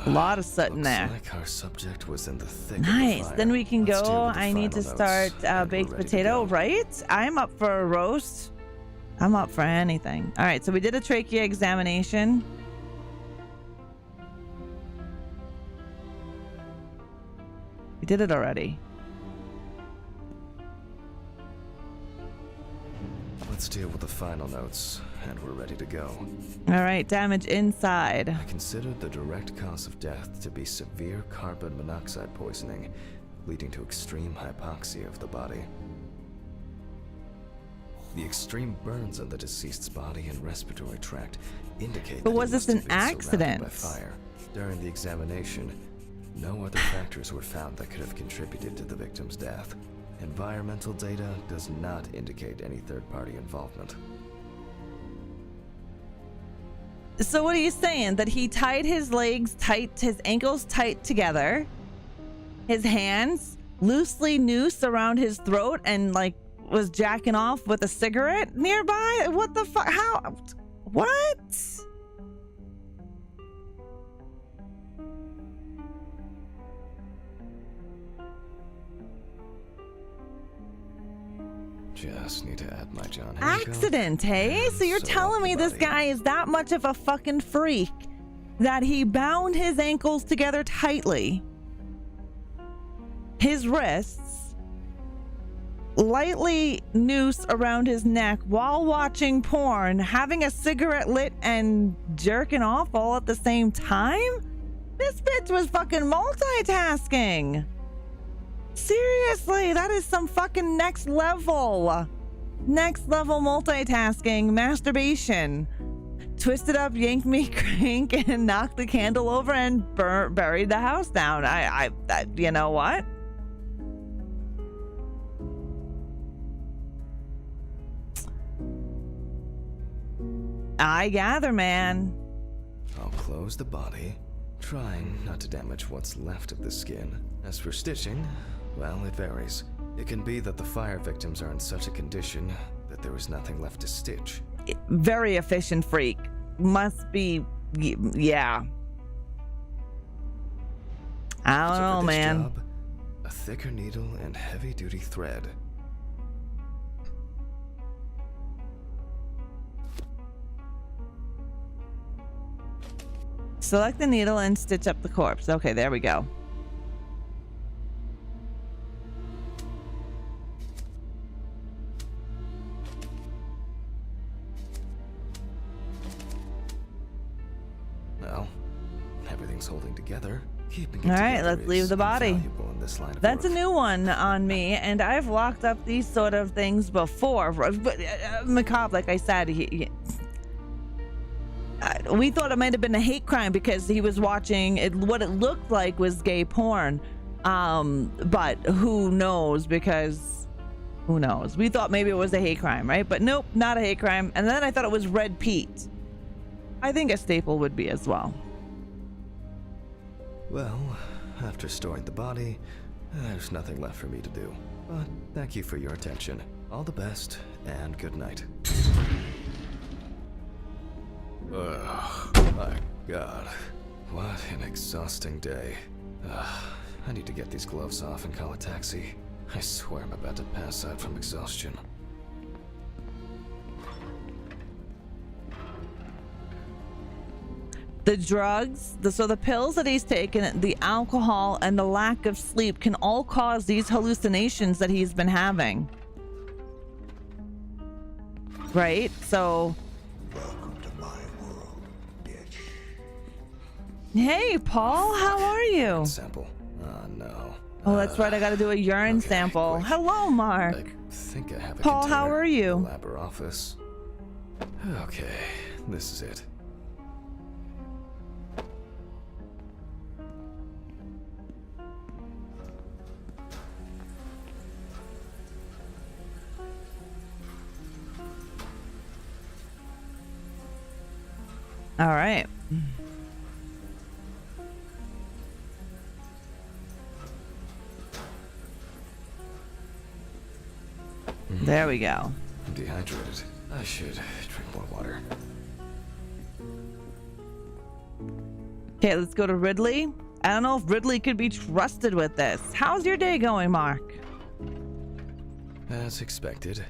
A lot of soot in Looks there. like our subject was in the thick of Nice. the fire. Then we can Let's go. deal with the I need to final start notes, and we're baked ready to potato, go. right? I'm up for a roast. I'm up for anything. All right, so we did a trachea examination. We did it already. Let's deal with the final notes, and we're ready to go. All right, damage inside. I considered the direct cause of death to be severe carbon monoxide poisoning, leading to extreme hypoxia of the body. The extreme burns on the deceased's body and respiratory tract indicate But that was he must this have an been surrounded accident? by fire. During the examination, no other factors were found that could have contributed to the victim's death. Environmental data does not indicate any third-party involvement. So what are you saying? That he tied his legs tight, his ankles tight together, his hands loosely noosed around his throat, and like was jacking off with a cigarette nearby? What the fuck? How? What? Just need to add my John Hancock. Accident, hey? So you're Sew telling up me the this body. guy is that much of a fucking freak that he bound his ankles together tightly his wrists, lightly noose around his neck while watching porn, having a cigarette lit and jerking off all at the same time? This bitch was fucking multitasking. Seriously, that is some fucking next level multitasking masturbation. Twisted up, yanked me crank, and knocked the candle over and buried the house down. I you know what? I gather, man. I'll close the body, trying not to damage what's left of the skin. As for stitching, well, it varies. It can be that the fire victims are in such a condition that there is nothing left to stitch. Very efficient freak. Must be, yeah. I don't So know, for this man. job, a thicker needle and heavy-duty thread. Select the needle and stitch up the corpse. Okay, there we go. Well, everything's holding together. Keeping it All right, together let's leave is the body. invaluable in this line of That's a work. new one on me, and I've locked up these sort of things before. But Macabre, like I said, we thought it might have been a hate crime because he was watching it. What it looked like was gay porn, but who knows? Because who knows? We thought maybe it was a hate crime, right? But nope, not a hate crime. And then I thought it was Red Pete. I think a staple would be as well. Well, after storing the body, there's nothing left for me to do. But thank you for your attention. All the best, and good night. Ugh, my God. What an exhausting day. I need to get these gloves off and call a taxi. I swear I'm about to pass out from exhaustion. The drugs, so the pills that he's taken, the alcohol, and the lack of sleep can all cause these hallucinations that he's been having. Right? So... Welcome to my world, bitch. Hey, Paul, how are you? Sample. Oh, no. Oh, that's right. I got to do a urine okay, sample. quick. Hello, Mark. I think I have a Paul, how container are in you? the lab or office. Okay, this is it. All right. There we go. I'm dehydrated. I should drink more water. Okay, let's go to Ridley. I don't know if Ridley could be trusted with this. How's your day going, Mark? As expected,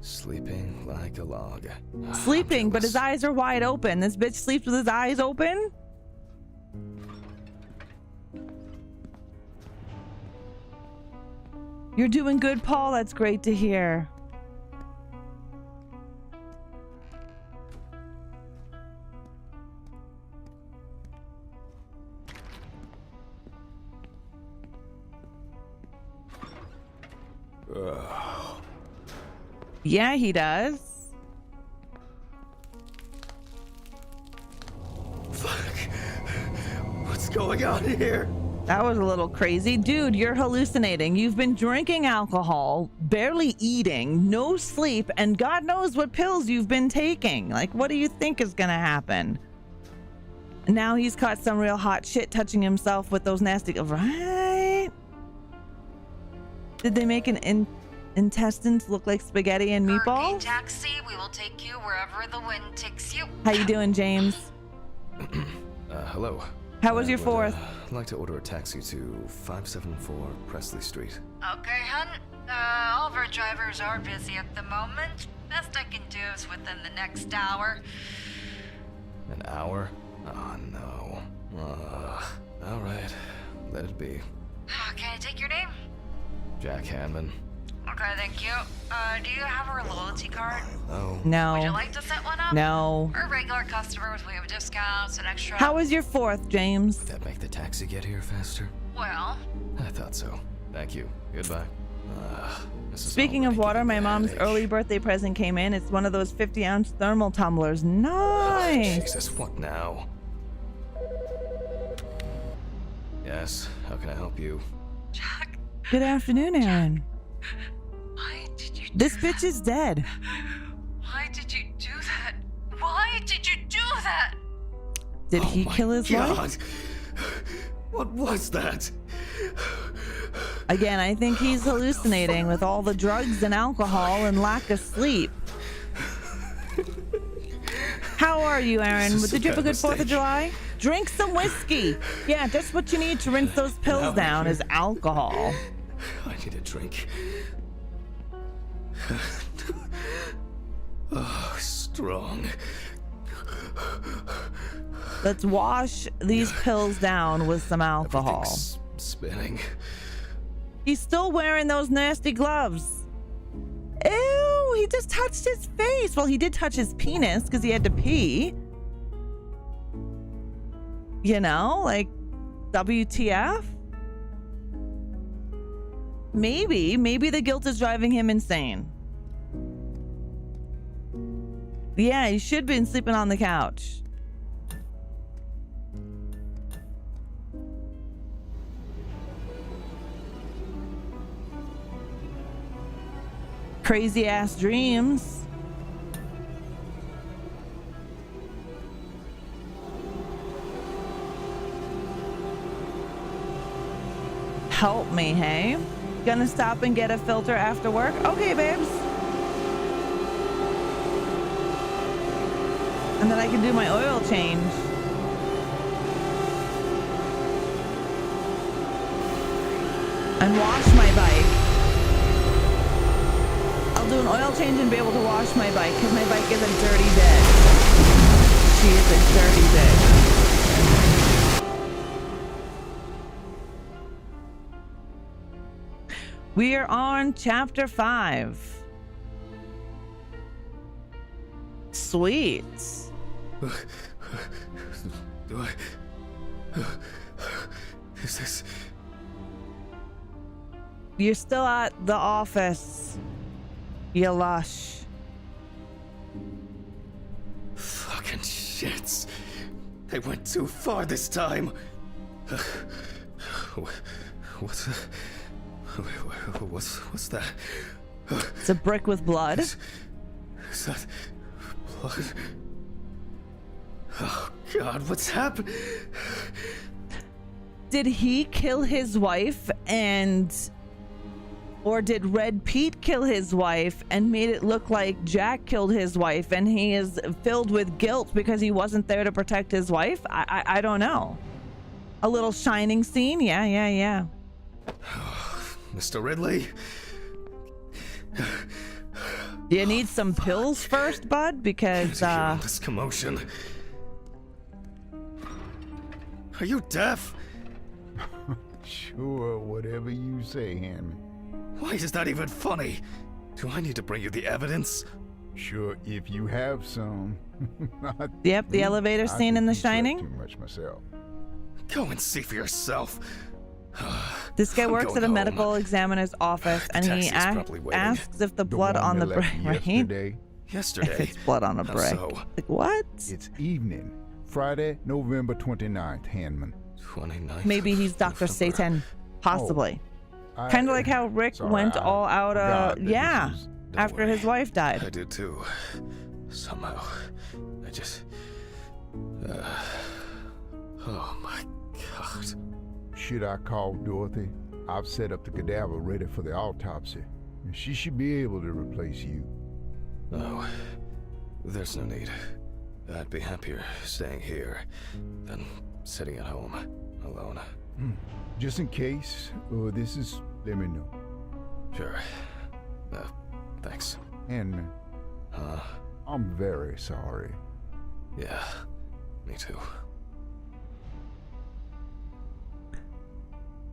sleeping like a log. Sleeping, but his jealous. eyes are wide open. This bitch sleeps with his eyes open? You're doing good, Paul. That's great to hear. Yeah, he does. Fuck. What's going on here? That was a little crazy. Dude, you're hallucinating. You've been drinking alcohol, barely eating, no sleep, and God knows what pills you've been taking. Like, what do you think is gonna happen? Now he's caught some real hot shit touching himself with those nasty... Right? Did they make an intestines look like spaghetti and meatballs? Taxi, we will take you wherever the wind takes you. How you doing, James? Hello. How was I your would, fourth? like to order a taxi to 574 Presley Street. Okay, hun. All of our drivers are busy at the moment. Best I can do is within the next hour. An hour? Oh, no. All right. Let it be. Okay, I take your name? Jack Hanman. Okay, thank you. Do you have our loyalty card? Oh. No. Would you like to set one up? No. We're regular customers. We have discounts and extra. How was your 4th, James? Would that make the taxi get here faster? Well, I thought so. Thank you. Goodbye. This is Speaking of already water, giving my me a mom's headache. early birthday present came in. It's one of those 50-ounce thermal tumblers. Oh, Nice. Jesus, what now? Yes, how can I help you? Jack, Good afternoon, Aaron. why did you This do bitch that? is dead. Why did you do that? Why did you do that? Did Oh he my kill his God. wife? What was that? Again, I think he's hallucinating with all the drugs and alcohol and lack of sleep. How are you, Aaron? This is Did you have a some good kind of 4th of July? Drink some whiskey. Yeah, that's what you need to rinse those pills down is alcohol. I need a drink. Oh, strong. Let's wash these pills down with some alcohol. Everything's spinning. He's still wearing those nasty gloves. Ew, he just touched his face. Well, he did touch his penis because he had to pee. You know, like, WTF? Maybe the guilt is driving him insane. Yeah, he should have been sleeping on the couch. Crazy ass dreams. Help me, hey? Gonna stop and get a filter after work? Okay, babes. And then I can do my oil change. And wash my bike. I'll do an oil change and be able to wash my bike because my bike is a dirty bitch. She is a dirty bitch. We are on chapter 5. Sweet. Do I... Is this... You're still at the office. You lush. Fucking shits. They went too far this time. What's that? It's a brick with blood. Is that blood? Oh God, what's happened? Did he kill his wife or did Red Pete kill his wife and made it look like Jack killed his wife and he is filled with guilt because he wasn't there to protect his wife? I don't know. A little Shining scene? Yeah. Mr. Ridley? Do you need some pills first, bud? Because, Hearing this commotion. Are you deaf? Sure, whatever you say, Hanman. Why is that even funny? Do I need to bring you the evidence? Sure, if you have some. Not Yep, the me. elevator I scene think in The you sweat Shining. Too much myself. Go and see for yourself. This guy I'm works going at a home. medical examiner's office and he taxi's probably waiting. asks if the The blood one on the that brick, left right? yesterday. Yesterday. If it's blood on a How brick. so? Like, what? It's evening, Friday, November 29th, Hanman. 29th. Maybe he's Dr. November. Satan. Possibly. I- Kind of like how Rick sorry, went I all out forgot that this yeah, was- Don't after worry. his wife I died. did too. Somehow. I just... oh my God. Should I call Dorothy? I've set up the cadaver ready for the autopsy. And she should be able to replace you. No. There's no need. I'd be happier staying here than sitting at home alone. Just in case, let me know. Sure. Thanks. Hanman, Huh? I'm very sorry. Yeah. Me too.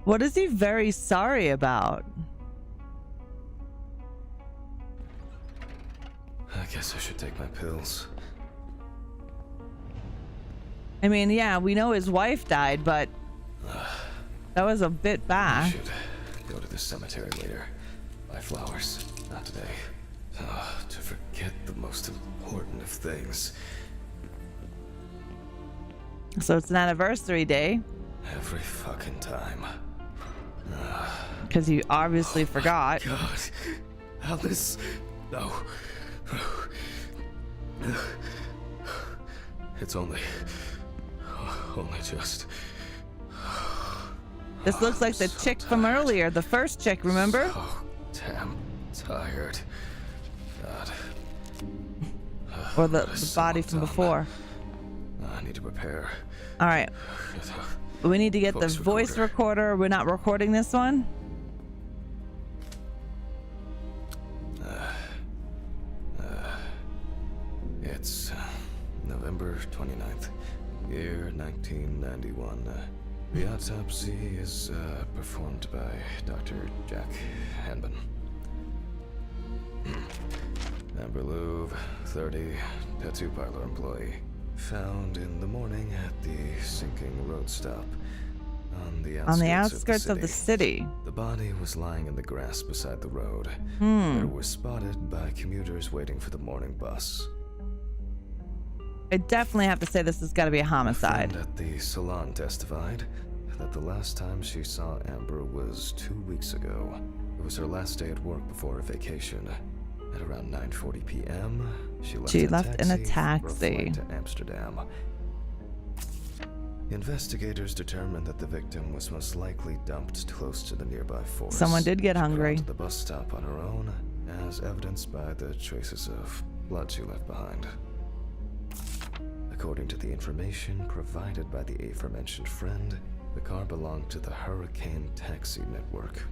What is he very sorry about? I guess I should take my pills. I mean, yeah, we know his wife died, but that was a bit I bad. should go to the cemetery later. Buy flowers. Not today. To forget the most important of things. So it's an anniversary day. Every fucking time. Because you obviously forgot. God. Alice. No. It's only just. This looks like the chick from earlier, the first chick, remember? So damn tired. God. Or the body from before. I need to prepare. All right. We need to get the Voice voice recorder. We're not recording this one. It's November 29th, year 1991. The autopsy is performed by Dr. Jack Hanban. Amber Louve, 30, tattoo parlor employee. Found in the morning at the sinking road stop on the outskirts of the city. The body was lying in the grass beside the road. It was spotted by commuters waiting for the morning bus. I definitely have to say this has got to be a homicide. A friend at the salon testified that the last time she saw Amber was 2 weeks ago. It was her last day at work before her vacation. At around 9:40 p.m., she left in a taxi for a flight to Amsterdam. Investigators determined that the victim was most likely dumped close to the nearby forest. Someone did get hungry. To the bus stop on her own, as evidenced by the traces of blood she left behind. According to the information provided by the aforementioned friend, the car belonged to the Hurricane Taxi Network.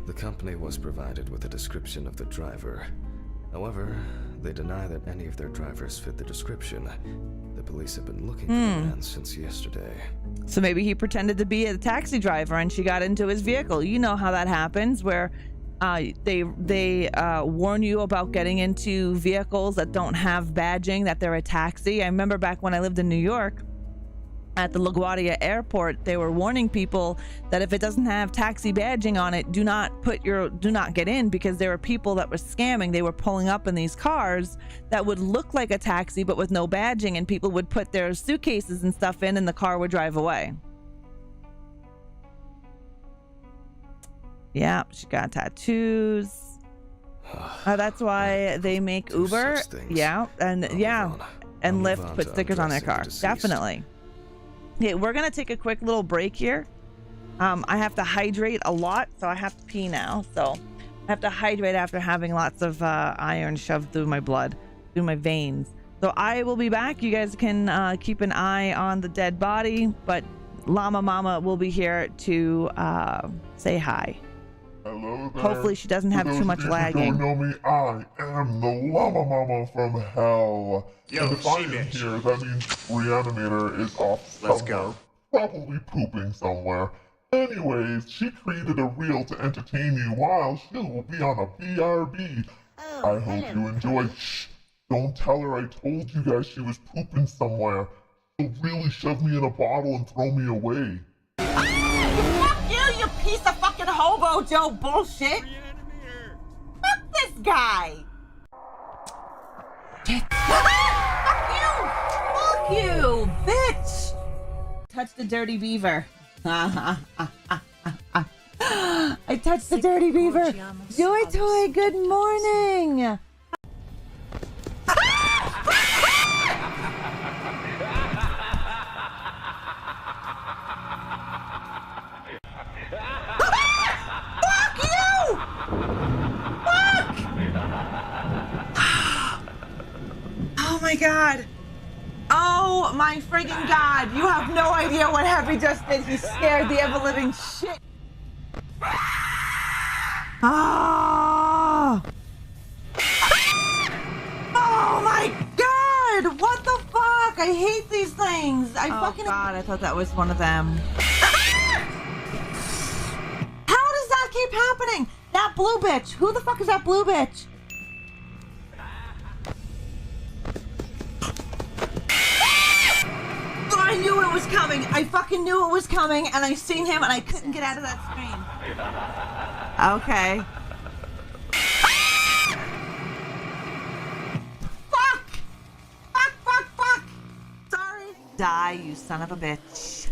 The company was provided with a description of the driver. However, they deny that any of their drivers fit the description. The police have been looking for the man since yesterday. So maybe he pretended to be a taxi driver and she got into his vehicle. You know how that happens, where they warn you about getting into vehicles that don't have badging, that they're a taxi. I remember back when I lived in New York, at the LaGuardia airport, they were warning people that if it doesn't have taxi badging on it, do not get in, because there were people that were scamming. They were pulling up in these cars that would look like a taxi but with no badging, and people would put their suitcases and stuff in and the car would drive away. Yeah, she got tattoos. That's why they make Uber. Yeah, and Lyft put stickers on their car. Definitely. Okay, we're gonna take a quick little break here. I have to hydrate a lot, so I have to pee now. So I have to hydrate after having lots of iron shoved through my blood, through my veins. So I will be back. You guys can keep an eye on the dead body, but Llama Mama will be here to say hi. Hello there. Hopefully she doesn't have too much lagging. If you don't know me, I am the Llama Mama from hell. And if I am here, that means ReAnimateHer is off somewhere. Let's go. Probably pooping somewhere. Anyways, she created a reel to entertain you while she will be on a BRB. I hope you enjoy. Shh! Don't tell her I told you guys she was pooping somewhere. She'll really shove me in a bottle and throw me away. Fuck you piece of fucking hobo Joe bullshit! Fuck this guy! Fuck you, bitch! Touch the dirty beaver. I touched the dirty beaver. Joy Toy, good morning. Oh my god. Oh my friggin' god. You have no idea what Heavy just did. He scared the ever-living shit. Oh. Oh my god. What the fuck? I hate these things. I fucking... God, I thought that was one of them. that blue bitch? Who the fuck is that blue bitch? I knew it was coming. I fucking knew it was coming, and I seen him, and I couldn't get out of that screen. Okay. Fuck! Fuck! Sorry. Die, you son of a bitch.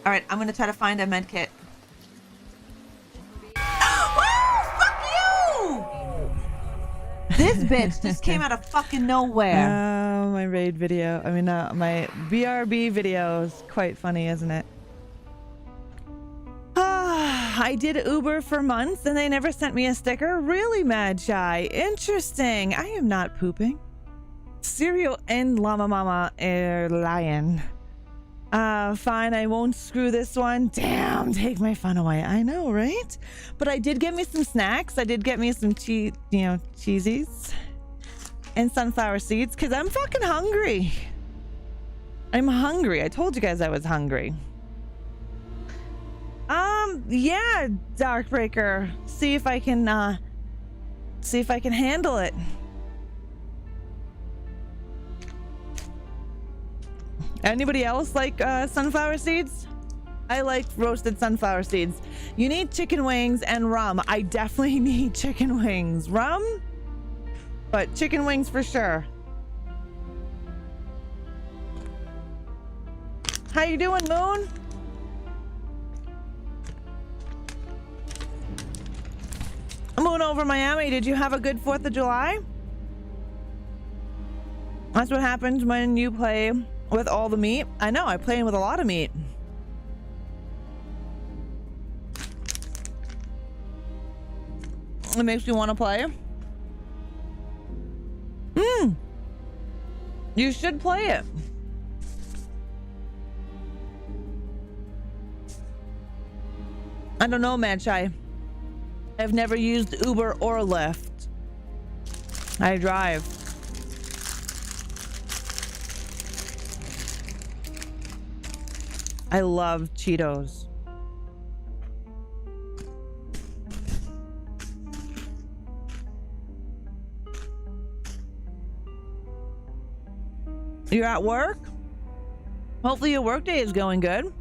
All right, I'm gonna try to find a med kit. Fuck you! This bitch just came out of fucking nowhere. My raid video. I mean, my BRB video is quite funny, isn't it? I did Uber for months and they never sent me a sticker. Really, Mad Shy? Interesting. I am not pooping. Cereal and Llama Mama Lion. Fine, I won't screw this one. Damn, take my fun away. I know, right? But I did get me some snacks. I did get me some cheesies and sunflower seeds because I'm fucking hungry. I'm hungry. I told you guys I was hungry. Yeah, Darkbreaker. See if I can handle it. Anybody else like sunflower seeds? I like roasted sunflower seeds. You need chicken wings and rum. I definitely need chicken wings. Rum? But chicken wings for sure. How you doing, Moon? Moon over Miami, did you have a good 4th of July? That's what happens when you play with all the meat. I know, I play with a lot of meat. It makes me want to play. You should play it. I don't know, Mad Shy. I've never used Uber or Lyft. I drive. I love Cheetos. You're at work? Hopefully your workday is going good.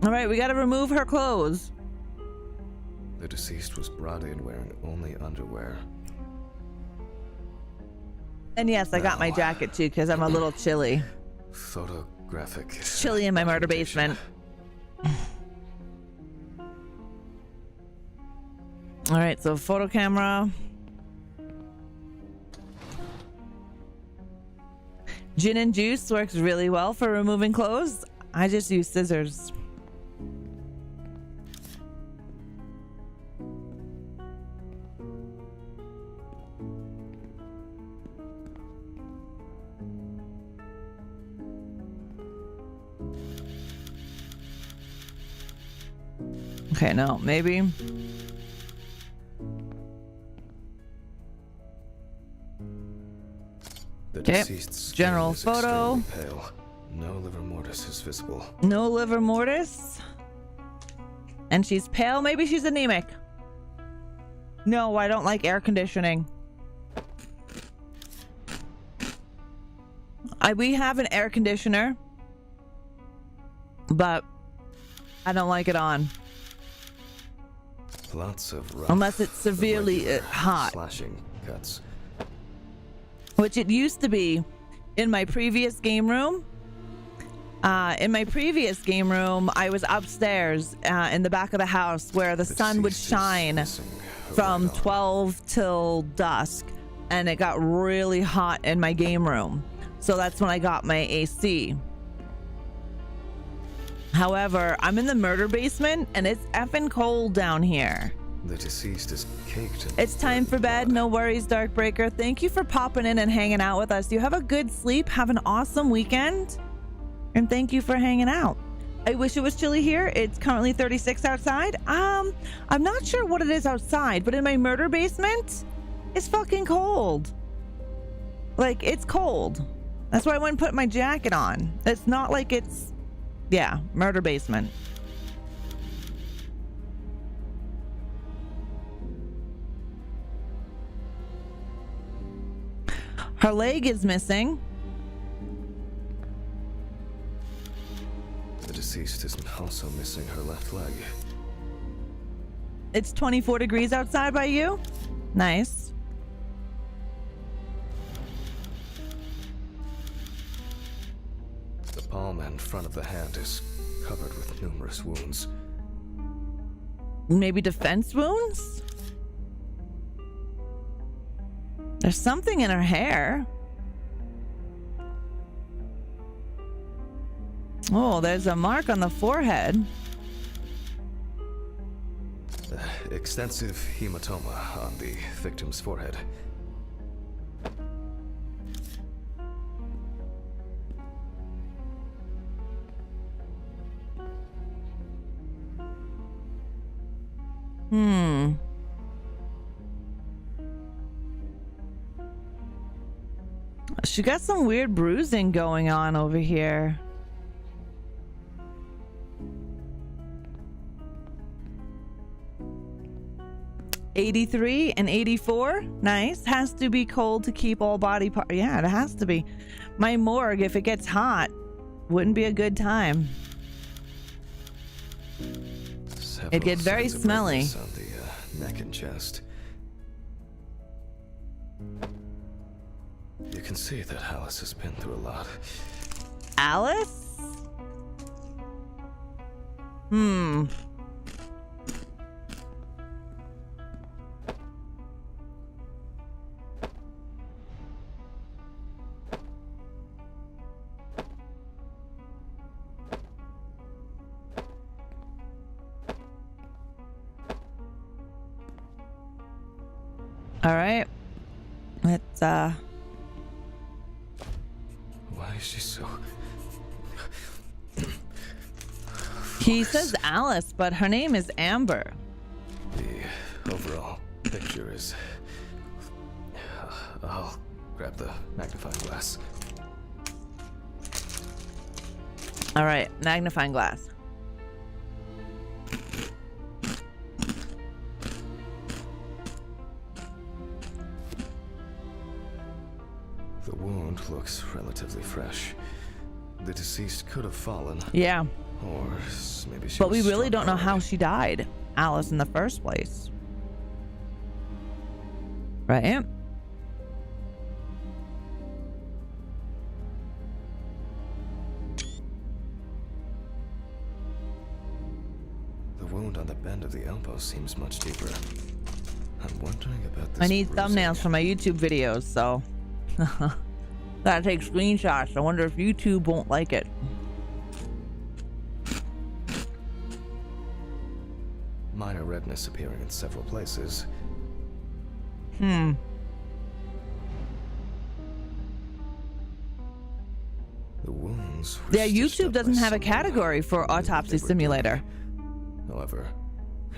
All right, we gotta remove her clothes. The deceased was brought in wearing only underwear. And yes, I got my jacket too because I'm a little chilly. Photographic. It's chilly in my murder basement. All right, so photo camera. Gin and juice works really well for removing clothes. I just use scissors. Okay, no, maybe. The Okay, deceased's general skin is photo. extremely pale. No livor mortis is visible. No livor mortis. And she's pale. Maybe she's anemic. No, I don't like air conditioning. We have an air conditioner, but I don't like it on. Lots of rough, Unless it's severely irregular hot. slashing cuts. Which it used to be in my previous game room. In my previous game room, I was upstairs in the back of the house where the sun would shine from 12 till dusk, and it got really hot in my game room. So that's when I got my AC. However, I'm in the murder basement and it's effing cold down here. The deceased is caked in It's time for bed. No worries, Darkbreaker. Thank you for popping in and hanging out with us. You have a good sleep. Have an awesome weekend. And thank you for hanging out. I wish it was chilly here. It's currently 36 outside. I'm not sure what it is outside, but in my murder basement, it's fucking cold. Like, it's cold. That's why I wouldn't put my jacket on. It's not like it's, yeah, murder basement. Her leg is missing. The deceased is also missing her left leg. It's 24 degrees outside by you? Nice. The palm and front of the hand is covered with numerous wounds. Maybe defense wounds? There's something in her hair. Oh, there's a mark on the forehead. Extensive hematoma on the victim's forehead. She got some weird bruising going on over here. '83 and '84. Nice. Has to be cold to keep all body parts. Yeah, it has to be. My morgue, if it gets hot, wouldn't be a good time. It'd get very smelly. On the neck and chest. You can see that Alice has been through a lot. Alice? All right. Let's Why is she so... He says Alice, but her name is Amber. The overall picture is... I'll grab the magnifying glass. All right, magnifying glass. The wound looks relatively fresh. The deceased could have fallen. Yeah. Or maybe she But we was really struck don't know hard. how she died, Alice, in the first place. Right? The wound on the bend of the elbow seems much deeper. I'm wondering about this. I need bruising. thumbnails for my YouTube videos, so gotta take screenshots. I wonder if YouTube won't like it. Minor redness appearing in several places. Hmm. The wounds. were Yeah, stitched YouTube up by doesn't have a someone category for who knew what Autopsy they were Simulator. doing. However,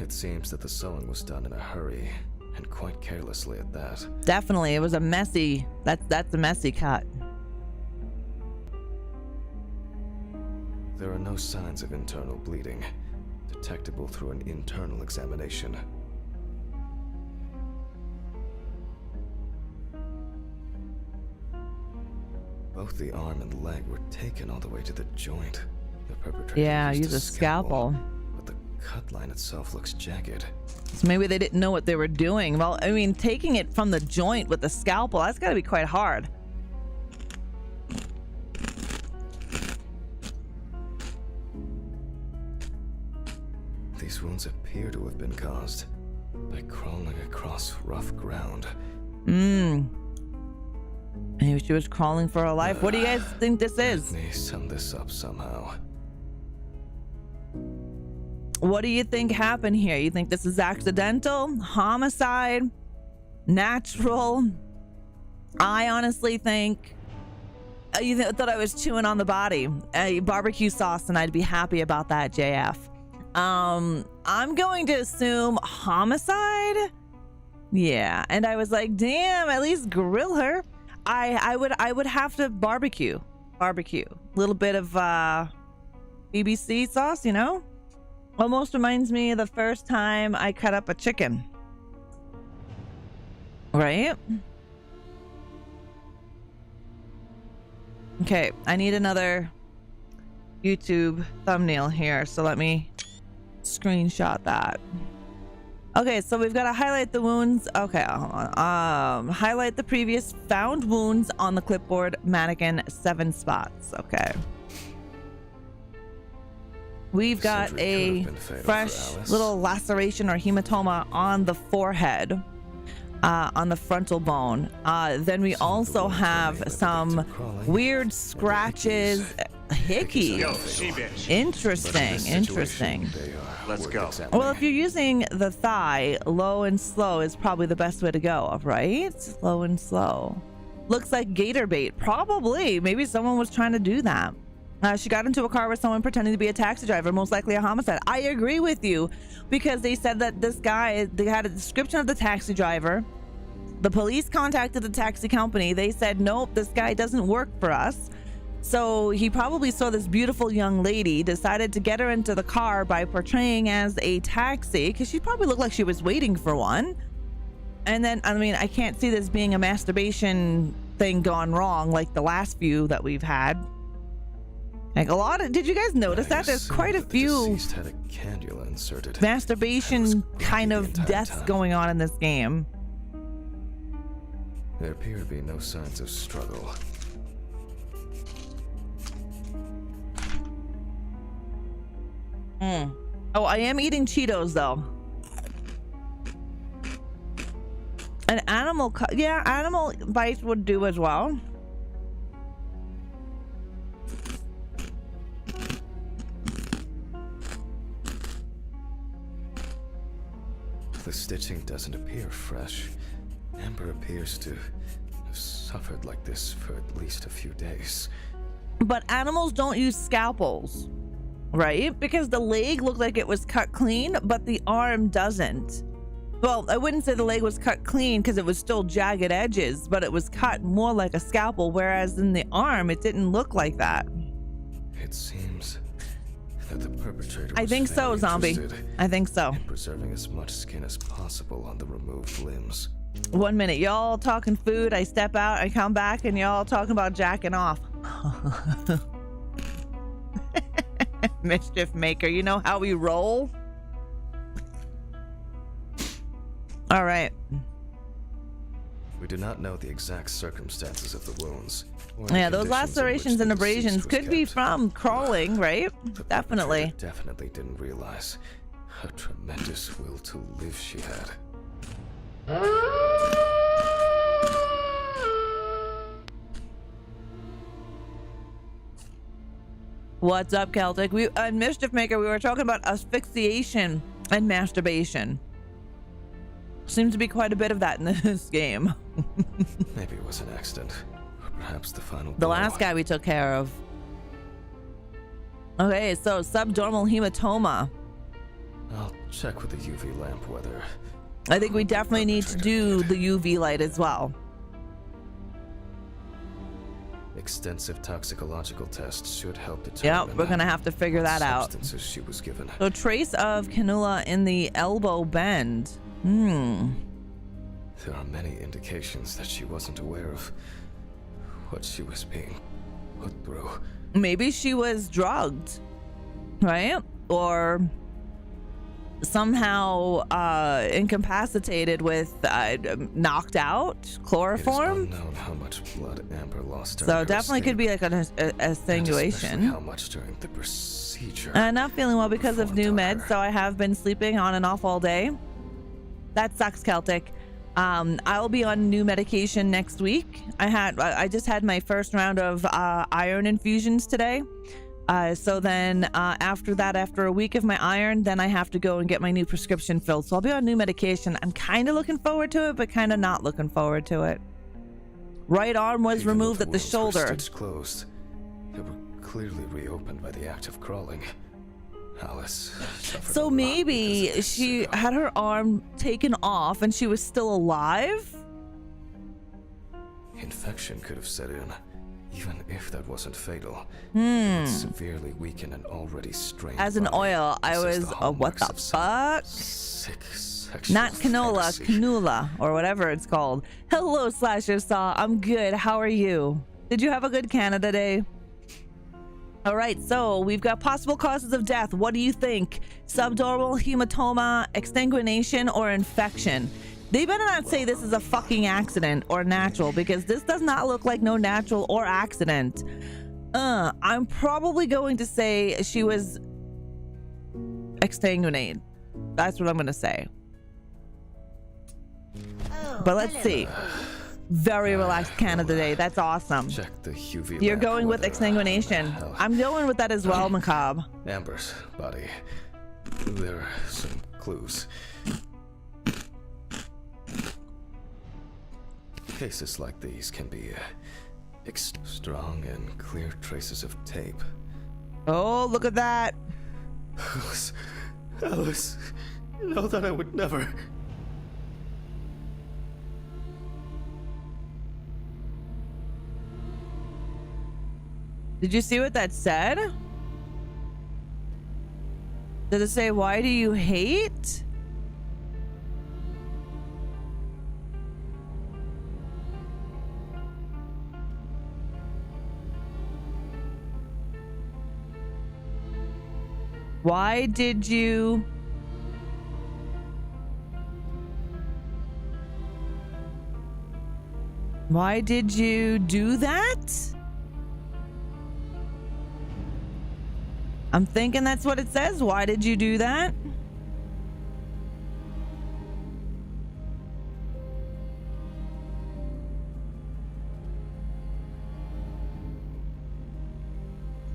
it seems that the sewing was done in a hurry and quite carelessly at that. Definitely, it was a messy. That's a messy cut. There are no signs of internal bleeding, detectable through an internal examination. Both the arm and leg were taken all the way to the joint. The perpetrator Yeah, used use a scalpel. but the cut line itself looks jagged. So maybe they didn't know what they were doing. Well, I mean, taking it from the joint with a scalpel, that's got to be quite hard. These wounds appear to have been caused by crawling across rough ground. Maybe she was crawling for her life. What do you guys think this is? Let me sum this up somehow. What do you think happened here? You think this is accidental, homicide, natural? I honestly think thought I was chewing on the body. Barbecue sauce, and I'd be happy about that, JF. I'm going to assume homicide. Yeah, and I was like, damn, at least grill her. I would have to barbecue. Little bit of BBC sauce, you know? Almost reminds me of the first time I cut up a chicken. Right? Okay, I need another YouTube thumbnail here, so let me screenshot that. Okay, so we've got to highlight the wounds. Okay, hold on. Highlight the previous found wounds on the clipboard mannequin, 7 spots. Okay. We've got a fresh little laceration or hematoma on the forehead, on the frontal bone. Then we also have some weird scratches, hickeys. Interesting. Let's go. Well, if you're using the thigh, low and slow is probably the best way to go, right? Low and slow. Looks like gator bait. Probably. Maybe someone was trying to do that. She got into a car with someone pretending to be a taxi driver, most likely a homicide. I agree with you, because they said that this guy, they had a description of the taxi driver. The police contacted the taxi company. They said, nope, this guy doesn't work for us. So he probably saw this beautiful young lady, decided to get her into the car by portraying as a taxi, because she probably looked like she was waiting for one. And then, I mean, I can't see this being a masturbation thing gone wrong like the last few that we've had. Like a lot of, did you guys notice that? There's quite a few had a cannula inserted. Masturbation kind of deaths going on in this game. There appear to be no signs of struggle. Oh, I am eating Cheetos though. An animal, yeah, animal bites would do as well. The stitching doesn't appear fresh. Amber appears to have suffered like this for at least a few days. But animals don't use scalpels, right? Because the leg looked like it was cut clean, but the arm doesn't. Well, I wouldn't say the leg was cut clean because it was still jagged edges, but it was cut more like a scalpel, whereas in the arm, it didn't look like that. It seems that the perpetrator I think so, Zombie. I think so. In preserving as much skin as possible on the removed limbs. 1 minute, y'all talking food, I step out, I come back, and y'all talking about jacking off. Mischief maker, you know how we roll? All right. We do not know the exact circumstances of the wounds. Yeah, those lacerations and abrasions could be from crawling, right? Definitely. Definitely didn't realize how tremendous will to live she had. What's up, Celtic? We and Mischief Maker, we were talking about asphyxiation and masturbation. Seems to be quite a bit of that in this game. Maybe it was an accident, or perhaps the final. The last guy we took care of. Okay, so subdermal hematoma. I'll check with the UV lamp whether. I think we definitely need to do the UV light as well. Extensive toxicological tests should help determine. Yep, we're gonna have to figure that out. Substances she was given. So trace of cannula in the elbow bend. There are many indications that she wasn't aware of what she was being put through. Maybe she was drugged, right? Or somehow incapacitated with knocked out chloroform. It is unknown how much blood Amber lost. So definitely could be like a strangulation. How much during the procedure? Not feeling well because of new meds, so I have been sleeping on and off all day. That sucks, Celtic. I'll be on new medication next week. I just had my first round of iron infusions today. So then after that, after a week of my iron, then I have to go and get my new prescription filled. So I'll be on new medication. I'm kind of looking forward to it, but kind of not looking forward to it. Right arm was removed at the shoulder. Stitched closed. They were clearly reopened by the act of crawling. Alice. So maybe she had her arm taken off and she was still alive? Infection could have set in, even if that wasn't fatal. It severely weakened an already strained As an body. oil, I was, what the fuck? Sick sexual Not canola, fantasy. cannula, or whatever it's called. Hello, Slasher Saw. I'm good. How are you? Did you have a good Canada Day? All right, so we've got possible causes of death. What do you think? Subdural hematoma, exsanguination, or infection? They better not say this is a fucking accident or natural, because this does not look like no natural or accident. I'm probably going to say she was exsanguinated. That's what I'm going to say. But let's see. Very relaxed Canada Day. That's awesome. Check the UV. You're going with exsanguination. I'm going with that as well, Macabre. Amber's body. There are some clues. Cases like these can be strong and clear traces of tape. Oh, look at that. Alice, you know that I would never. Did you see what that said? Did it say, why do you hate? Why did you... Why did you do that? I'm thinking that's what it says. Why did you do that?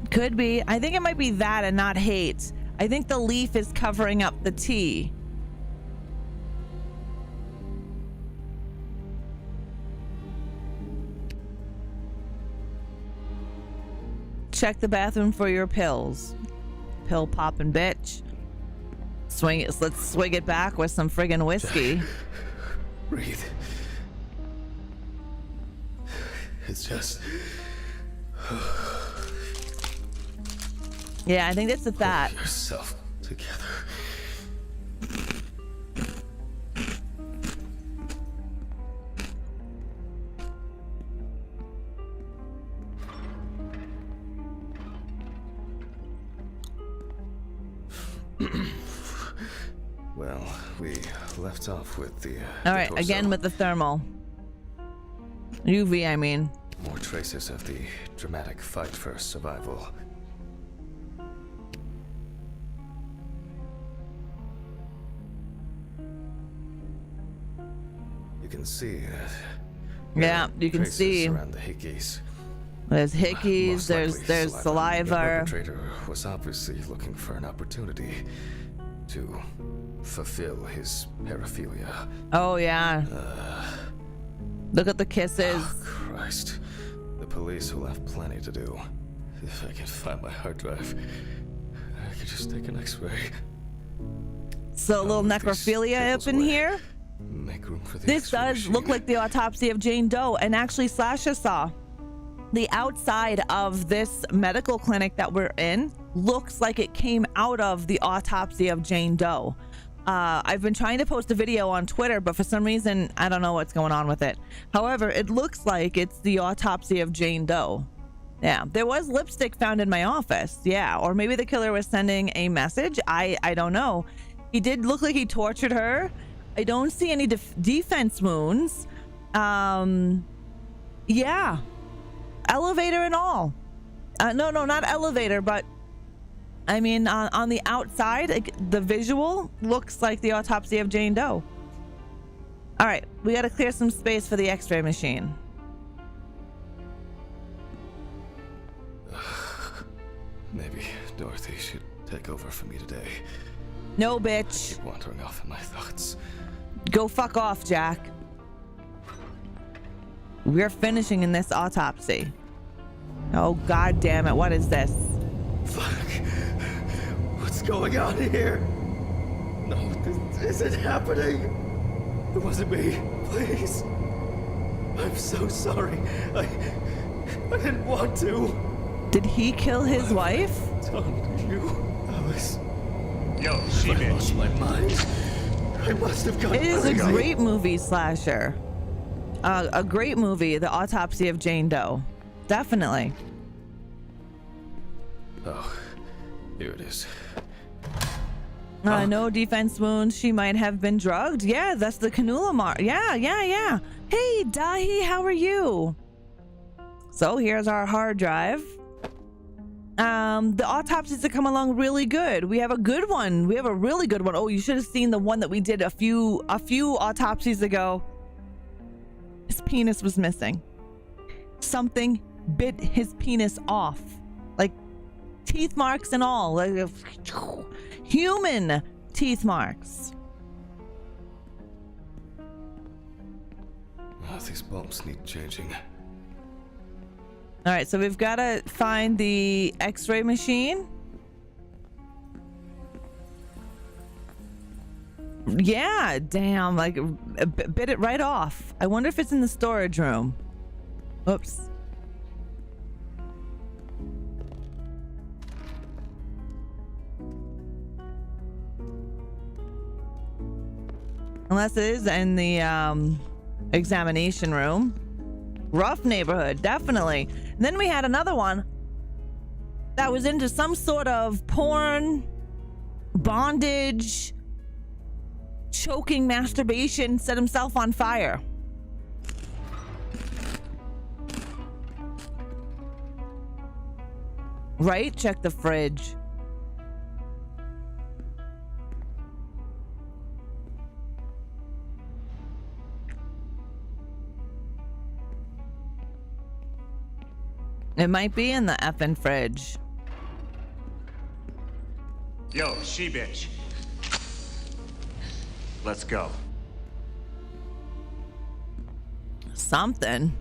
Could be. I think it might be that and not hate. I think the leaf is covering up the T. Check the bathroom for your pills. Pill popping bitch. Swing it. Let's swig it back with some friggin' whiskey. Breathe. It's just. Yeah, I think it's at that. Pull yourself together. Well, we left off with the. All right, again with the thermal. UV, I mean. More traces of the dramatic fight for survival. You can see that. Yeah, you can see. Around the hickeys. There's hickeys. There's saliva. The perpetrator was obviously looking for an opportunity to fulfill his paraphilia. Oh yeah. Look at the kisses. Oh, Christ. The police will have plenty to do. If I can find my hard drive, I could just take an X-ray. So a little necrophilia up in here. Make room for the This does machine. look like the autopsy of Jane Doe, and actually Slasha saw the outside of this medical clinic that we're in looks like it came out of the autopsy of Jane Doe. I've been trying to post a video on Twitter, but for some reason I don't know what's going on with it. However, it looks like it's the autopsy of Jane Doe. Yeah, there was lipstick found in my office. Yeah, or maybe the killer was sending a message. I don't know. He did look like he tortured her. I don't see any defense wounds. Yeah, elevator and all. No, not elevator, but I mean on the outside, the visual looks like the autopsy of Jane Doe. All right, we got to clear some space for the X-ray machine. Maybe Dorothy should take over for me today. No, bitch. I keep wandering off in my thoughts. Go fuck off, Jack. We're finishing in this autopsy. Oh, God damn it. What is this? Fuck. What's going on here? No, this isn't happening. It wasn't me. Please. I'm so sorry. I didn't want to. Did he kill his wife? Done to you, Alice. Yo, see, I lost my mind. I must have gotten It is a crazy. great movie, Slasher. A great movie, The Autopsy of Jane Doe. definitely. Oh, here it is. No defense wounds. She might have been drugged. Yeah, that's the cannula mark. Yeah. Hey, Dahi, how are you? So here's our hard drive. The autopsies have come along really good. We have a good one. We have a really good one. Oh, you should have seen the one that we did a few autopsies ago. His penis was missing. Something bit his penis off. Like teeth marks and all. Like human teeth marks. Oh, these bulbs need changing. All right, so we've got to find the x-ray machine. Yeah, damn, like bit it right off. I wonder if it's in the storage room. Oops. Unless it is in the examination room. Rough neighborhood, definitely. And then we had another one that was into some sort of porn, bondage, choking masturbation, set himself on fire. Right? Check the fridge. It might be in the effing fridge. Yo, she-bitch. Let's go. Something.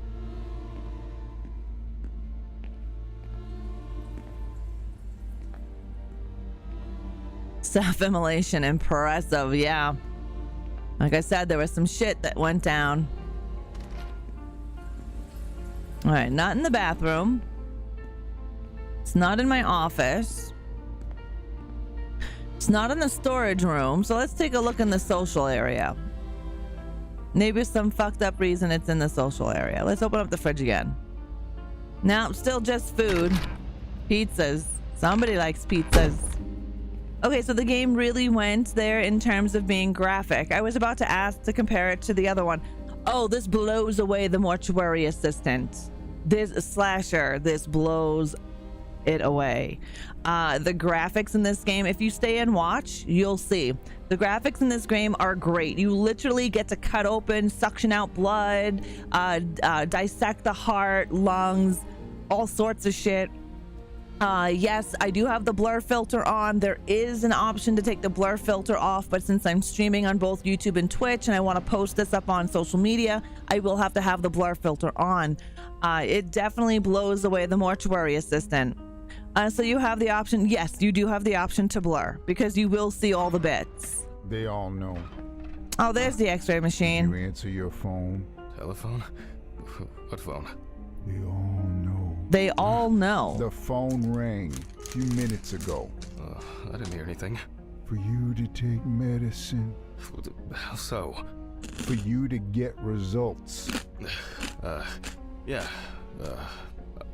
Self-immolation, impressive, yeah. Like I said, there was some shit that went down. All right, not in the bathroom. It's not in my office. It's not in the storage room. So let's take a look in the social area. Maybe some fucked up reason it's in the social area. Let's open up the fridge again. No, still just food. Pizzas. Somebody likes pizzas. Okay, so the game really went there in terms of being graphic. I was about to ask to compare it to the other one. Oh, this blows away the mortuary assistant. This slasher, this blows it away. The graphics in this game, if you stay and watch, you'll see. The graphics in this game are great. You literally get to cut open, suction out blood, dissect the heart, lungs, all sorts of shit. Yes, I do have the blur filter on. There is an option to take the blur filter off, but since I'm streaming on both YouTube and Twitch and I want to post this up on social media, I will have to have the blur filter on. It definitely blows away the mortuary assistant. So you have the option. Yes, you do have the option to blur because you will see all the bits. They all know. Oh, there's the x-ray machine. You answer your phone. Telephone? What phone? They all know. They all know. The phone rang a few minutes ago. I didn't hear anything. For you to take medicine. How so? For you to get results. Yeah.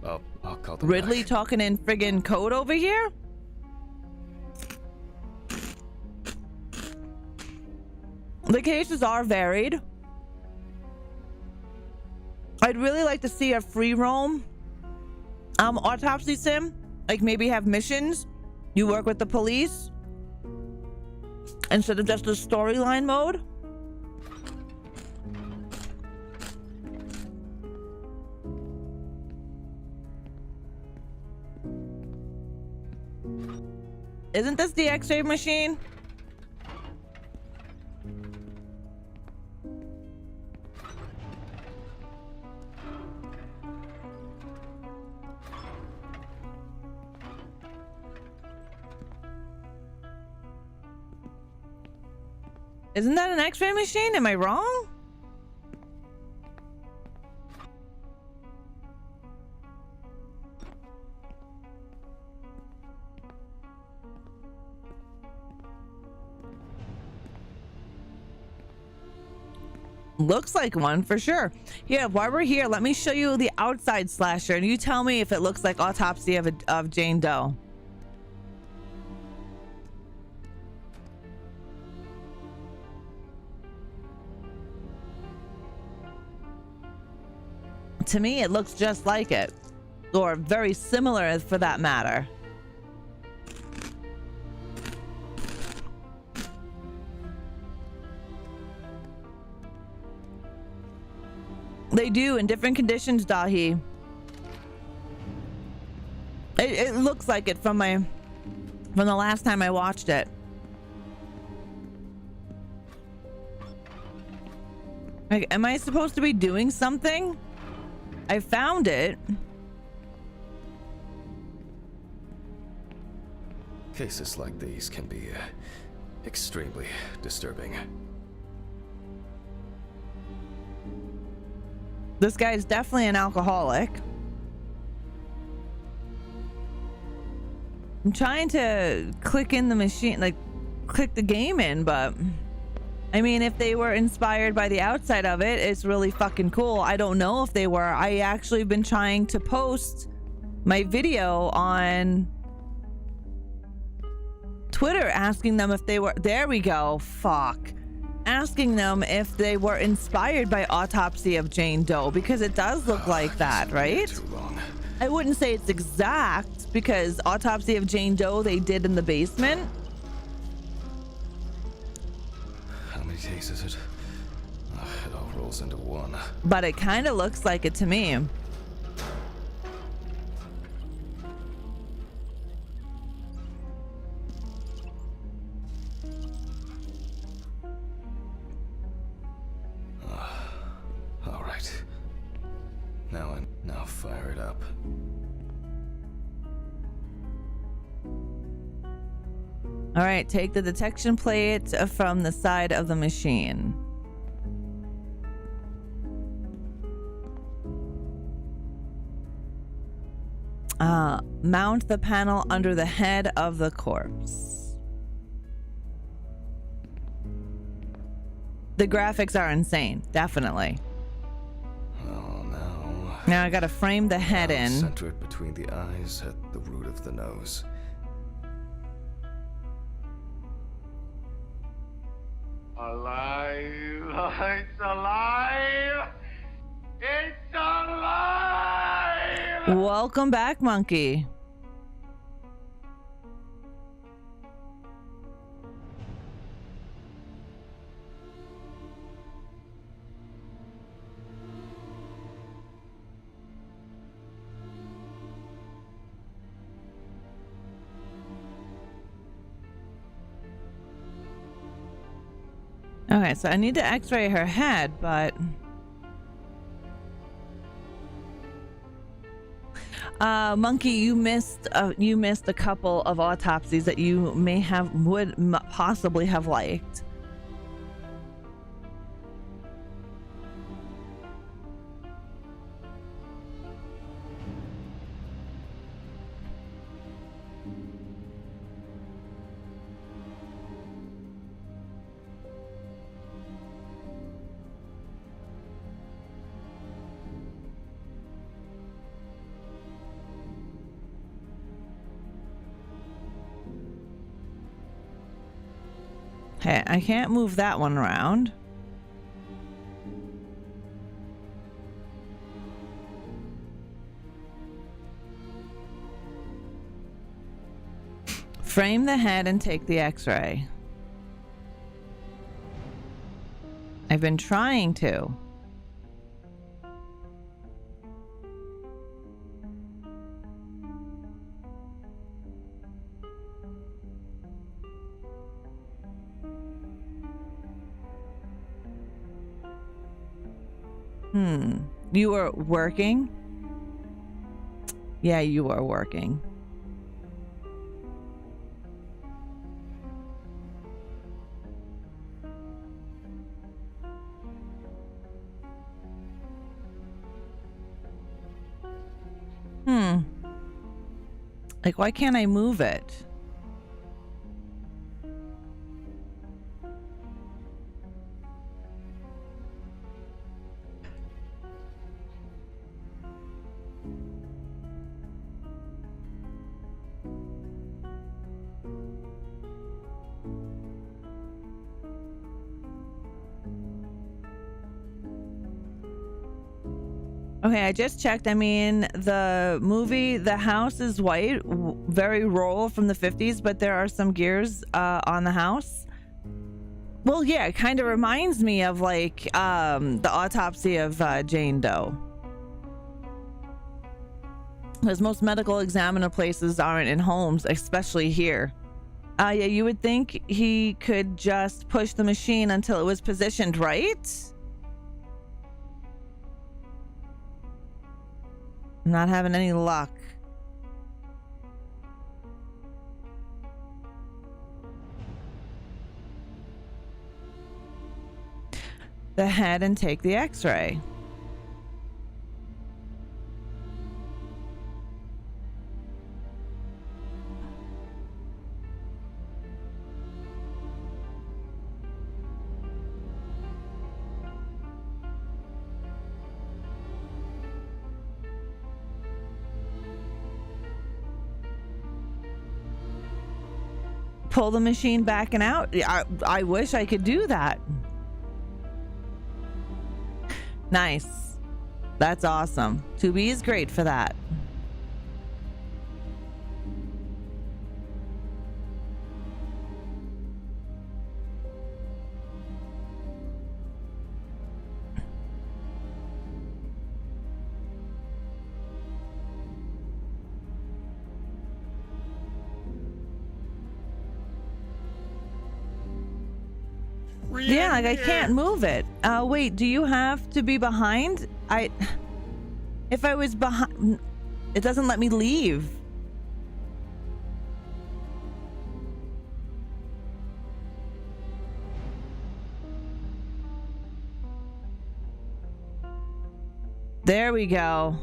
I'll call them Ridley back. talking in friggin' code over here? The cases are varied. I'd really like to see a free roam autopsy sim. Like maybe have missions. You work with the police instead of just a storyline mode. Isn't this the x-ray machine? Isn't that an x-ray machine? Am I wrong? Looks like one for sure. Yeah, while we're here, let me show you the outside slasher and you tell me if it looks like Autopsy of Jane Doe. To me, it looks just like it, or very similar for that matter. They do in different conditions, Dahi. It looks like it from the last time I watched it. Like, am I supposed to be doing something? I found it. Cases like these can be extremely disturbing. This guy's definitely an alcoholic. I'm trying to click in the machine, like click the game in, but I mean, if they were inspired by the outside of it, it's really fucking cool. I don't know if they were. I actually been trying to post my video on Twitter asking them if they were, there we go, fuck. Asking them if they were inspired by Autopsy of Jane Doe, because it does look like that, right? Too long. I wouldn't say it's exact, because Autopsy of Jane Doe they did in the basement. How many takes is it? It all rolls into one. But it kind of looks like it to me. All right. Now fire it up. All right, take the detection plate from the side of the machine. Mount the panel under the head of the corpse. The graphics are insane, definitely. Oh no. Now I gotta frame the head in. Center it between the eyes at the root of the nose. Alive! It's alive! It's alive! Welcome back, monkey. Okay, so I need to x-ray her head, but monkey, you missed a couple of autopsies that you would possibly have liked. Hey, I can't move that one around. Frame the head and take the x-ray. I've been trying to. You were working? Yeah, you were working. Like, why can't I move it? Okay, I just checked. I mean, the movie, the house is white, very rural from the 50s, but there are some gears on the house. Well, yeah, it kind of reminds me of like the autopsy of Jane Doe. Because most medical examiner places aren't in homes, especially here. Yeah, you would think he could just push the machine until it was positioned, right? I'm not having any luck. The head and take the x-ray. Pull the machine back and out. I wish I could do that. Nice. That's awesome. 2B is great for that. Yeah, like I can't move it. Wait, do you have to be behind? If I was behind, it doesn't let me leave. There we go.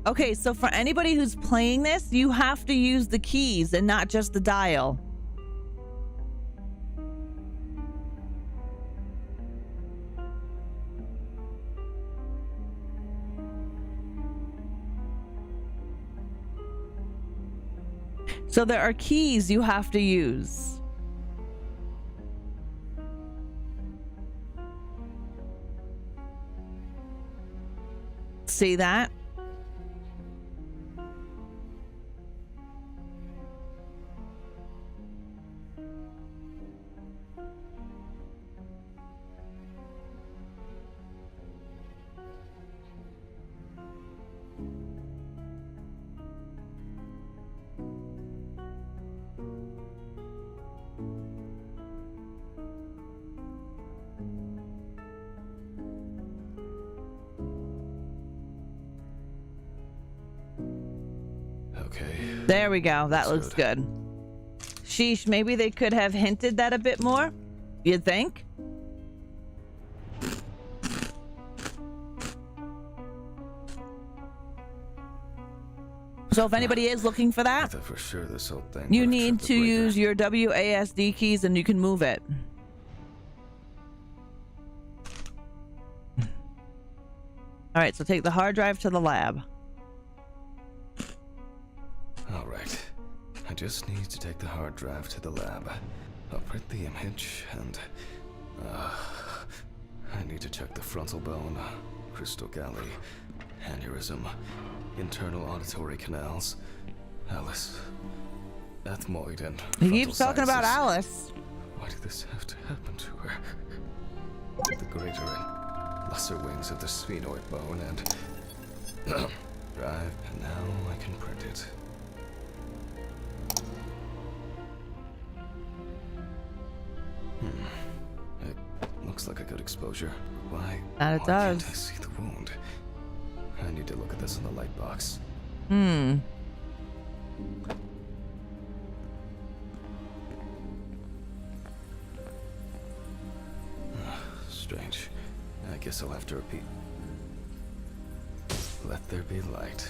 Okay, so for anybody who's playing this, you have to use the keys and not just the dial. So there are keys you have to use. See that? There we go. That looks good. Sheesh, maybe they could have hinted that a bit more. You'd think? So if anybody is looking for that, for sure this whole thing you need to use your WASD keys and you can move it. All right, so take the hard drive to the lab. All right. I just need to take the hard drive to the lab. I'll print the image and... I need to check the frontal bone, crystal galley, aneurysm, internal auditory canals, Alice, ethmoid, and He keeps talking about sciences. Alice. Why did this have to happen to her? The greater and lesser wings of the sphenoid bone and... drive, and now I can print it. It looks like a good exposure. Why? That it does. Can't I see the wound? I need to look at this in the light box. Strange. I guess I'll have to repeat. Let there be light.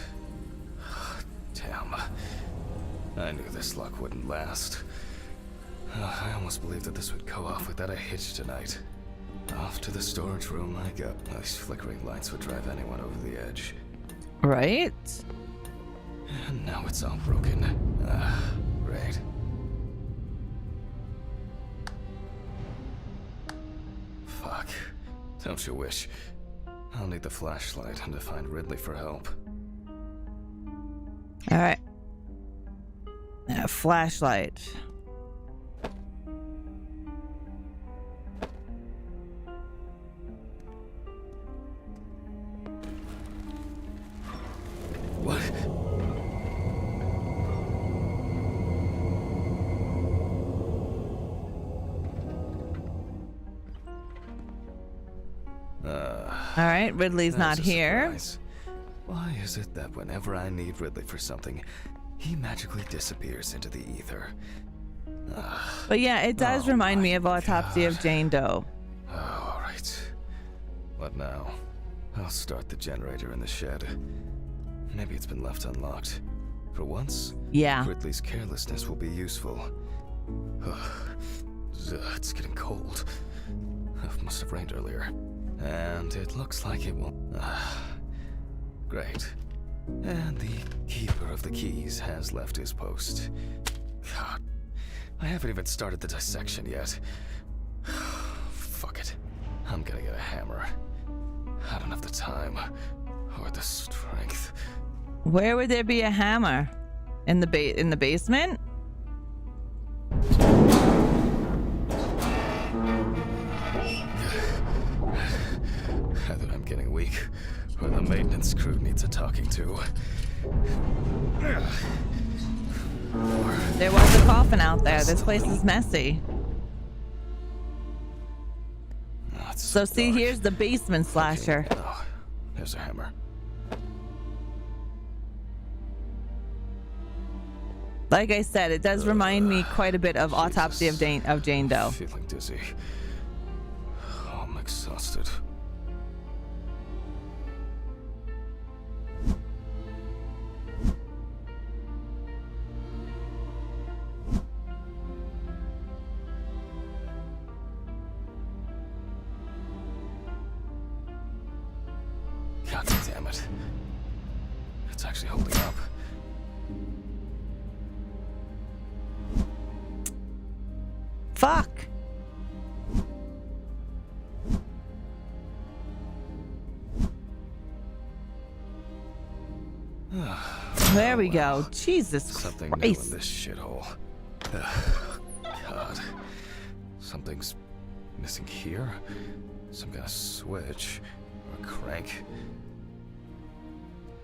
Damn. I knew this luck wouldn't last. I almost believed that this would go off without a hitch tonight. Off to the storage room I go. Those flickering lights would drive anyone over the edge. Right? And now it's all broken. Right. Fuck. Don't you wish? I'll need the flashlight and to find Ridley for help. All right. Flashlight. What? All right, Ridley's not That's a here. surprise. Why is it that whenever I need Ridley for something, he magically disappears into the ether? But yeah, it does remind me of Autopsy of Jane Doe. Oh, all right. What now? I'll start the generator in the shed. Maybe it's been left unlocked. For once, Yeah. Ridley's carelessness will be useful. It's getting cold. It must have rained earlier. And it looks like it will. Great. And the keeper of the keys has left his post. God, I haven't even started the dissection yet. Fuck it. I'm gonna get a hammer. I don't have the time or the strength. Where would there be a hammer? In the basement? Either I'm getting weak, or the maintenance crew needs a talking to. There was a coffin out there. This place is messy. So see, here's the basement slasher. Oh, there's a hammer. Like I said, it does remind me quite a bit of Autopsy of Jane Doe. Feeling dizzy. Oh, I'm exhausted. God damn it. It's actually holding up. Fuck. There we go. Jesus Something new Christ. in this shithole. God. Something's missing here. Some kind of switch or crank.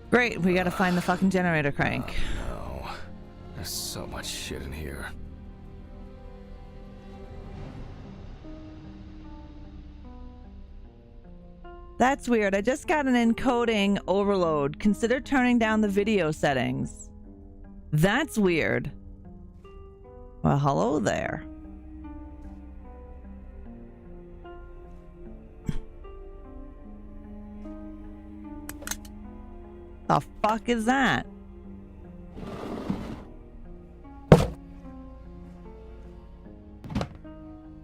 Great, we gotta find the fucking generator crank. No. There's so much shit in here. That's weird. I just got an encoding overload. Consider turning down the video settings. That's weird. Well, hello there. The fuck is that?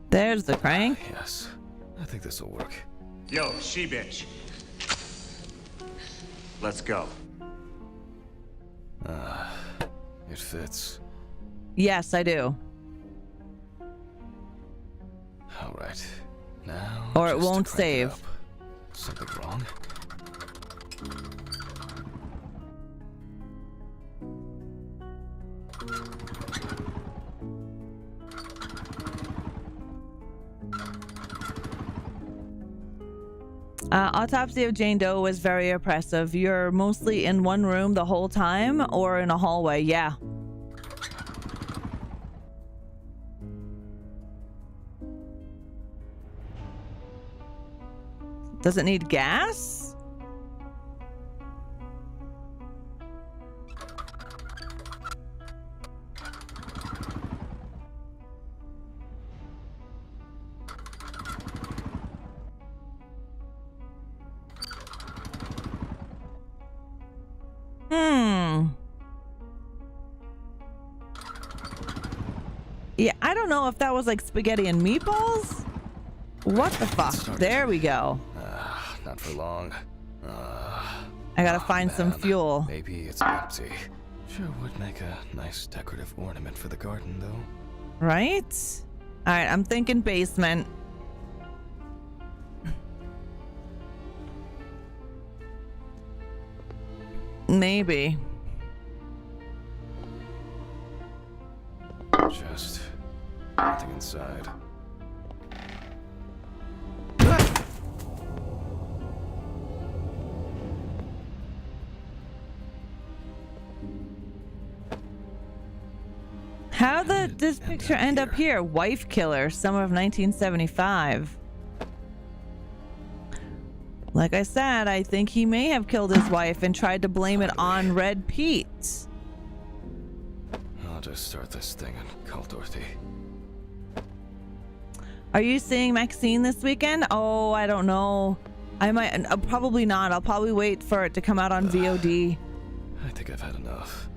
There's the crank. Yes. I think this will work. Yo, she-bitch. Let's go. It fits. Yes, I do. All right. Now. Or it just to won't crank it save. up. Something wrong? Autopsy of Jane Doe was very oppressive. You're mostly in one room the whole time or in a hallway. Yeah. Does it need gas? Yeah, I don't know if that was like spaghetti and meatballs. What the fuck? There we go. Not for long. I gotta find some man. fuel. Maybe it's empty. Sure would make a nice decorative ornament for the garden, though. Right? All right, I'm thinking basement. Maybe. Just nothing inside. How did this picture end up here? Wife killer, summer of 1975. Like I said, I think he may have killed his wife and tried to blame it on Red Pete. I'll just start this thing and call Dorothy. Are you seeing Maxine this weekend? Oh, I don't know. I might, probably not. I'll probably wait for it to come out on VOD. I think I've had enough.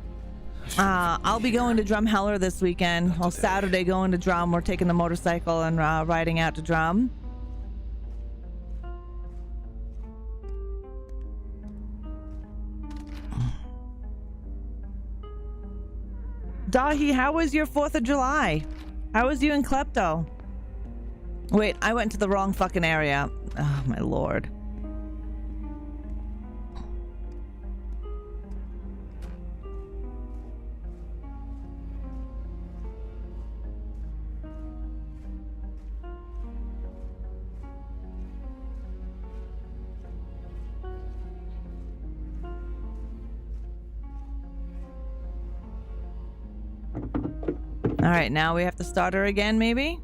I'll be going to Drumheller this weekend. Well, Saturday going to Drum. We're taking the motorcycle and riding out to Drum. Dahi, how was your 4th of July? How was you in Klepto? Wait, I went to the wrong fucking area. Oh, my lord. All right, now we have to start her again, maybe?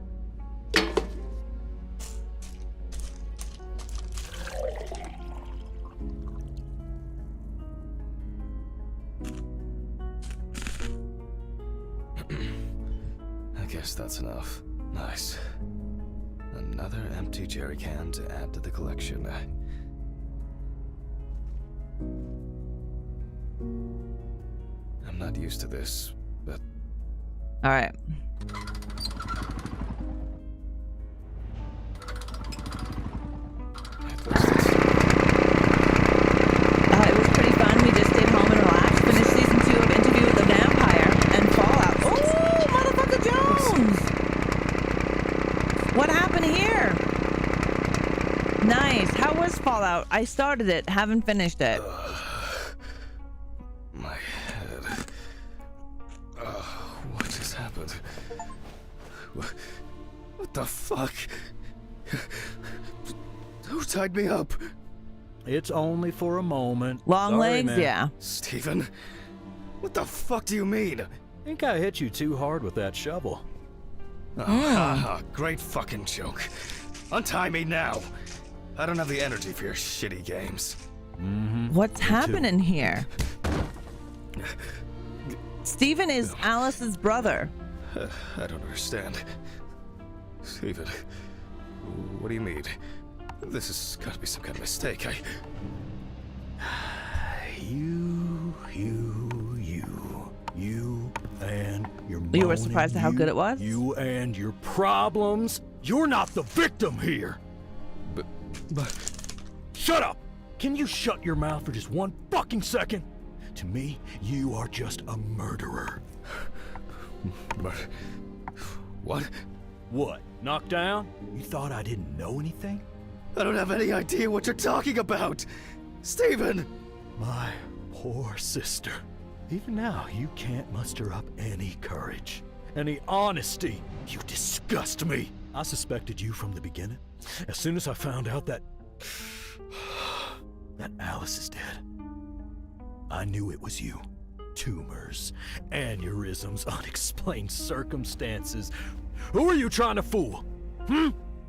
I guess that's enough. Nice. Another empty jerry can to add to the collection. I'm not used to this, but... All right. It was pretty fun. We just stayed home and relaxed. Finished season 2 of Interview with the Vampire and Fallout. Oh, motherfucker Jones! What happened here? Nice. How was Fallout? I started it, haven't finished it. My head. What just happened? What the fuck? Who tied me up? It's only for a moment. Long Sorry, legs, man. yeah. Steven? What the fuck do you mean? Think I hit you too hard with that shovel. Oh, great fucking joke. Untie me now. I don't have the energy for your shitty games. What's happening here? Steven is Alice's brother. I don't understand. Steven, what do you mean? This has got to be some kind of mistake. You and your You were surprised at how good it was? You and your problems. You're not the victim here. But... Shut up! Can you shut your mouth for just one fucking second? To me, you are just a murderer. But... What? What? Knocked down? You thought I didn't know anything? I don't have any idea what you're talking about! Steven! My poor sister. Even now, you can't muster up any courage, any honesty. You disgust me. I suspected you from the beginning. As soon as I found out that Alice is dead, I knew it was you. Tumors, aneurysms, unexplained circumstances. Who are you trying to fool?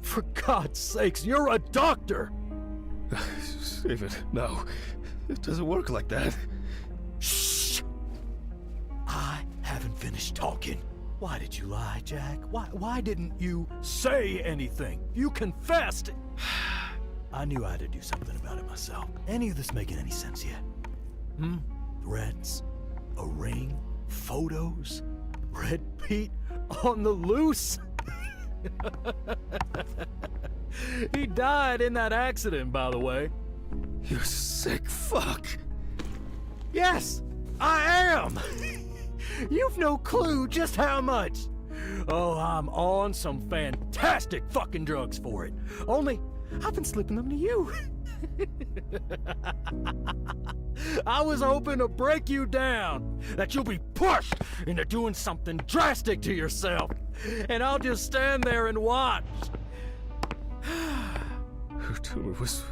For God's sakes, you're a doctor! Steven, no. It doesn't work like that. Shh! I haven't finished talking. Why did you lie, Jack? Why didn't you say anything? You confessed! I knew I had to do something about it myself. Any of this making any sense yet? Threats? A ring? Photos? Red Pete on the loose? He died in that accident, by the way. You sick fuck. Yes, I am! You've no clue just how much. Oh, I'm on some fantastic fucking drugs for it. Only, I've been slipping them to you. I was hoping to break you down, that you'll be pushed into doing something drastic to yourself, and I'll just stand there and watch. Her tumor was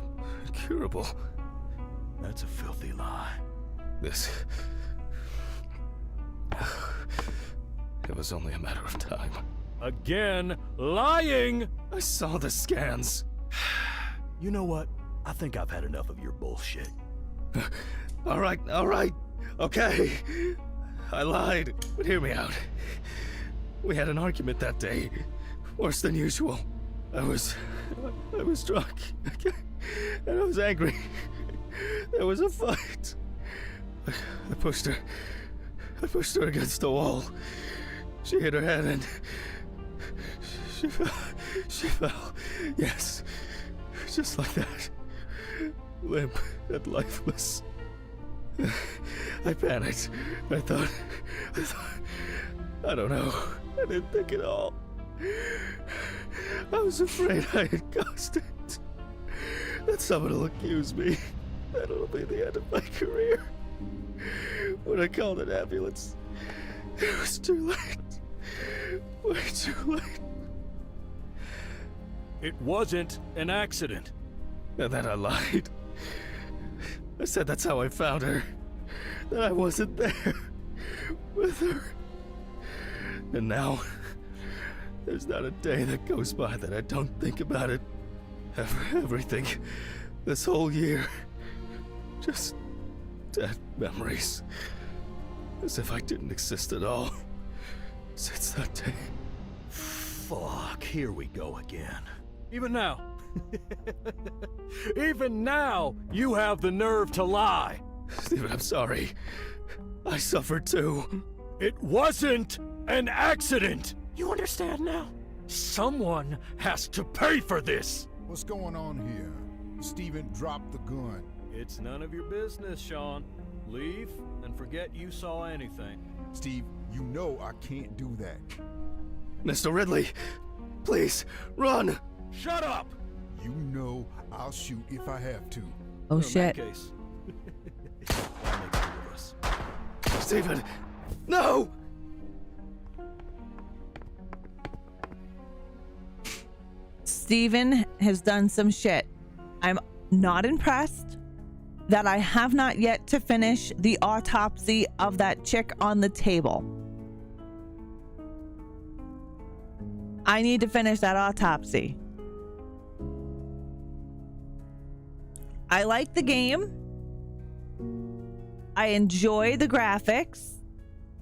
incurable. That's a filthy lie. This... It was only a matter of time. Again, lying! I saw the scans. You know what? I think I've had enough of your bullshit. All right, okay. I lied, but hear me out. We had an argument that day, worse than usual. I was drunk, and I was angry. There was a fight. I pushed her against the wall. She hit her head and she fell. Yes, just like that. Limp and lifeless. I panicked. I thought, I don't know. I didn't think at all. I was afraid I had caused it. That someone will accuse me. That'll be the end of my career. When I called an ambulance, it was too late. Way too late. It wasn't an accident. And then I lied. I said that's how I found her. That I wasn't there with her. And now, there's not a day that goes by that I don't think about it. Everything. This whole year. Just dead memories. As if I didn't exist at all. Since that day. Fuck, here we go again. Even now. Even now, you have the nerve to lie. Steven, I'm sorry. I suffered too. It wasn't an accident. You understand now? Someone has to pay for this. What's going on here? Steven dropped the gun. It's none of your business, Sean. Leave and forget you saw anything. Steve, you know I can't do that. Mr. Ridley, please, run! Shut up! You know I'll shoot if I have to. Oh, shit. In that case, I'll make two of us. Steven, no! Steven has done some shit. I'm not impressed that I have not yet to finish the autopsy of that chick on the table. I need to finish that autopsy. I like the game. I enjoy the graphics.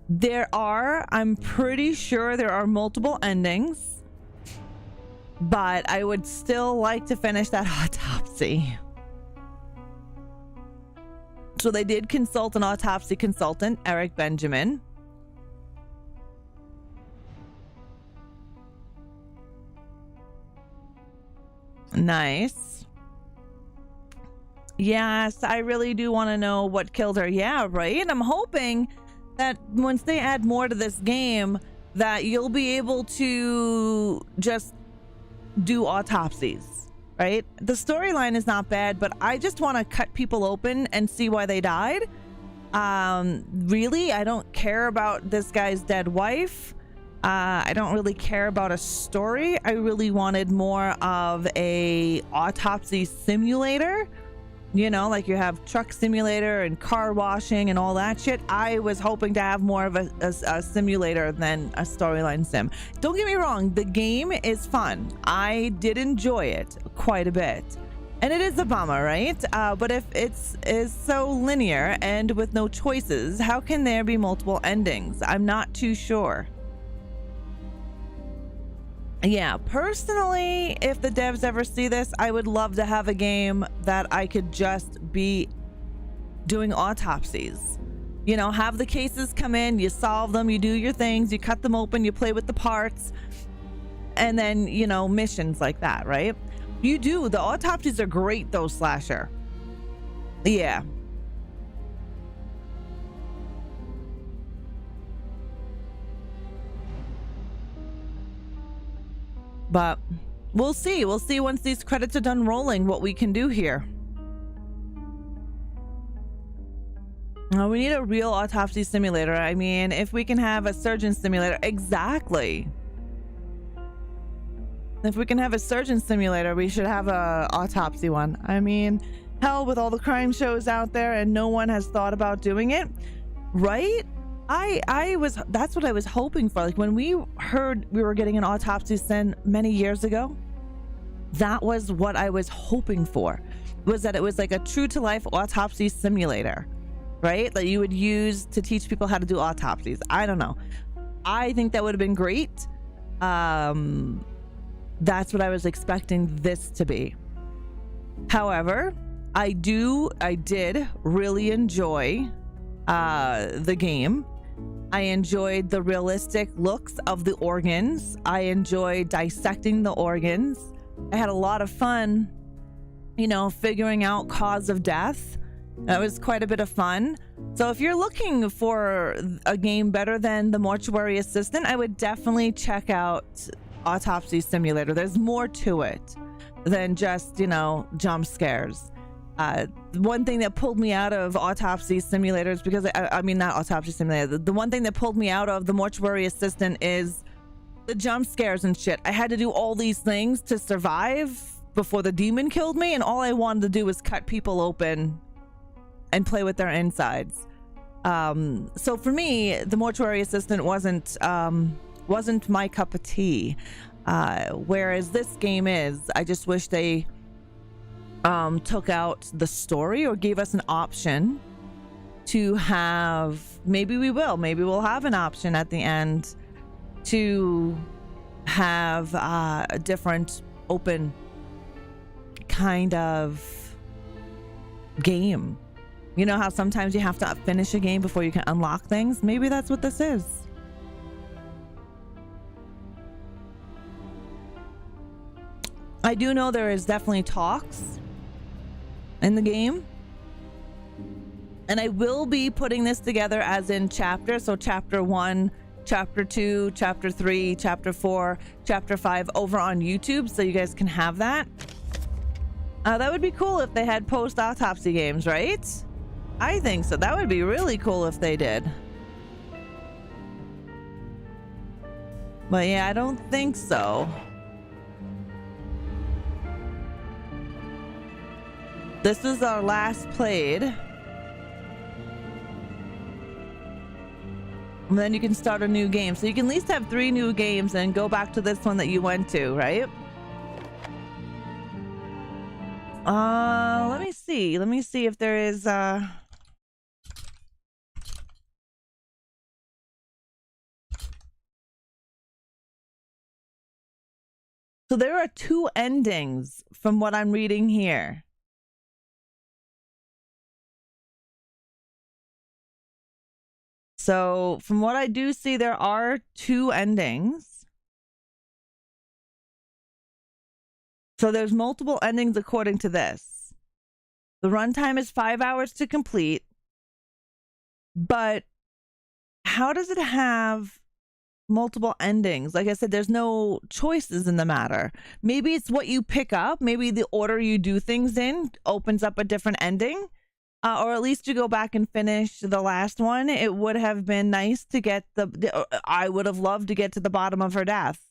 I'm pretty sure there are multiple endings, but I would still like to finish that autopsy. So they did consult an autopsy consultant, Eric Benjamin. Nice. Yes, I really do want to know what killed her. Yeah, right? I'm hoping that once they add more to this game, that you'll be able to just do autopsies, right? The storyline is not bad, but I just want to cut people open and see why they died. Really, I don't care about this guy's dead wife. I don't really care about a story. I really wanted more of a autopsy simulator. You know, like you have truck simulator and car washing and all that shit. I was hoping to have more of a simulator than a storyline sim. Don't get me wrong, the game is fun. I did enjoy it quite a bit. And it is a bummer, right? But if it's so linear and with no choices, how can there be multiple endings? I'm not too sure. Yeah, personally, if the devs ever see this, I would love to have a game that I could just be doing autopsies. You know, have the cases come in, you solve them, you do your things, you cut them open, you play with the parts, and then, you know, missions like that, right? You do. The autopsies are great, though, Slasher. Yeah. But we'll see. We'll see once these credits are done rolling what we can do here. We need a real autopsy simulator. I mean, if we can have a surgeon simulator, exactly. If we can have a surgeon simulator, we should have a autopsy one. I mean, hell, with all the crime shows out there and no one has thought about doing it, right? That's what I was hoping for. Like when we heard we were getting an autopsy sim many years ago, that was what I was hoping for, was that it was like a true to life autopsy simulator, right? That you would use to teach people how to do autopsies. I don't know. I think that would have been great. That's what I was expecting this to be. However, I did really enjoy the game. I enjoyed the realistic looks of the organs. I enjoyed dissecting the organs. I had a lot of fun, you know, figuring out cause of death. That was quite a bit of fun. So if you're looking for a game better than The Mortuary Assistant, I would definitely check out Autopsy Simulator. There's more to it than just, you know, jump scares. One thing that pulled me out of Autopsy Simulators, because I mean, not Autopsy Simulator, the one thing that pulled me out of The Mortuary Assistant is the jump scares and shit. I had to do all these things to survive before the demon killed me, and all I wanted to do was cut people open and play with their insides. So for me, The Mortuary Assistant wasn't my cup of tea, whereas this game is. I just wish they took out the story or gave us an option to have, maybe we'll have an option at the end to have a different open kind of game. You know how sometimes you have to finish a game before you can unlock things? Maybe that's what this is. I do know there is definitely talks in the game, and I will be putting this together as in chapters. So chapter 1, chapter 2, chapter 3, chapter 4, chapter 5 over on YouTube, so you guys can have that. That would be cool if they had post-autopsy games, right? I think so. That would be really cool if they did. But yeah, I don't think so. This is our last played. And then you can start a new game. So you can at least have 3 new games and go back to this one that you went to, right? Let me see. Let me see if there is So there are 2 endings from what I'm reading here. So from what I do see, there are 2 endings. So there's multiple endings according to this. The runtime is 5 hours to complete. But how does it have multiple endings? Like I said, there's no choices in the matter. Maybe it's what you pick up. Maybe the order you do things in opens up a different ending. Or at least you go back and finish the last one. It would have been nice to get I would have loved to get to the bottom of her death.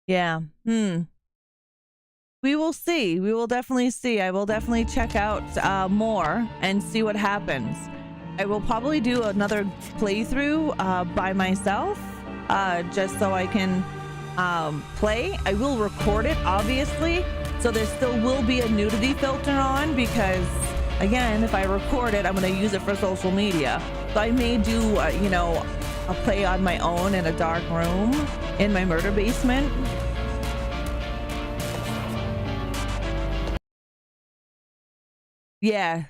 Yeah. We will see. We will definitely see. I will definitely check out more and see what happens. I will probably do another playthrough by myself, just so I can play. I will record it, obviously, so there still will be a nudity filter on, because again, if I record it, I'm going to use it for social media. So I may do, you know, a play on my own in a dark room in my murder basement. Yeah,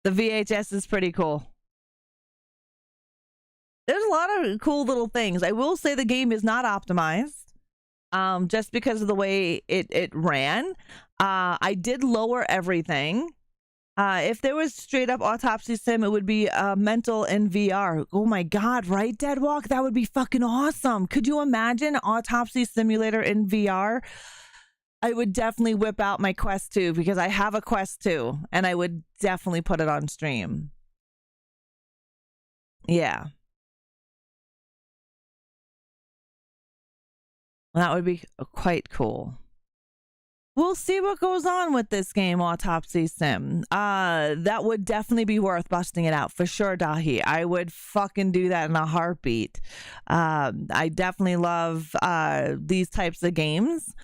the VHS is pretty cool. There's a lot of cool little things. I will say the game is not optimized, just because of the way it ran. I did lower everything. If there was straight up Autopsy Sim, it would be mental in VR. Oh my God, right, Deadwalk? That would be fucking awesome. Could you imagine Autopsy Simulator in VR? I would definitely whip out my Quest 2 because I have a Quest 2 and I would definitely put it on stream. Yeah. That would be quite cool. We'll see what goes on with this game, Autopsy Sim. That would definitely be worth busting it out for sure, Dahi. I would fucking do that in a heartbeat. I definitely love these types of games.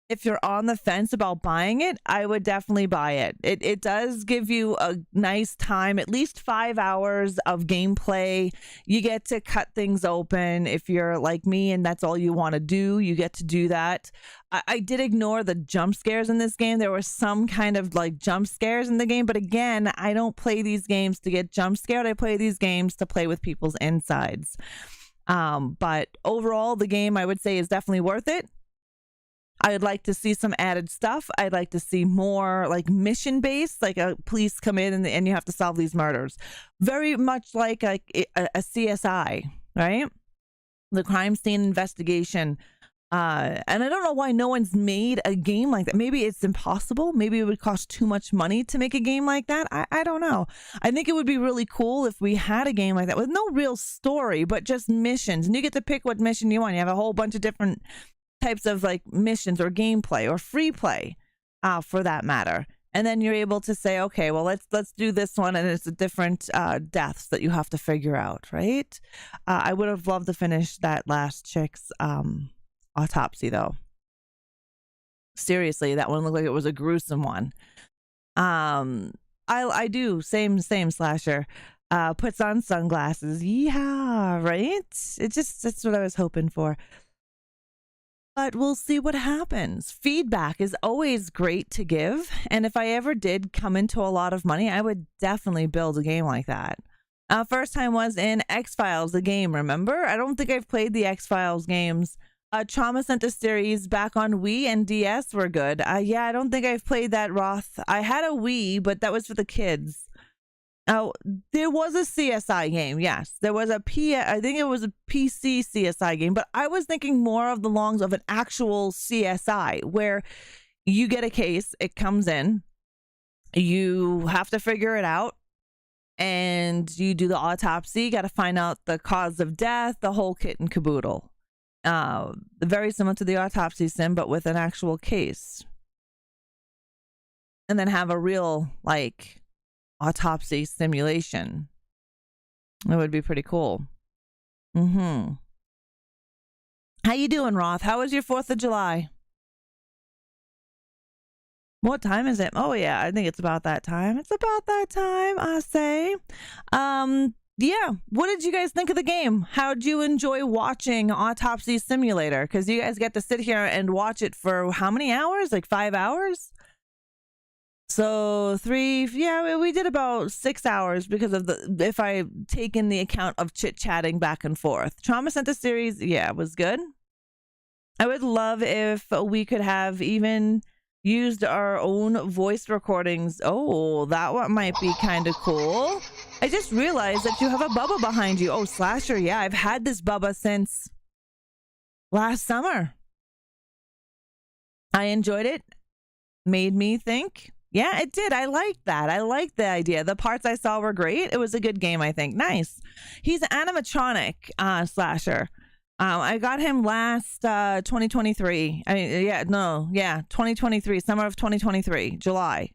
If you're on the fence about buying it, I would definitely buy it. It does give you a nice time, at least 5 hours of gameplay. You get to cut things open. If you're like me and that's all you want to do, you get to do that. I did ignore the jump scares in this game. There were some kind of like jump scares in the game, but again, I don't play these games to get jump scared. I play these games to play with people's insides. But overall, the game I would say is definitely worth it. I would like to see some added stuff. I'd like to see more like mission based, like a police come in and you have to solve these murders. Very much like a CSI, right? The crime scene investigation. And I don't know why no one's made a game like that. Maybe it's impossible. Maybe it would cost too much money to make a game like that. I don't know. I think it would be really cool if we had a game like that with no real story, but just missions. And you get to pick what mission you want. You have a whole bunch of different types of like missions or gameplay or free play for that matter, and then you're able to say, okay, well let's do this one, and it's a different deaths that you have to figure out, right? I would have loved to finish that last chick's autopsy though. Seriously, that one looked like it was a gruesome one. I do same slasher. Puts on sunglasses, yeah, right? That's what I was hoping for. But we'll see what happens. Feedback is always great to give. And if I ever did come into a lot of money, I would definitely build a game like that. First time was in X-Files, the game, remember? I don't think I've played the X-Files games. Trauma Center series back on Wii and DS were good. Yeah, I don't think I've played that, Roth. I had a Wii, but that was for the kids. Oh, there was a CSI game. Yes, there was I think it was a PC CSI game, but I was thinking more of the longs of an actual CSI where you get a case, it comes in, you have to figure it out, and you do the autopsy, got to find out the cause of death, the whole kit and caboodle. Very similar to the Autopsy Sim, but with an actual case. And then have a real, like, autopsy simulation. It would be pretty cool. How you doing, Roth? How was your 4th of July? What time is it? Oh yeah, I think it's about that time. It's about that time, I say. Yeah, what did you guys think of the game? How'd you enjoy watching Autopsy Simulator? Because you guys get to sit here and watch it for how many hours? Like 5 hours? So 3, yeah, we did about 6 hours because of if I take in the account of chit-chatting back and forth. Trauma Center series, yeah, was good. I would love if we could have even used our own voice recordings. Oh, that one might be kind of cool. I just realized that you have a Bubba behind you. Oh, Slasher, yeah, I've had this Bubba since last summer. I enjoyed it. Made me think. Yeah, it did. I liked that. I liked the idea. The parts I saw were great. It was a good game, I think. Nice. He's an animatronic Slasher. I got him last 2023. 2023, summer of 2023, July.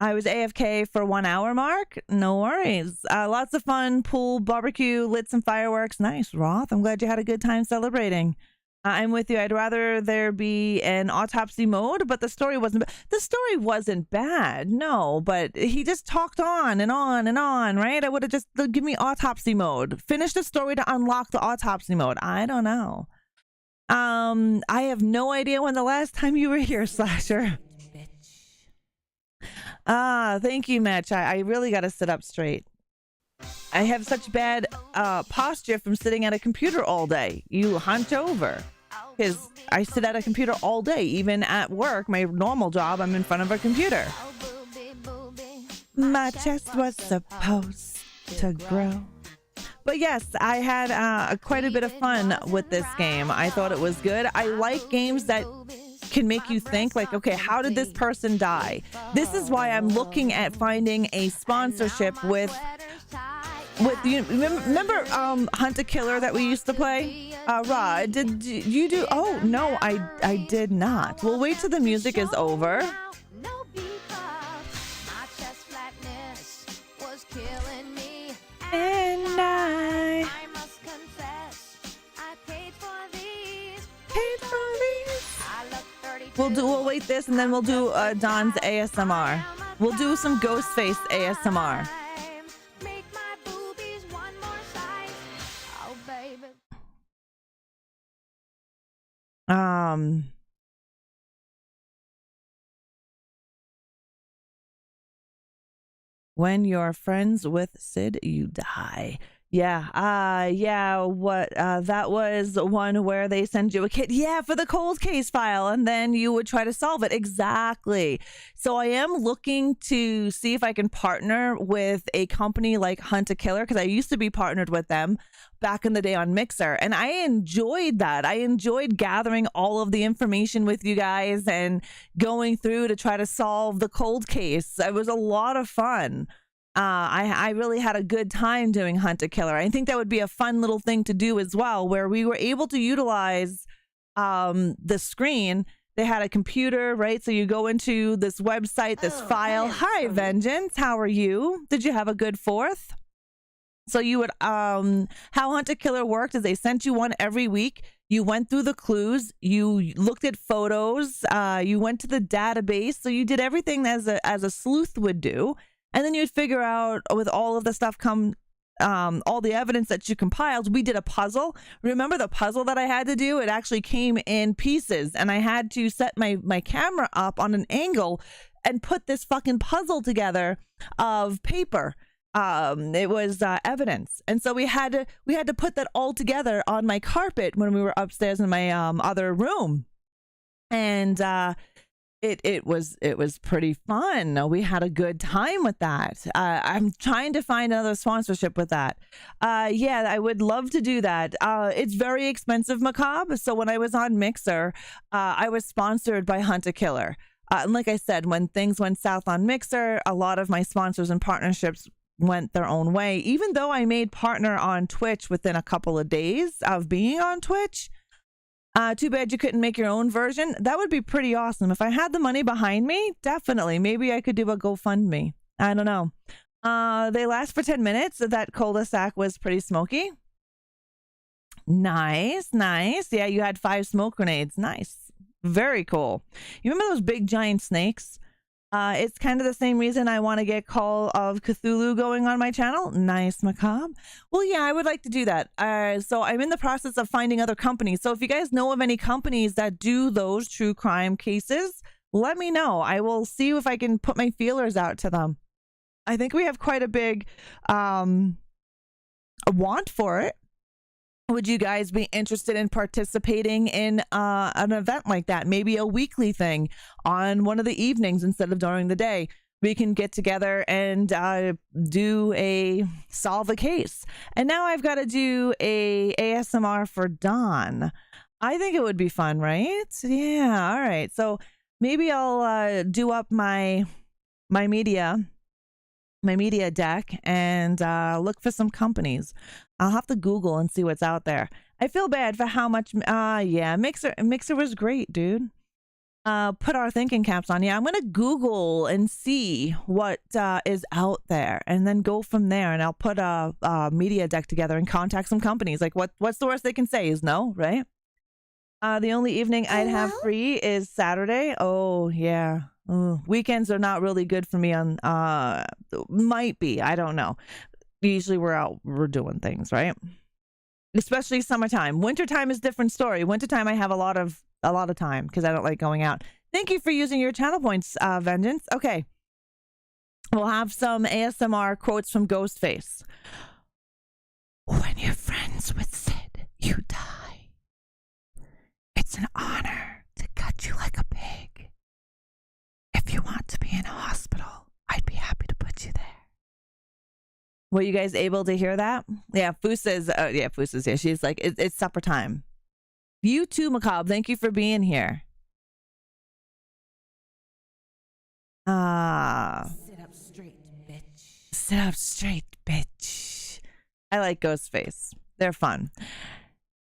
I was AFK for 1 hour mark. No worries. Lots of fun, pool, barbecue, lit some fireworks. Nice, Roth. I'm glad you had a good time celebrating. I'm with you. I'd rather there be an autopsy mode, but the story wasn't bad. No, but he just talked on and on and on, right? I would have just give me autopsy mode. Finish the story to unlock the autopsy mode. I don't know. I have no idea when the last time you were here, Slasher. Thank you, Mitch. I really got to sit up straight. I have such bad posture from sitting at a computer all day. You hunch over. Because I sit at a computer all day. Even at work, my normal job, I'm in front of a computer. My chest was supposed to grow. But yes, I had quite a bit of fun with this game. I thought it was good. I like games that can make you think like, okay, how did this person die? This is why I'm looking at finding a sponsorship with you. Remember Hunt a Killer that we used to play? Rod, did you do? Oh no, I did not. We'll wait till the music is over. And I must confess, I paid for these. We'll wait this and then we'll do Don's ASMR. We'll do some Ghostface ASMR. When you're friends with Sid, you die. Yeah. What that was one where they send you a kit. Yeah, for the cold case file, and then you would try to solve it. Exactly. So I am looking to see if I can partner with a company like Hunt a Killer, because I used to be partnered with them back in the day on Mixer, and I enjoyed that. I enjoyed gathering all of the information with you guys and going through to try to solve the cold case. It was a lot of fun. I really had a good time doing Hunt a Killer. I think that would be a fun little thing to do as well, where we were able to utilize the screen. They had a computer, right? So you go into this website, this file. Hi, Vengeance. How are you? Did you have a good 4th? So you would, how Hunt a Killer worked is they sent you one every week. You went through the clues, you looked at photos, you went to the database. So you did everything as a sleuth would do. And then you'd figure out with all of the stuff all the evidence that you compiled. We did a puzzle. Remember the puzzle that I had to do? It actually came in pieces, and I had to set my camera up on an angle and put this fucking puzzle together of paper. It was evidence, and so we had to put that all together on my carpet when we were upstairs in my other room, and it was pretty fun. We had a good time with that. I'm trying to find another sponsorship with that. Yeah, I would love to do that. It's very expensive, Macabre. So when I was on Mixer, I was sponsored by Hunt a Killer. And like I said, when things went south on Mixer, a lot of my sponsors and partnerships went their own way. Even though I made partner on Twitch within a couple of days of being on Twitch. Too bad you couldn't make your own version. That would be pretty awesome. If I had the money behind me, definitely. Maybe I could do a GoFundMe. I don't know. They last for 10 minutes. That cul-de-sac was pretty smoky. Nice. Yeah, you had 5 smoke grenades. Nice. Very cool. You remember those big giant snakes? It's kind of the same reason I want to get Call of Cthulhu going on my channel. Nice, Macabre. Well, yeah, I would like to do that. So I'm in the process of finding other companies. So if you guys know of any companies that do those true crime cases, let me know. I will see if I can put my feelers out to them. I think we have quite a big want for it. Would you guys be interested in participating in an event like that? Maybe a weekly thing on one of the evenings instead of during the day. We can get together and solve a case. And now I've got to do a ASMR for Dawn. I think it would be fun, right? Yeah. All right. So maybe I'll do up my media deck and look for some companies. I'll have to Google and see what's out there. I feel bad for how much yeah, Mixer was great, dude. Put our thinking caps on. Yeah, I'm gonna Google and see what is out there and then go from there, and I'll put a media deck together and contact some companies. Like what's the worst they can say is no, right? The only evening I'd have free is Saturday. Oh yeah. Weekends are not really good for me on might be, I don't know. Usually we're doing things, right? Especially summertime. Wintertime is a different story. Wintertime I have a lot of time because I don't like going out. Thank you for using your channel points, Vengeance. Okay. We'll have some ASMR quotes from Ghostface. When you're friends with Sid, you die. It's an honor to cut you like a pig. If you want to be in a hospital, I'd be happy to put you there. Were you guys able to hear that? Yeah, Fusa's Fusa's here. She's like, it's supper time. You too, Macabre. Thank you for being here. Sit up straight, bitch. Sit up straight, bitch. I like Ghostface. They're fun.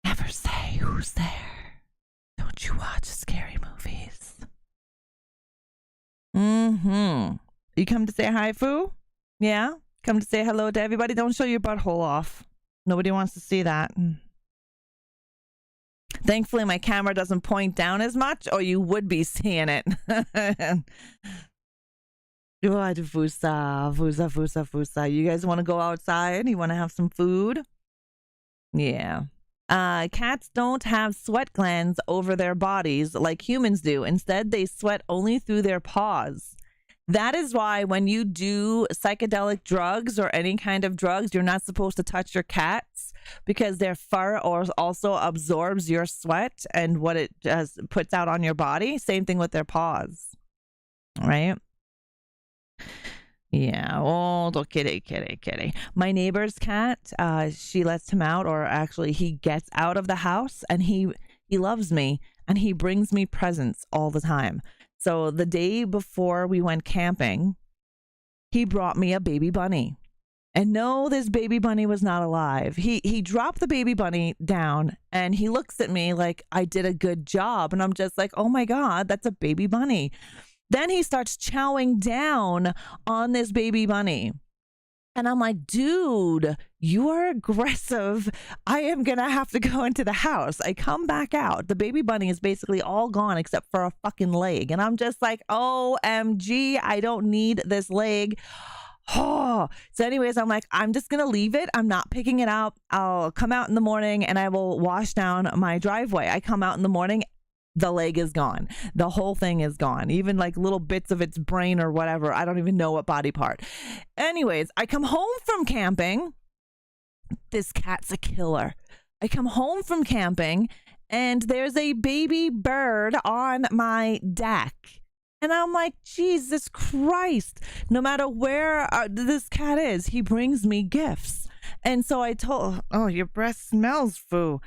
Never say who's there. Don't you watch scary movies? You come to say hi, Foo? Yeah? Come to say hello to everybody. Don't show your butthole off. Nobody wants to see that. Thankfully, my camera doesn't point down as much, or you would be seeing it. What, Fusa, Fusa, Fusa, Fusa. You guys want to go outside? You want to have some food? Yeah. Cats don't have sweat glands over their bodies like humans do. Instead, they sweat only through their paws. That is why when you do psychedelic drugs or any kind of drugs, you're not supposed to touch your cats, because their fur also absorbs your sweat and what it puts out on your body. Same thing with their paws, right? Yeah. Oh, kitty. My neighbor's cat, she lets him out, or actually he gets out of the house, and he loves me, and he brings me presents all the time. So the day before we went camping, he brought me a baby bunny. And no, this baby bunny was not alive. He dropped the baby bunny down, and he looks at me like I did a good job. And I'm just like, oh my God, that's a baby bunny. Then he starts chowing down on this baby bunny. And I'm like, dude, you are aggressive. I am going to have to go into the house. I come back out. The baby bunny is basically all gone except for a fucking leg. And I'm just like, OMG, I don't need this leg. Oh, so anyways, I'm like, I'm just going to leave it. I'm not picking it up. I'll come out in the morning and I will wash down my driveway. I come out in the morning. The leg is gone. The whole thing is gone. Even like little bits of its brain or whatever. I don't even know what body part. Anyways, I come home from camping. This cat's a killer. I come home from camping and there's a baby bird on my deck. And I'm like, Jesus Christ. No matter where this cat is, he brings me gifts. And so I told, your breath smells, Foo.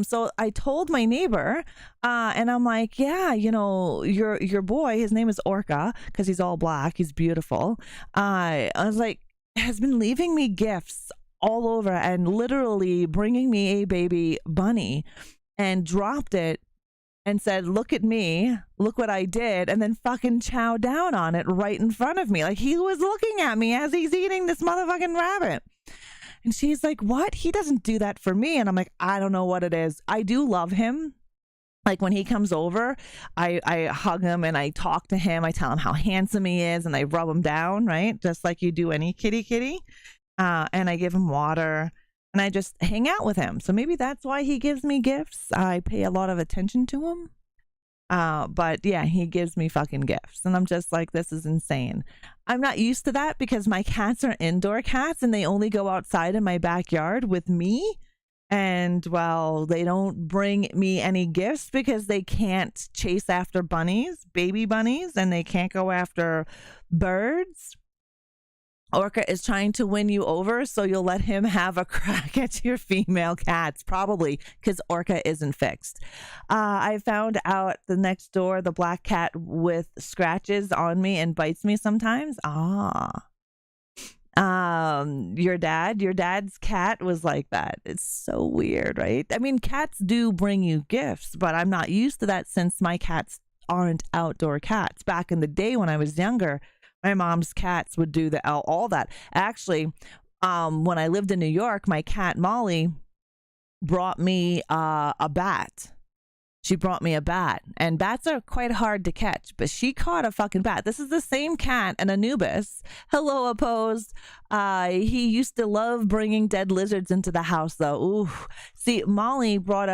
So I told my neighbor, and I'm like, yeah, your boy, his name is Orca, because he's all black, he's beautiful. I was like, has been leaving me gifts all over and literally bringing me a baby bunny, and dropped it and said, look at me, look what I did, and then fucking chow down on it right in front of me. Like he was looking at me as he's eating this motherfucking rabbit. And she's like, what? He doesn't do that for me. And I'm like, I don't know what it is. I do love him. Like when he comes over, I hug him and I talk to him. I tell him how handsome he is and I rub him down, right? Just like you do any kitty. And I give him water and I just hang out with him. So maybe that's why he gives me gifts. I pay a lot of attention to him. But yeah, he gives me fucking gifts. And I'm just like, this is insane. I'm not used to that because my cats are indoor cats and they only go outside in my backyard with me. And well, they don't bring me any gifts because they can't chase after bunnies, baby bunnies, and they can't go after birds. Orca is trying to win you over, so you'll let him have a crack at your female cats, probably because Orca isn't fixed. I found out the next door, the black cat with scratches on me and bites me sometimes. Your dad's cat was like that. It's so weird, right? I mean, cats do bring you gifts, but I'm not used to that since my cats aren't outdoor cats. Back in the day when I was younger, my mom's cats would do all that. Actually, when I lived in New York, my cat Molly brought me a bat. She brought me a bat, and bats are quite hard to catch, but she caught a fucking bat. This is the same cat, an Anubis. Hello, Opposed. He used to love bringing dead lizards into the house, though. Ooh. See, Molly brought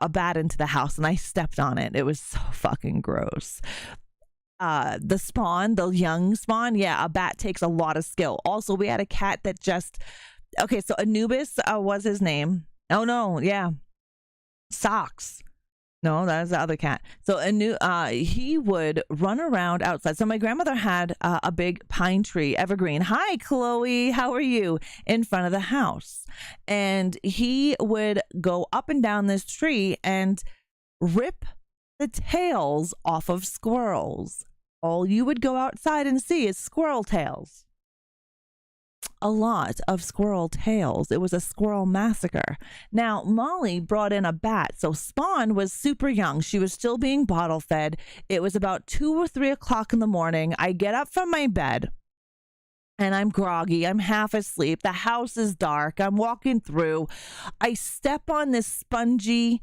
a bat into the house, and I stepped on it. It was so fucking gross. The spawn, the young spawn, yeah, a bat takes a lot of skill. Also, we had a cat that okay, so Anubis was his name. Oh no, yeah, Socks. No, that's the other cat. So he would run around outside. So my grandmother had a big pine tree, evergreen. Hi, Chloe. How are you? In front of the house. And he would go up and down this tree and rip the tails off of squirrels. All you would go outside and see is squirrel tails. A lot of squirrel tails. It was a squirrel massacre. Now, Molly brought in a bat. So Spawn was super young. She was still being bottle fed. It was about 2 or 3 o'clock in the morning. I get up from my bed and I'm groggy. I'm half asleep. The house is dark. I'm walking through. I step on this spongy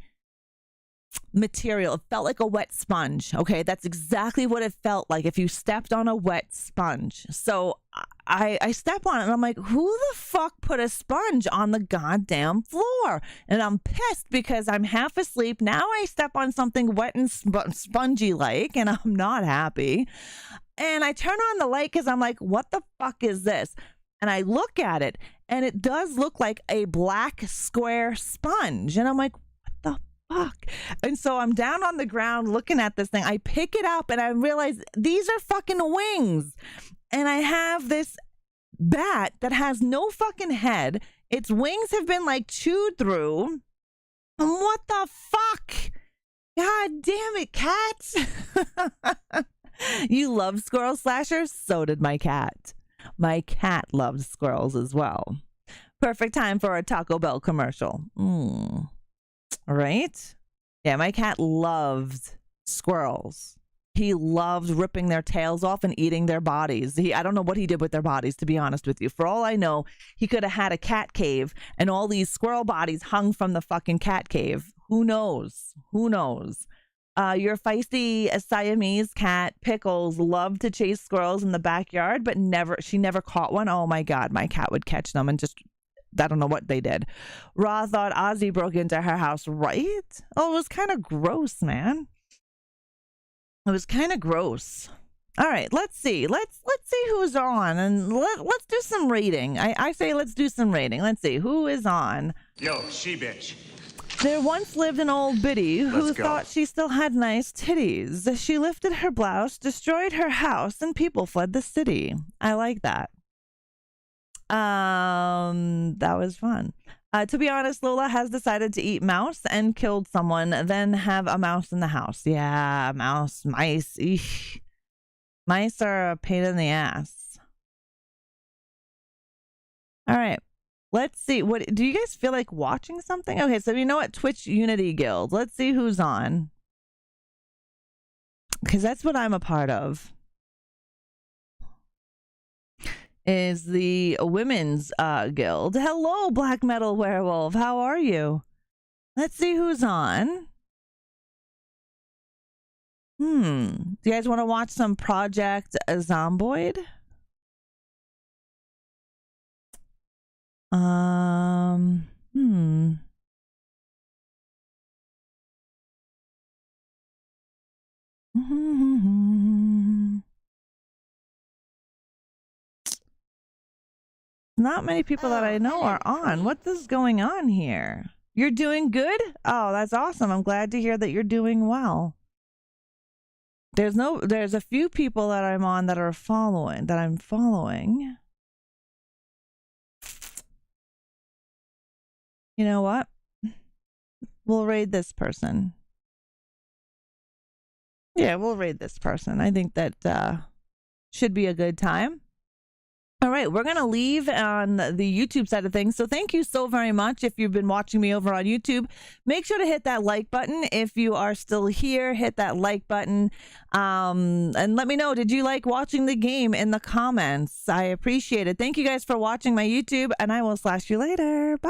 material. It felt like a wet sponge. Okay, that's exactly what it felt like if you stepped on a wet sponge. So I step on it and I'm like, who the fuck put a sponge on the goddamn floor? And I'm pissed because I'm half asleep. Now I step on something wet and spongy like, and I'm not happy. And I turn on the light because I'm like, what the fuck is this? And I look at it and it does look like a black square sponge. And I'm like, fuck. And so I'm down on the ground looking at this thing. I pick it up and I realize these are fucking wings. And I have this bat that has no fucking head. Its wings have been like chewed through. And what the fuck? God damn it, cats. You love squirrel slashers? So did my cat. My cat loves squirrels as well. Perfect time for a Taco Bell commercial. Right? Yeah, my cat loved squirrels. He loved ripping their tails off and eating their bodies. I don't know what he did with their bodies, to be honest with you. For all I know, he could have had a cat cave and all these squirrel bodies hung from the fucking cat cave. Who knows? Who knows? Your feisty Siamese cat, Pickles, loved to chase squirrels in the backyard, but she never caught one. Oh my God, my cat would catch them and just... I don't know what they did. Ra thought Ozzy broke into her house, right? Oh, it was kind of gross, man. It was kind of gross. All right, let's see. Let's see who's on, and let's do some rating. I say let's do some rating. Let's see who is on. Yo, she bitch. There once lived an old biddy who thought she still had nice titties. She lifted her blouse, destroyed her house, and people fled the city. I like that. That was fun. To be honest, Lola has decided to eat mouse and killed someone, then have a mouse in the house. Yeah, mice. Eesh. Mice are a pain in the ass. All right. Let's see. What do you guys feel like watching something? Okay, so you know what? Twitch Unity Guild. Let's see who's on. Because that's what I'm a part of. Is the women's guild. Hello, Black Metal Werewolf. How are you? Let's see who's on. Do you guys want to watch some Project Zomboid? Not many people that I know are on. What is going on here? You're doing good? Oh, that's awesome. I'm glad to hear that you're doing well. There's a few people that I'm on that I'm following. You know what? We'll raid this person. Yeah, we'll raid this person. I think that should be a good time. All right, we're going to leave on the YouTube side of things. So thank you so very much. If you've been watching me over on YouTube, make sure to hit that like button. If you are still here, hit that like button. And let me know, did you like watching the game in the comments? I appreciate it. Thank you guys for watching my YouTube, and I will slash you later. Bye.